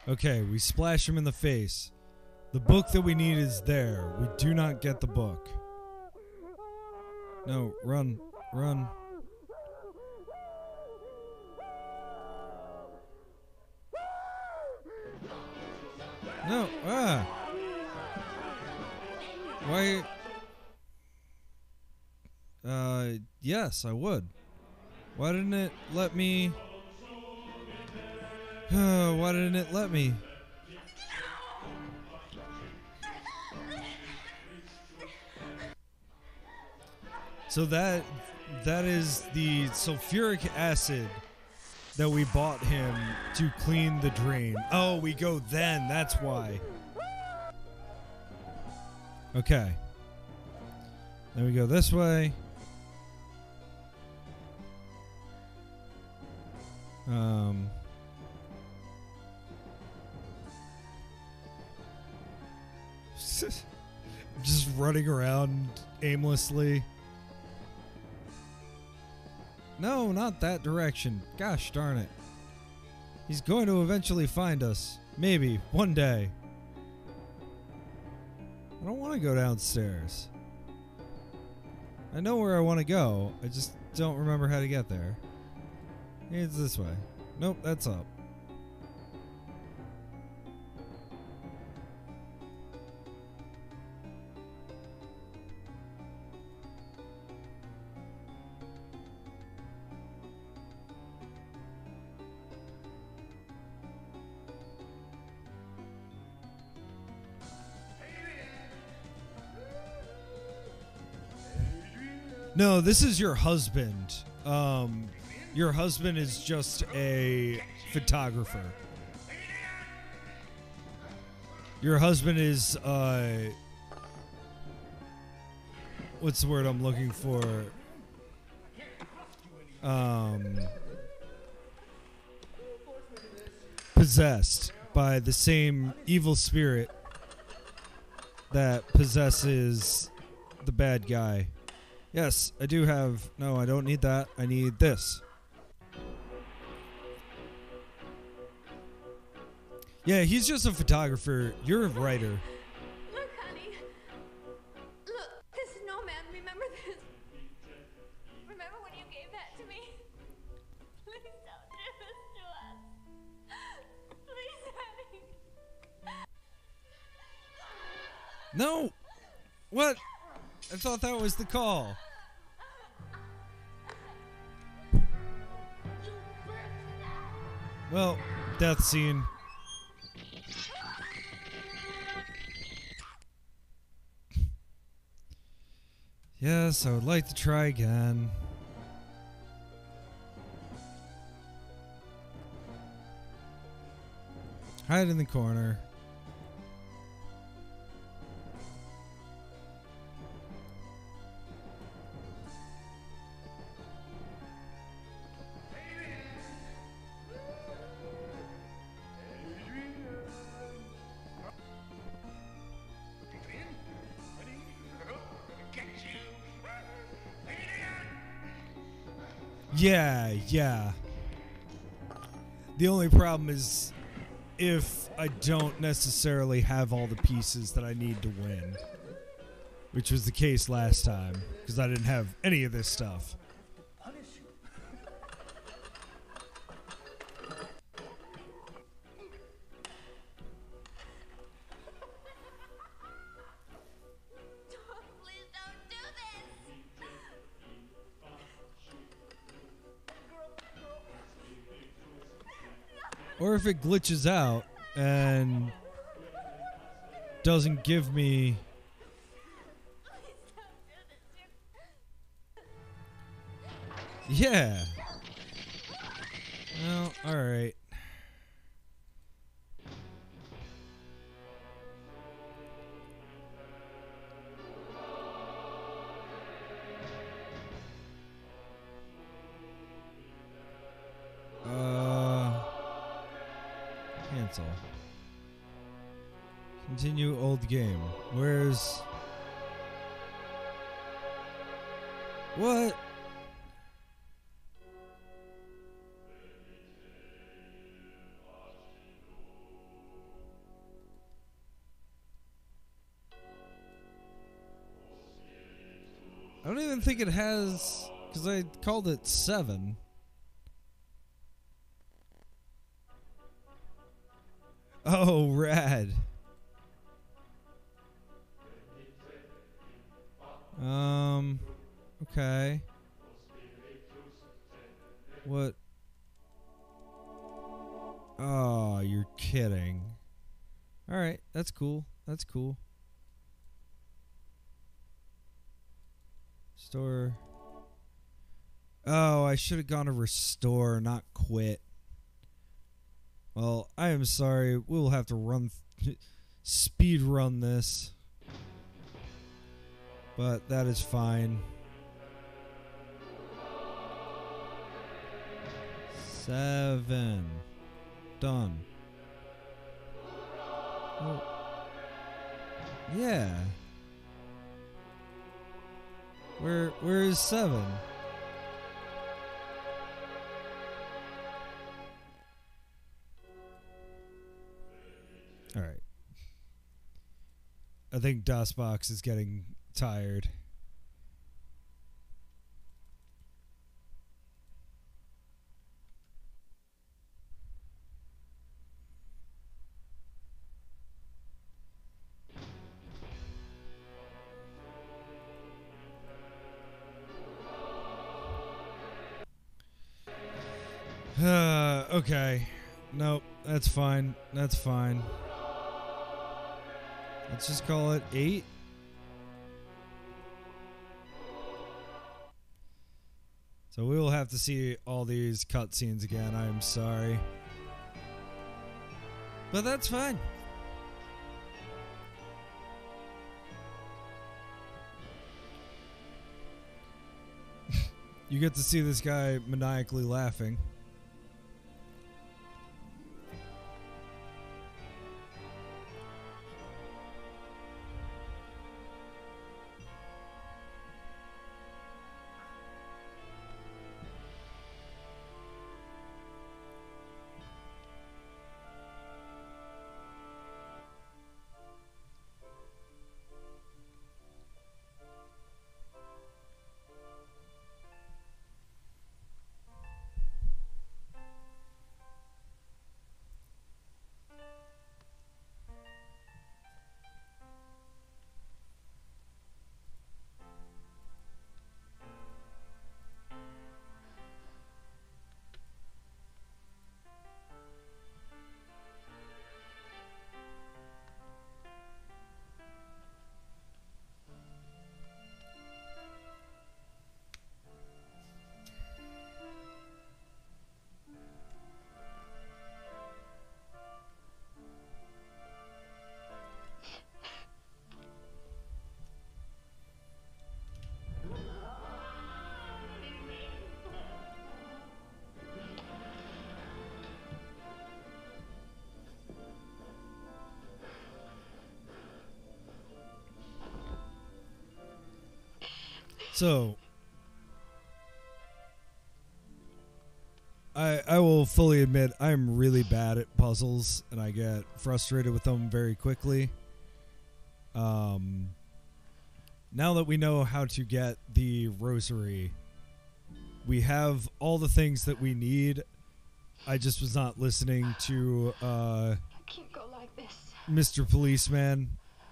Okay, we splash him in the face. The book that we need is there. We do not get the book. No, run, run. No, Why? Yes, I would. Why didn't it let me? Why didn't it let me? So that is the sulfuric acid that we bought him to clean the drain. Oh, we go then. That's why. Okay. Then we go this way. Just running around aimlessly. No, not that direction. Gosh darn it. He's going to eventually find us. Maybe. One day. I don't want to go downstairs. I know where I want to go. I just don't remember how to get there. It's this way. Nope, that's up. No, this is your husband. Your husband is just a photographer. Your husband is, what's the word I'm looking for? Possessed by the same evil spirit that possesses the bad guy. Yes, I do have... No, I don't need that. I need this. Yeah, he's just a photographer. You're a writer. Look, honey. Look, this snowman. Remember this? Remember when you gave that to me? Please don't do this to us. Please, honey. No! What? I thought that was the call. Well, death scene. Yes, I would like to try again. Hide in the corner. Yeah. The only problem is if I don't necessarily have all the pieces that I need to win, which was the case last time, because I didn't have any of this stuff. Or if it glitches out and doesn't give me... Yeah. Well, alright. Cancel. Continue old game. Where's... What? I don't even think it has, because I called it 7. Oh, rad. Okay. What? Oh, you're kidding. Alright, that's cool. That's cool. Restore. Oh, I should have gone to restore, not quit. Well, I am sorry. We'll have to speed run this. But that is fine. 7. Done. Oh. Yeah. Where is 7? All right. I think DOSBox is getting tired. Okay. Nope, that's fine. That's fine. Let's just call it 8. So we will have to see all these cutscenes again. I am sorry. But that's fine. You get to see this guy maniacally laughing. So, I will fully admit I'm really bad at puzzles and I get frustrated with them very quickly. Now that we know how to get the rosary, we have all the things that we need. I just was not listening to I can't go like this. Mr. Policeman,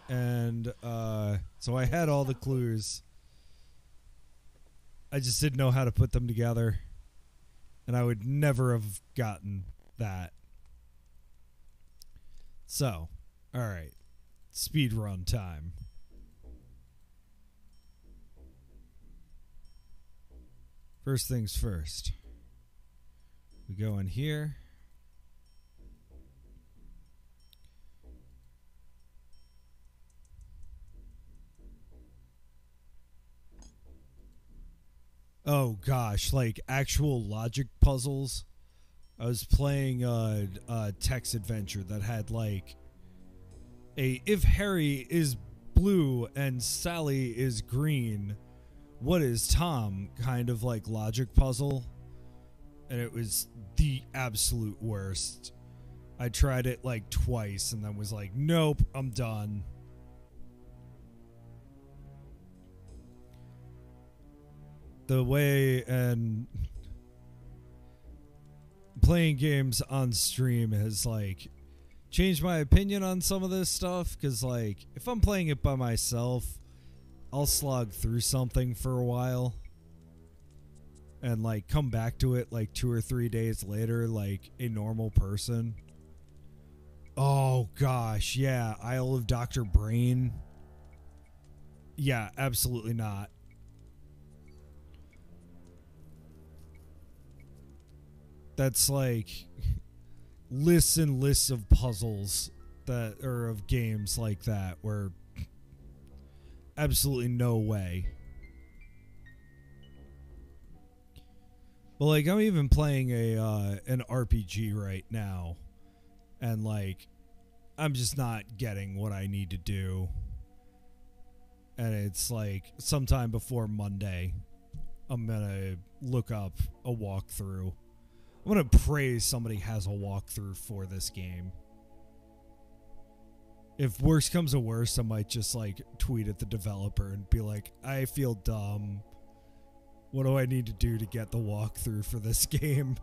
and so I had all the clues. I just didn't know how to put them together, and I would never have gotten that So, alright. Speed run time. First things first. We go in here. Oh gosh, like actual logic puzzles. I was playing a text adventure that had like a if Harry is blue and Sally is green, what is Tom kind of like logic puzzle. And it was the absolute worst. I tried it like twice and then was like, nope, I'm done. The way and playing games on stream has like changed my opinion on some of this stuff, because like if I'm playing it by myself, I'll slog through something for a while and like come back to it like 2 or 3 days later like a normal person. Oh gosh, yeah, Isle of Dr. Brain. Yeah, absolutely not. That's like lists and lists of puzzles that or of games like that where absolutely no way. But like I'm even playing an RPG right now, and like I'm just not getting what I need to do. And it's like sometime before Monday I'm gonna look up a walkthrough. I'm gonna pray somebody has a walkthrough for this game. If worse comes to worse, I might just like tweet at the developer and be like, I feel dumb. What do I need to do to get the walkthrough for this game?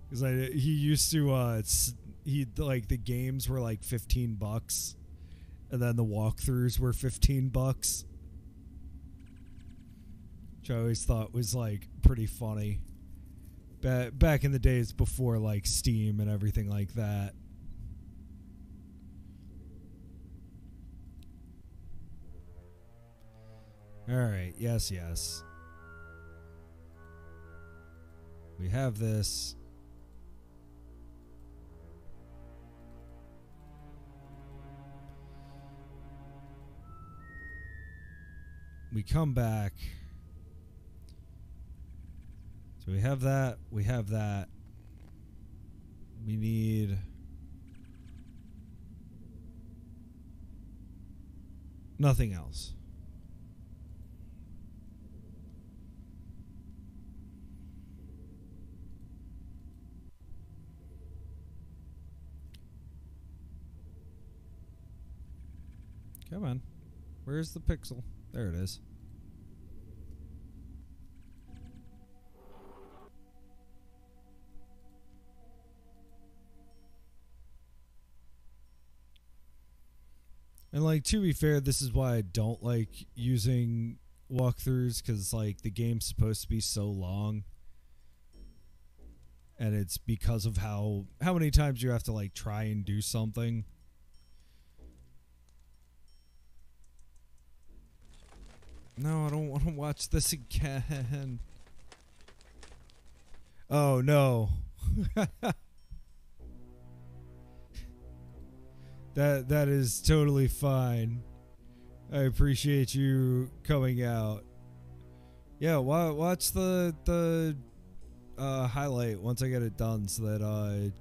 Because he used to he like the games were like $15, and then the walkthroughs were $15, which I always thought was like pretty funny. Back in the days before like Steam and everything like that. Alright, yes. We have this. We come back. So we have that. We have that. We need... nothing else. Come on. Where's the pixel? There it is. And like, to be fair, this is why I don't like using walkthroughs, because like the game's supposed to be so long. And it's because of how many times you have to like try and do something. No, I don't want to watch this again. Oh, no. That is totally fine. I appreciate you coming out. Yeah, watch the highlight once I get it done, so that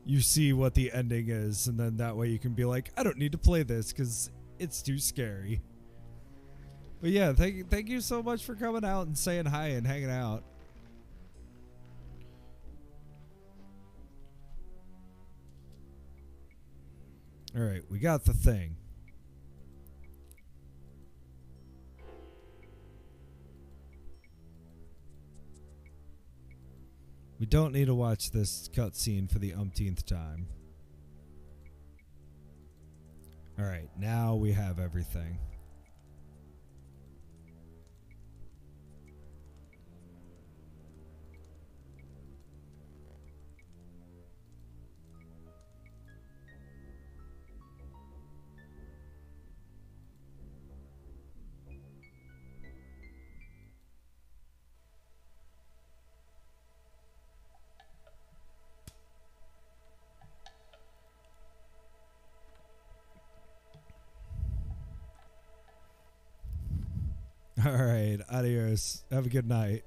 you see what the ending is, and then that way you can be like, I don't need to play this because it's too scary. But yeah, thank you so much for coming out and saying hi and hanging out. All right, we got the thing. We don't need to watch this cutscene for the umpteenth time. All right, now we have everything. right. Adios. Have a good night.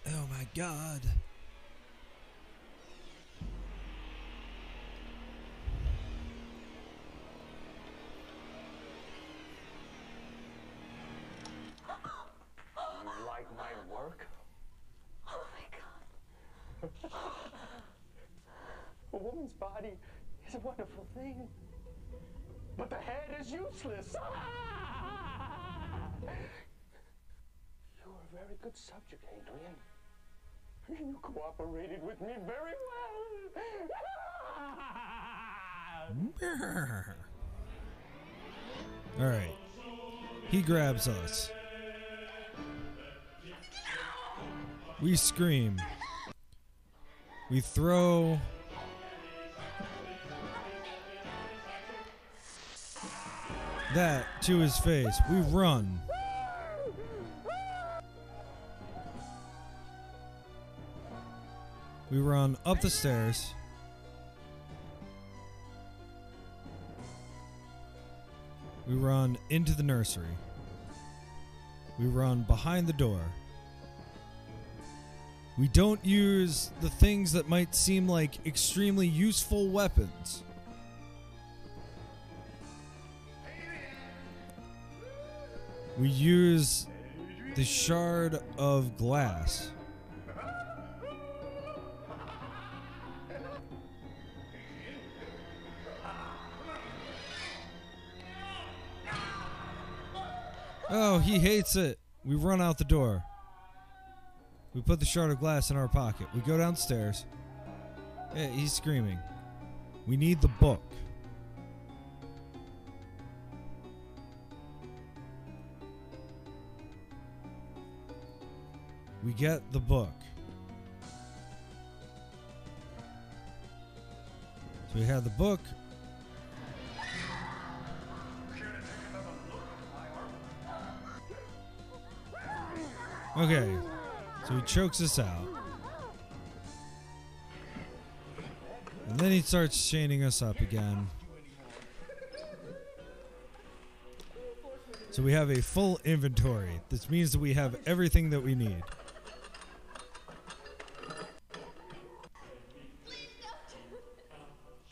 Oh my God. You like my work? Oh my God. A woman's body is a wonderful thing, but the head is useless. You're a very good subject, Adrian. You cooperated with me very well. All right. He grabs us. We scream. We throw that to his face. We run. We run up the stairs. We run into the nursery. We run behind the door. We don't use the things that might seem like extremely useful weapons. We use the shard of glass. Oh, he hates it. We run out the door. We put the shard of glass in our pocket. We go downstairs. Yeah, he's screaming. We need the book. We get the book. So we have the book. Okay, so he chokes us out. And then he starts chaining us up again. So we have a full inventory. This means that we have everything that we need.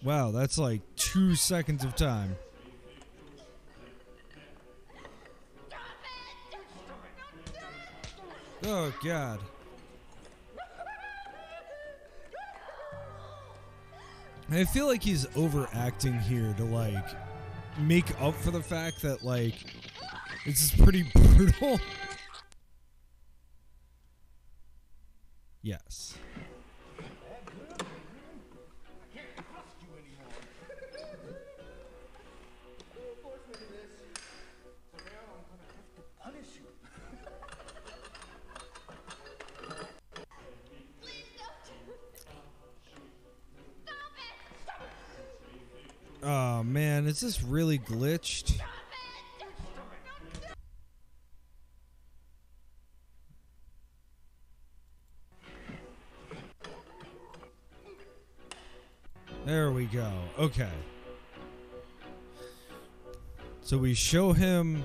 Wow, that's like 2 seconds of time. Oh, God. I feel like he's overacting here to, like, make up for the fact that, like, this is pretty brutal. Yes. Oh man, is this really glitched? There we go. Okay. So we show him.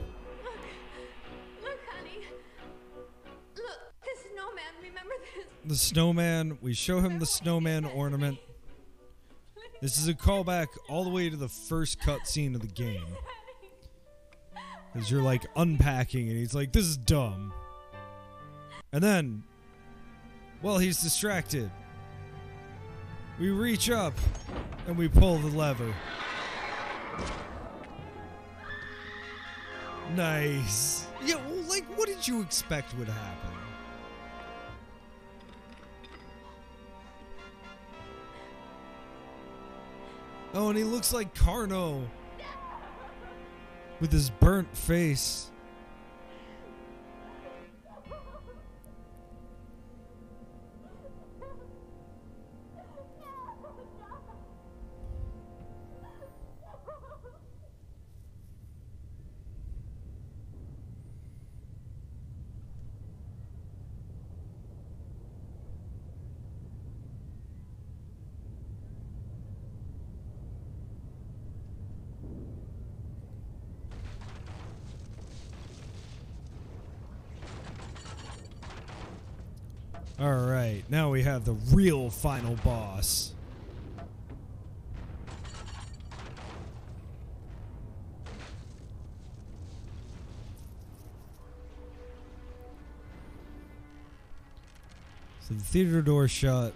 Look, honey. Look, the snowman. Remember this? The snowman. We show him the snowman ornament. This is a callback all the way to the first cutscene of the game. As you're like unpacking and he's like, this is dumb. And then, well, he's distracted. We reach up and we pull the lever. Nice. Yeah, well, like, what did you expect would happen? Oh, and he looks like Carno with his burnt face. Alright, now we have the real final boss. So the theater door shut.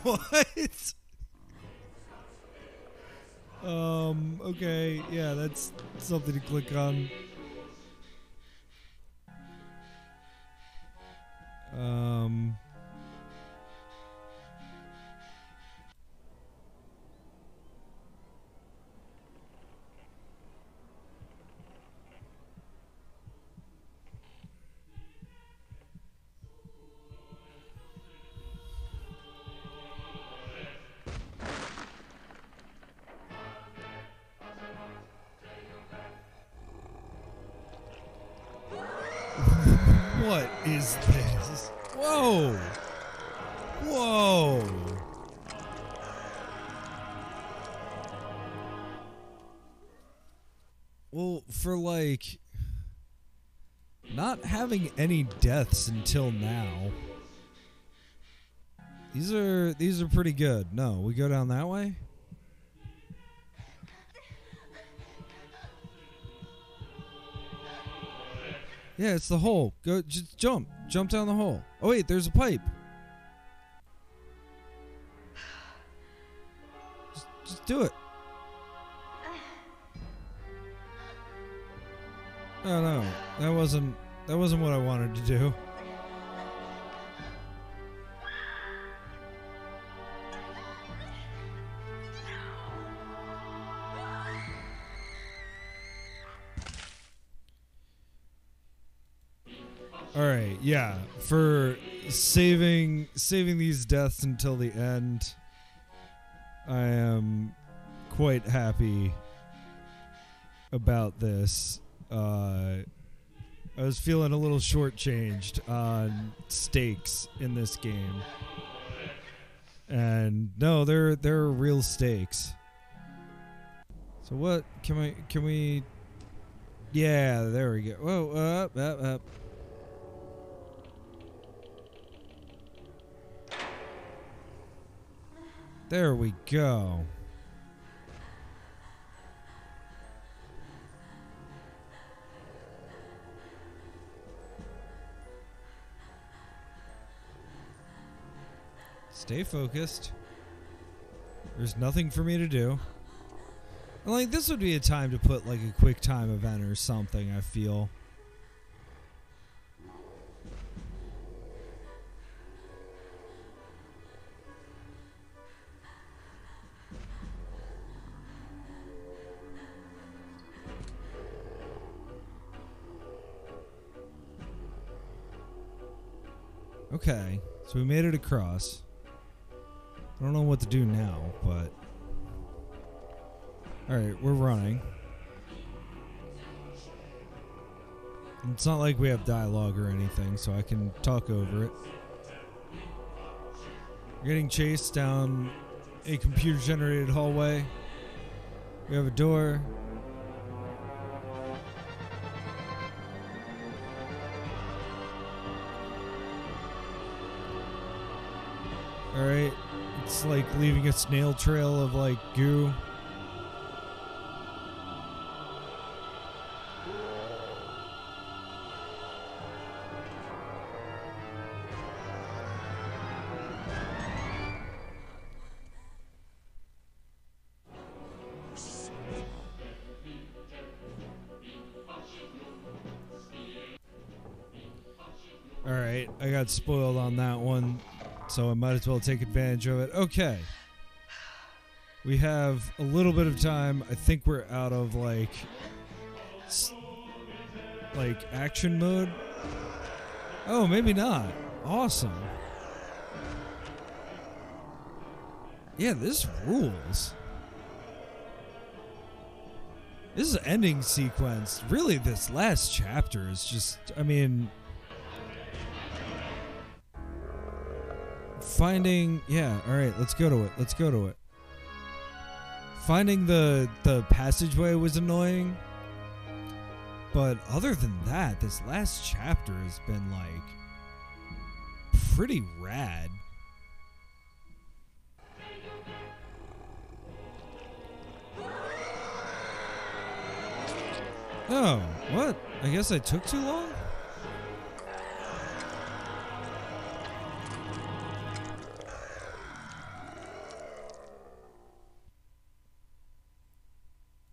What? Okay, yeah, that's something to click on. What is this? Whoa! Whoa! Well, for like not having any deaths until now, these are pretty good. No, we go down that way? Yeah, it's the hole. Go, just jump. Jump down the hole. Oh wait, there's a pipe. Just do it. Oh no, that wasn't what I wanted to do. Alright, yeah. For saving these deaths until the end, I am quite happy about this. I was feeling a little shortchanged on stakes in this game. And no, there are real stakes. So what can we yeah, there we go. Whoa, up. There we go. Stay focused. There's nothing for me to do. And like, this would be a time to put like a quick time event or something, I feel. Okay, so we made it across. I don't know what to do now, but... Alright, we're running. It's not like we have dialogue or anything, so I can talk over it. We're getting chased down a computer-generated hallway. We have a door. Alright, it's like leaving a snail trail of like goo. Alright, I got spoiled on that one. so I might as well take advantage of it. Okay. We have a little bit of time. I think we're out of, like action mode. Oh, maybe not. Awesome. Yeah, this rules. This is ending sequence. Really, this last chapter is just, I mean, finding, yeah, all right, let's go to it. Let's go to it. Finding the passageway was annoying. But other than that, this last chapter has been, like, pretty rad. Oh, what? I guess I took too long?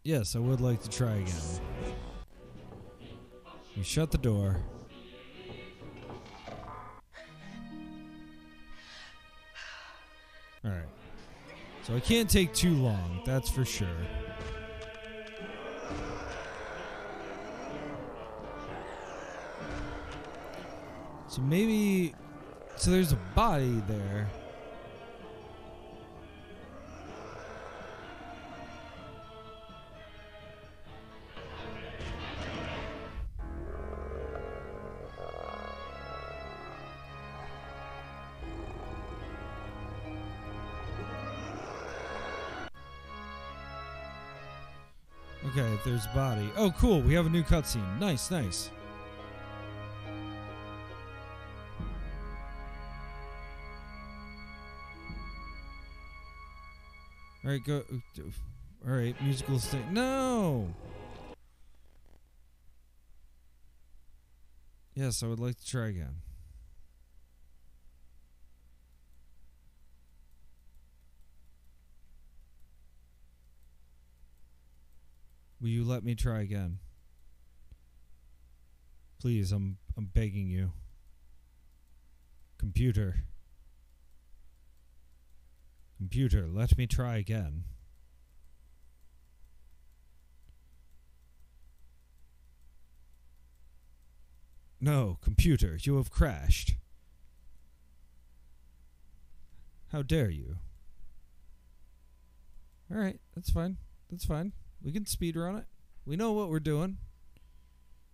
Yes, I would like to try again. We shut the door. Alright. So I can't take too long, that's for sure. So maybe... So there's a body there. Okay, there's a body. Oh, cool. We have a new cutscene. Nice, nice. All right, go. All right, musical sting. No. Yes, I would like to try again. Will you let me try again? Please, I'm begging you. Computer. Computer, let me try again. No, computer, you have crashed. How dare you? Alright, that's fine. That's fine. We can speedrun it. We know what we're doing.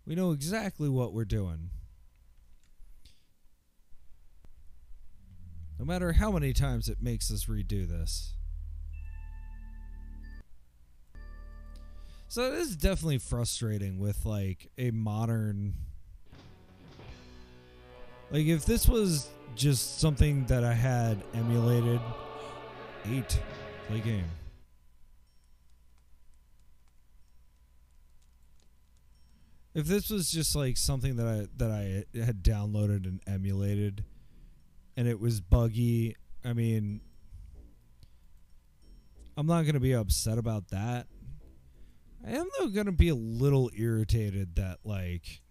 We know exactly what we're doing. No matter how many times it makes us redo this. So it is definitely frustrating with, like, a modern... Like, if this was just something that I had emulated... 8. Play game. If this was just like something that I had downloaded and emulated and it was buggy, I mean, I'm not going to be upset about that. I am though going to be a little irritated that, like,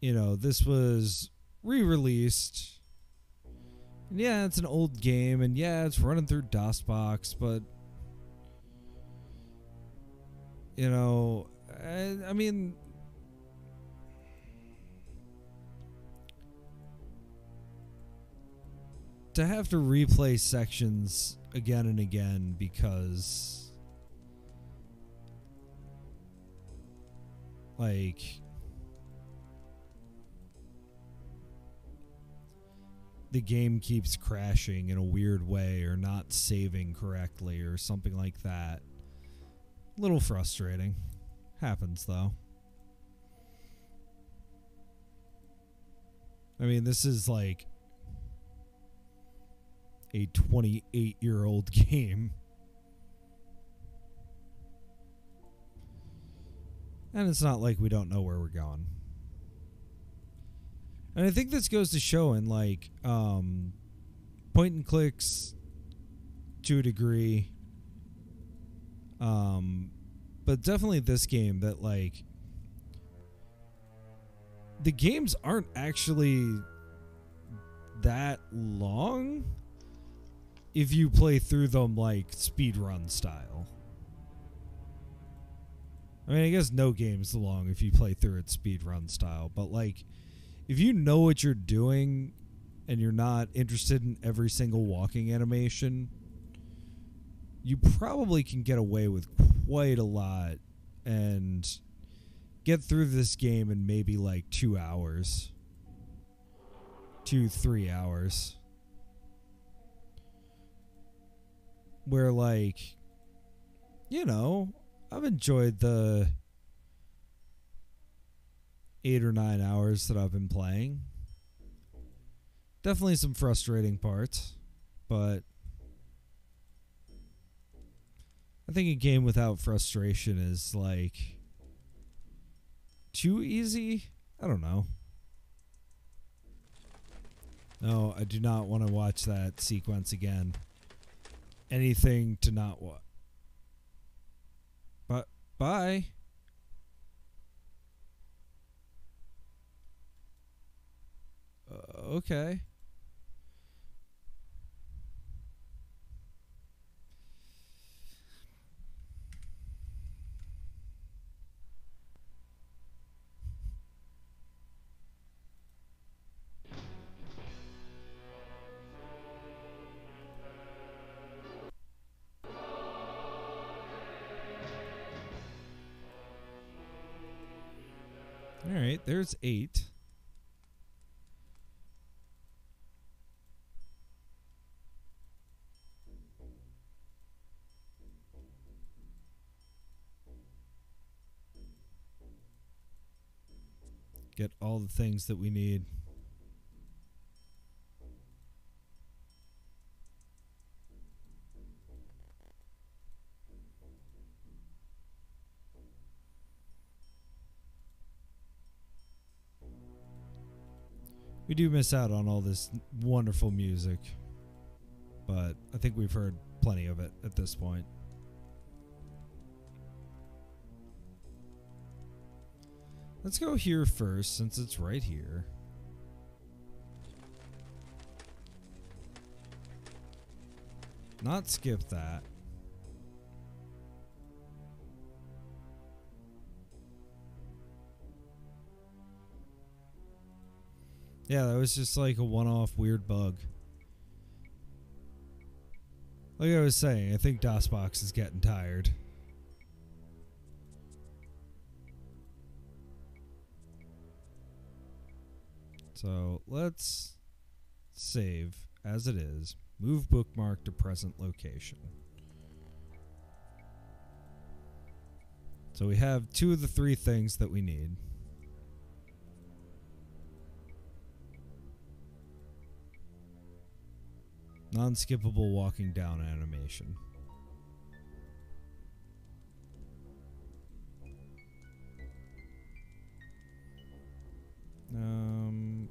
you know, this was re-released. And yeah, it's an old game, and yeah, it's running through DOSBox, but you know, I mean, to have to replay sections again and again because, like, the game keeps crashing in a weird way or not saving correctly or something like that. Little frustrating. Happens, though. I mean, this is like a 28-year-old game. And it's not like we don't know where we're going. And I think this goes to show in, like, point and clicks to a degree. But definitely this game that, like, the games aren't actually that long if you play through them like speedrun style. I mean, I guess no game's long if you play through it speedrun style, but like if you know what you're doing and you're not interested in every single walking animation, you probably can get away with quite a lot and get through this game in maybe like 2 hours. 2-3 hours. Where like, you know, I've enjoyed the 8 or 9 hours that I've been playing. Definitely some frustrating parts, but I think a game without frustration is like too easy. I don't know. No, I do not want to watch that sequence again. Anything to not watch. But bye. Okay. All right, there's 8. Get all the things that we need. We do miss out on all this wonderful music, but I think we've heard plenty of it at this point. Let's go here first, since it's right here. Not skip that. Yeah, that was just like a one-off weird bug. Like I was saying, I think DOSBox is getting tired. So let's save as it is. Move bookmark to present location. So we have 2 of the 3 things that we need. Non-skippable walking down animation.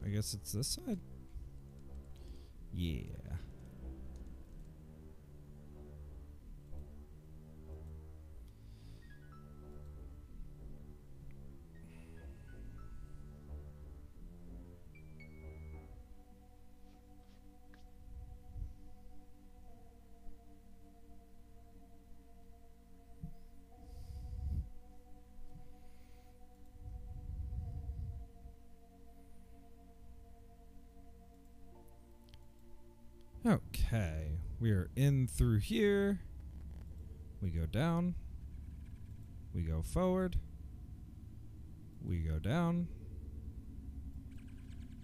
I guess it's this side? Yeah. Okay, we are in through here. We go down. We go forward. We go down.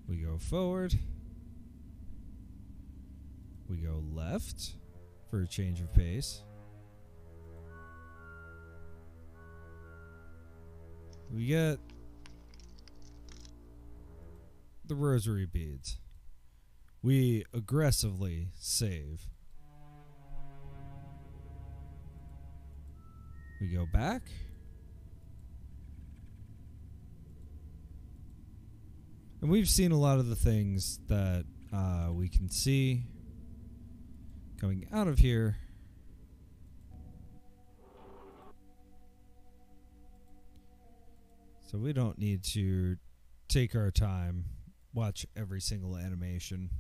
We go forward. We go left for a change of pace. We get the rosary beads. We aggressively save. We go back. And we've seen a lot of the things that we can see coming out of here. So we don't need to take our time, watch every single animation.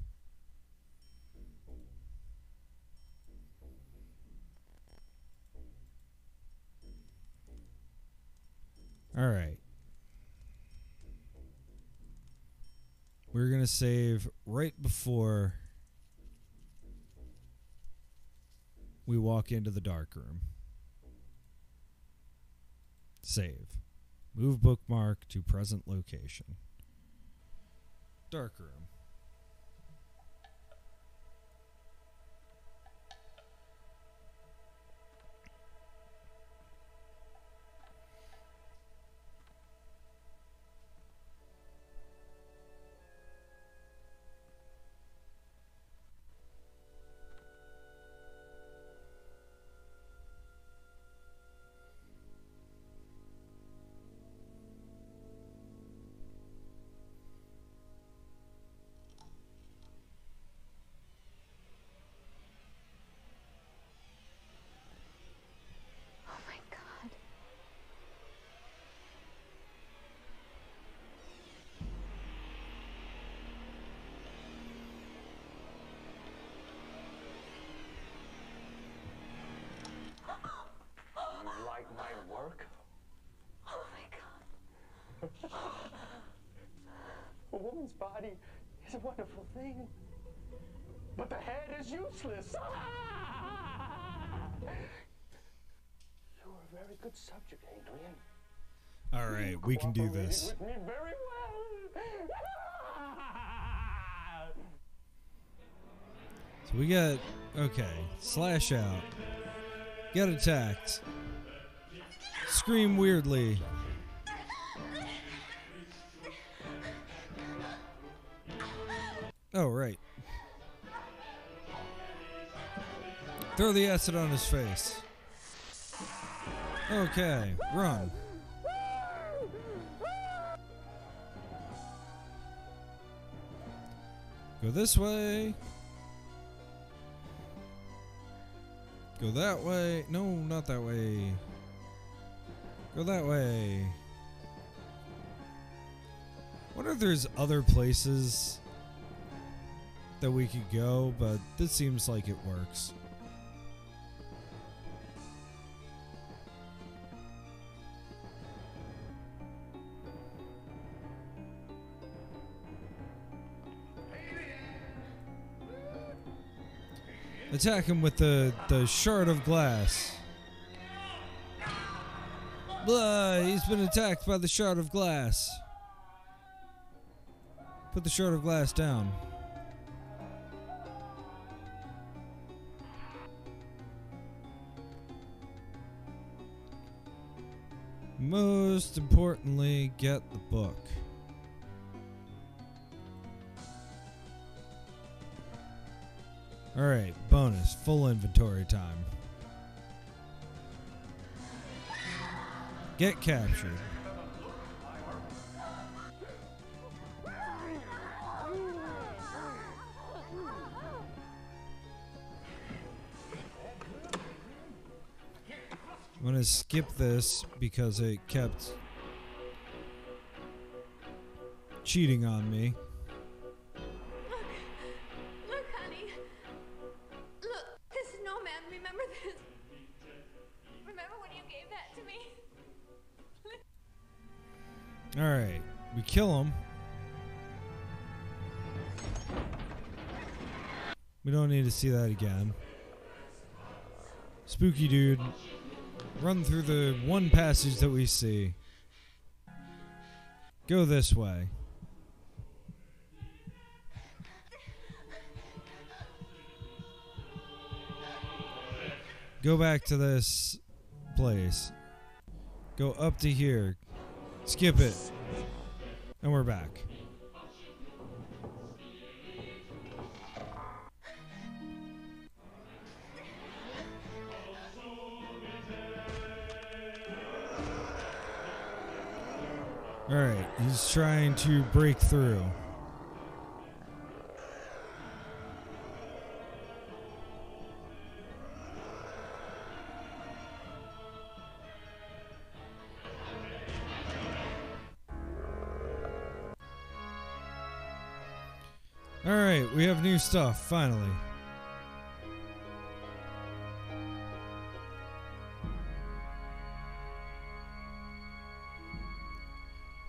All right. We're going to save right before we walk into the dark room. Save. Move bookmark to present location. Dark room. A woman's body is a wonderful thing, but the head is useless. You are a very good subject, Adrian. All right, we can do this. With me very well. So we got, okay, slash out. Get attacked. Scream weirdly. Oh, right. Throw the acid on his face. Okay, run. Go this way. Go that way. No, not that way. Go that way. I wonder if there's other places that we could go, but this seems like it works. Attack him with the shard of glass. Blah, he's been attacked by the shard of glass. Put the shard of glass down. Most importantly, get the book. Alright, bonus, full inventory time. Get captured. I'm going to skip this because it kept cheating on me. Look, honey. Look, this is no man. Remember this? Remember when you gave that to me? Alright, we kill him. We don't need to see that again. Spooky dude. Run through the one passage that we see. Go this way. Go back to this place. Go up to here. Skip it. And we're back. Alright, he's trying to break through. Alright, we have new stuff, finally.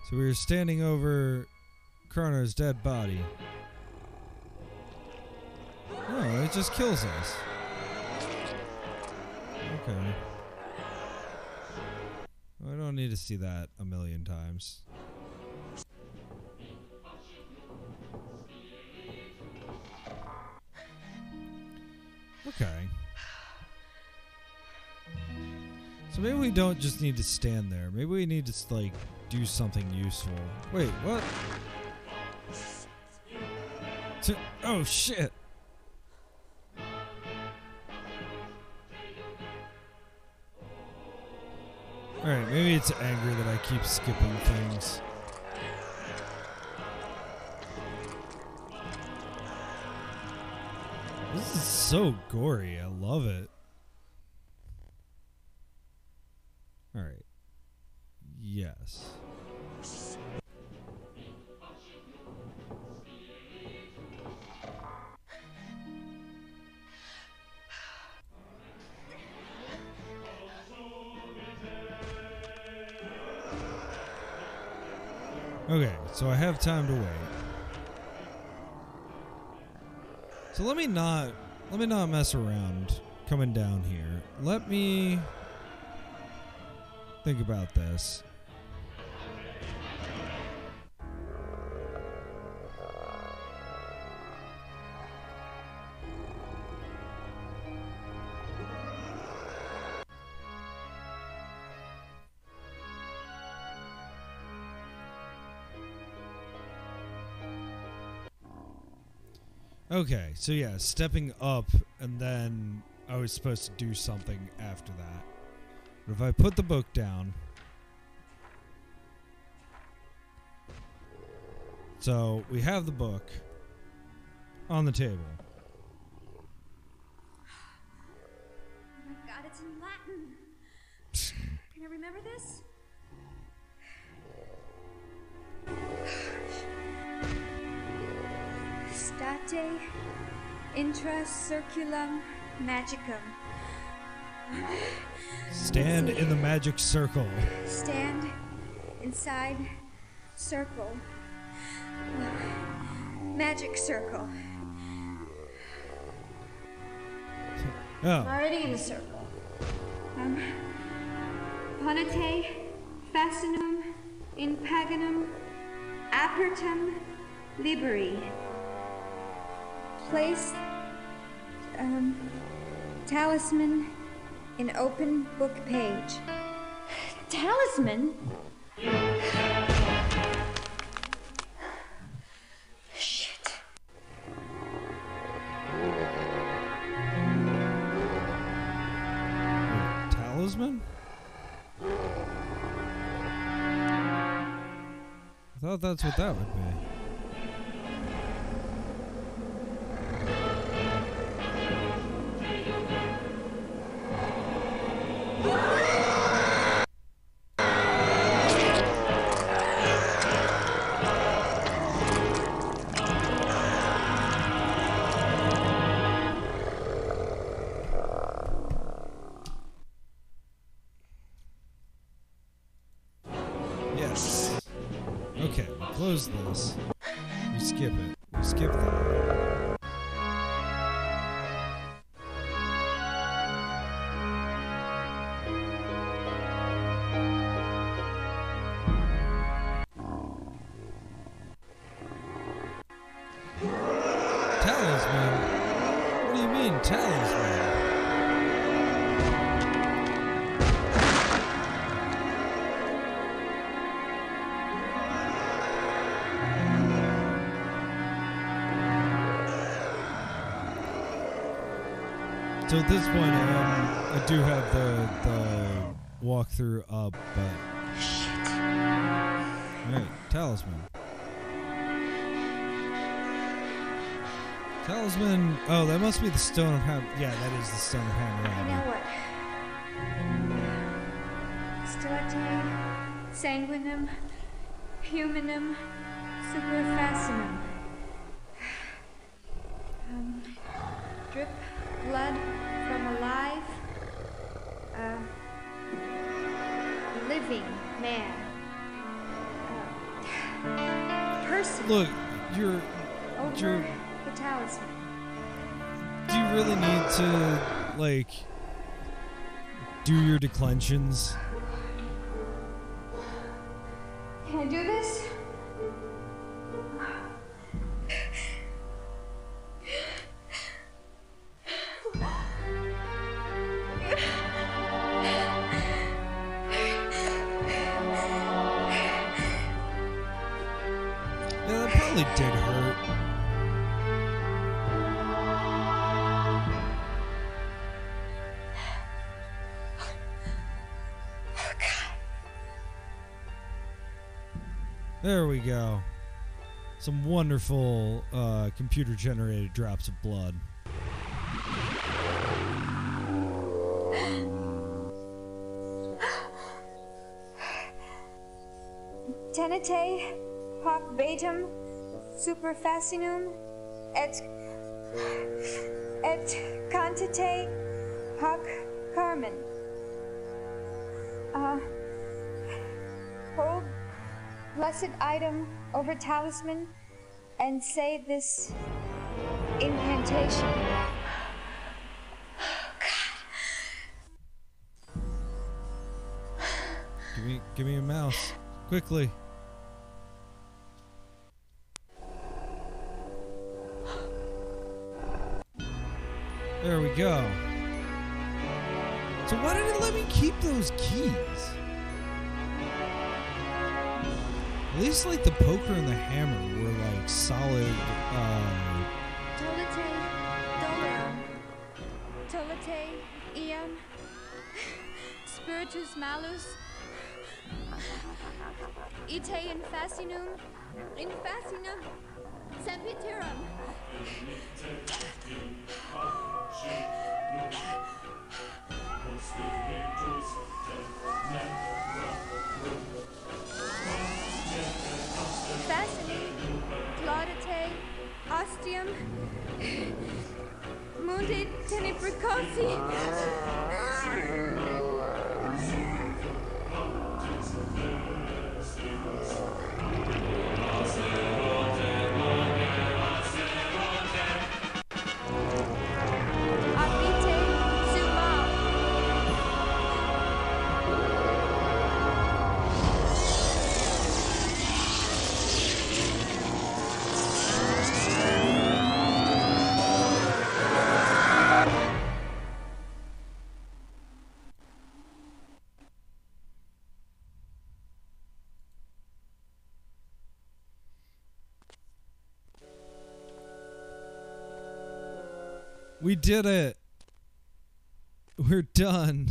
So we were standing over Krono's dead body. Oh, it just kills us. Okay. I don't need to see that a million times. Okay. So maybe we don't just need to stand there. Maybe we need to, like, do something useful. Wait, what? Oh, shit. Alright, maybe it's anger that I keep skipping things. This is so gory. I love it. Alright. Yes. Okay, so I have time to wait. So let me not mess around coming down here. Let me think about this. Okay, so yeah, stepping up, and then I was supposed to do something after that. But if I put the book down... So, we have the book on the table. Oh my god, it's in Latin. Can I remember this? State intra circulum magicum. Stand in the magic circle. Stand inside circle. Magic circle. Oh. I'm already in the circle. Ponete fascinum in paganum apertum liberi. Place talisman in open book page. Talisman? Shit. Talisman? I thought that's what that would be. Yes. Okay, we close this. We skip it. We skip that. Talisman? What do you mean, talisman? So at this point, I do have the walkthrough up, but... Shit. Alright, talisman. Talisman... Oh, that must be the Stone of Ham... Yeah, that is the Stone of Hammer. Now what? State sanguinum humanum superfacinum. blood from a live, living man. Person. Look, you're Over the talisman. do you really need to, like, do your declensions? Can I do this? Yeah, that probably did hurt. There we go. Some wonderful computer-generated drops of blood. Tenete hoc betum super fascinum et cantate hoc carmen. Hold blessed item over talisman and say this incantation. Give me a mouse. Quickly. There we go. So why did it let me keep those keys? At least like the poker and the hammer were like solid. Tolete dolor. Tolete iam. Spiritus malus. Ite in fascinum. In fascinum. Sempiterum. Fascinating. Claudite. Ostium. Munde tenebricosi. We did it. We're done.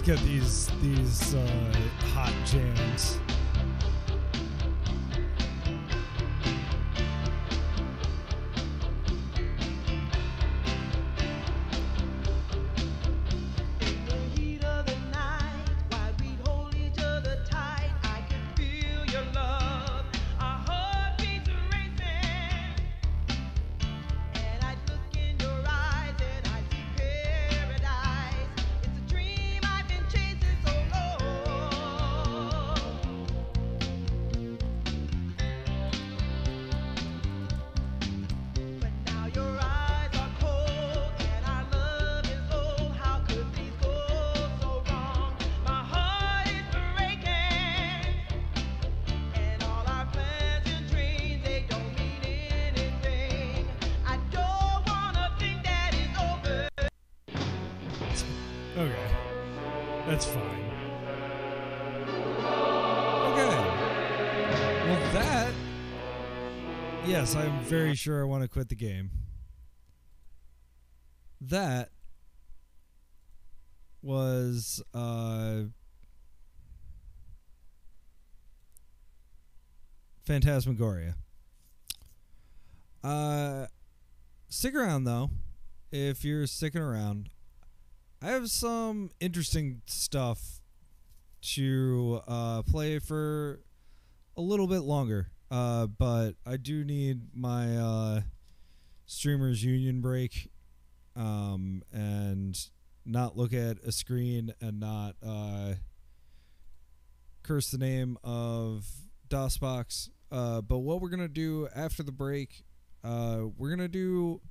Get these hot jams. Okay. That's fine. Yes, I'm very sure I want to quit the game. That was Phantasmagoria. Stick around though, if you're sticking around. I have some interesting stuff to play for a little bit longer, but I do need my streamers union break, and not look at a screen and not curse the name of DOSBox. But what we're gonna do after the break, we're gonna do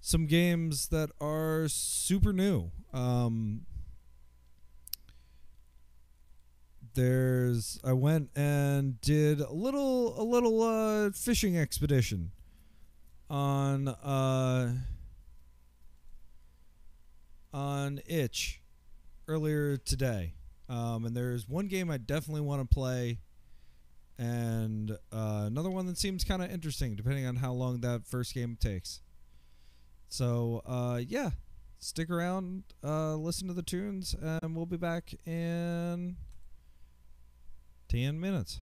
some games that are super new. I went and did a little fishing expedition on Itch earlier today. And there's one game I definitely want to play, and another one that seems kind of interesting depending on how long that first game takes. So yeah, stick around, listen to the tunes, and we'll be back in 10 minutes.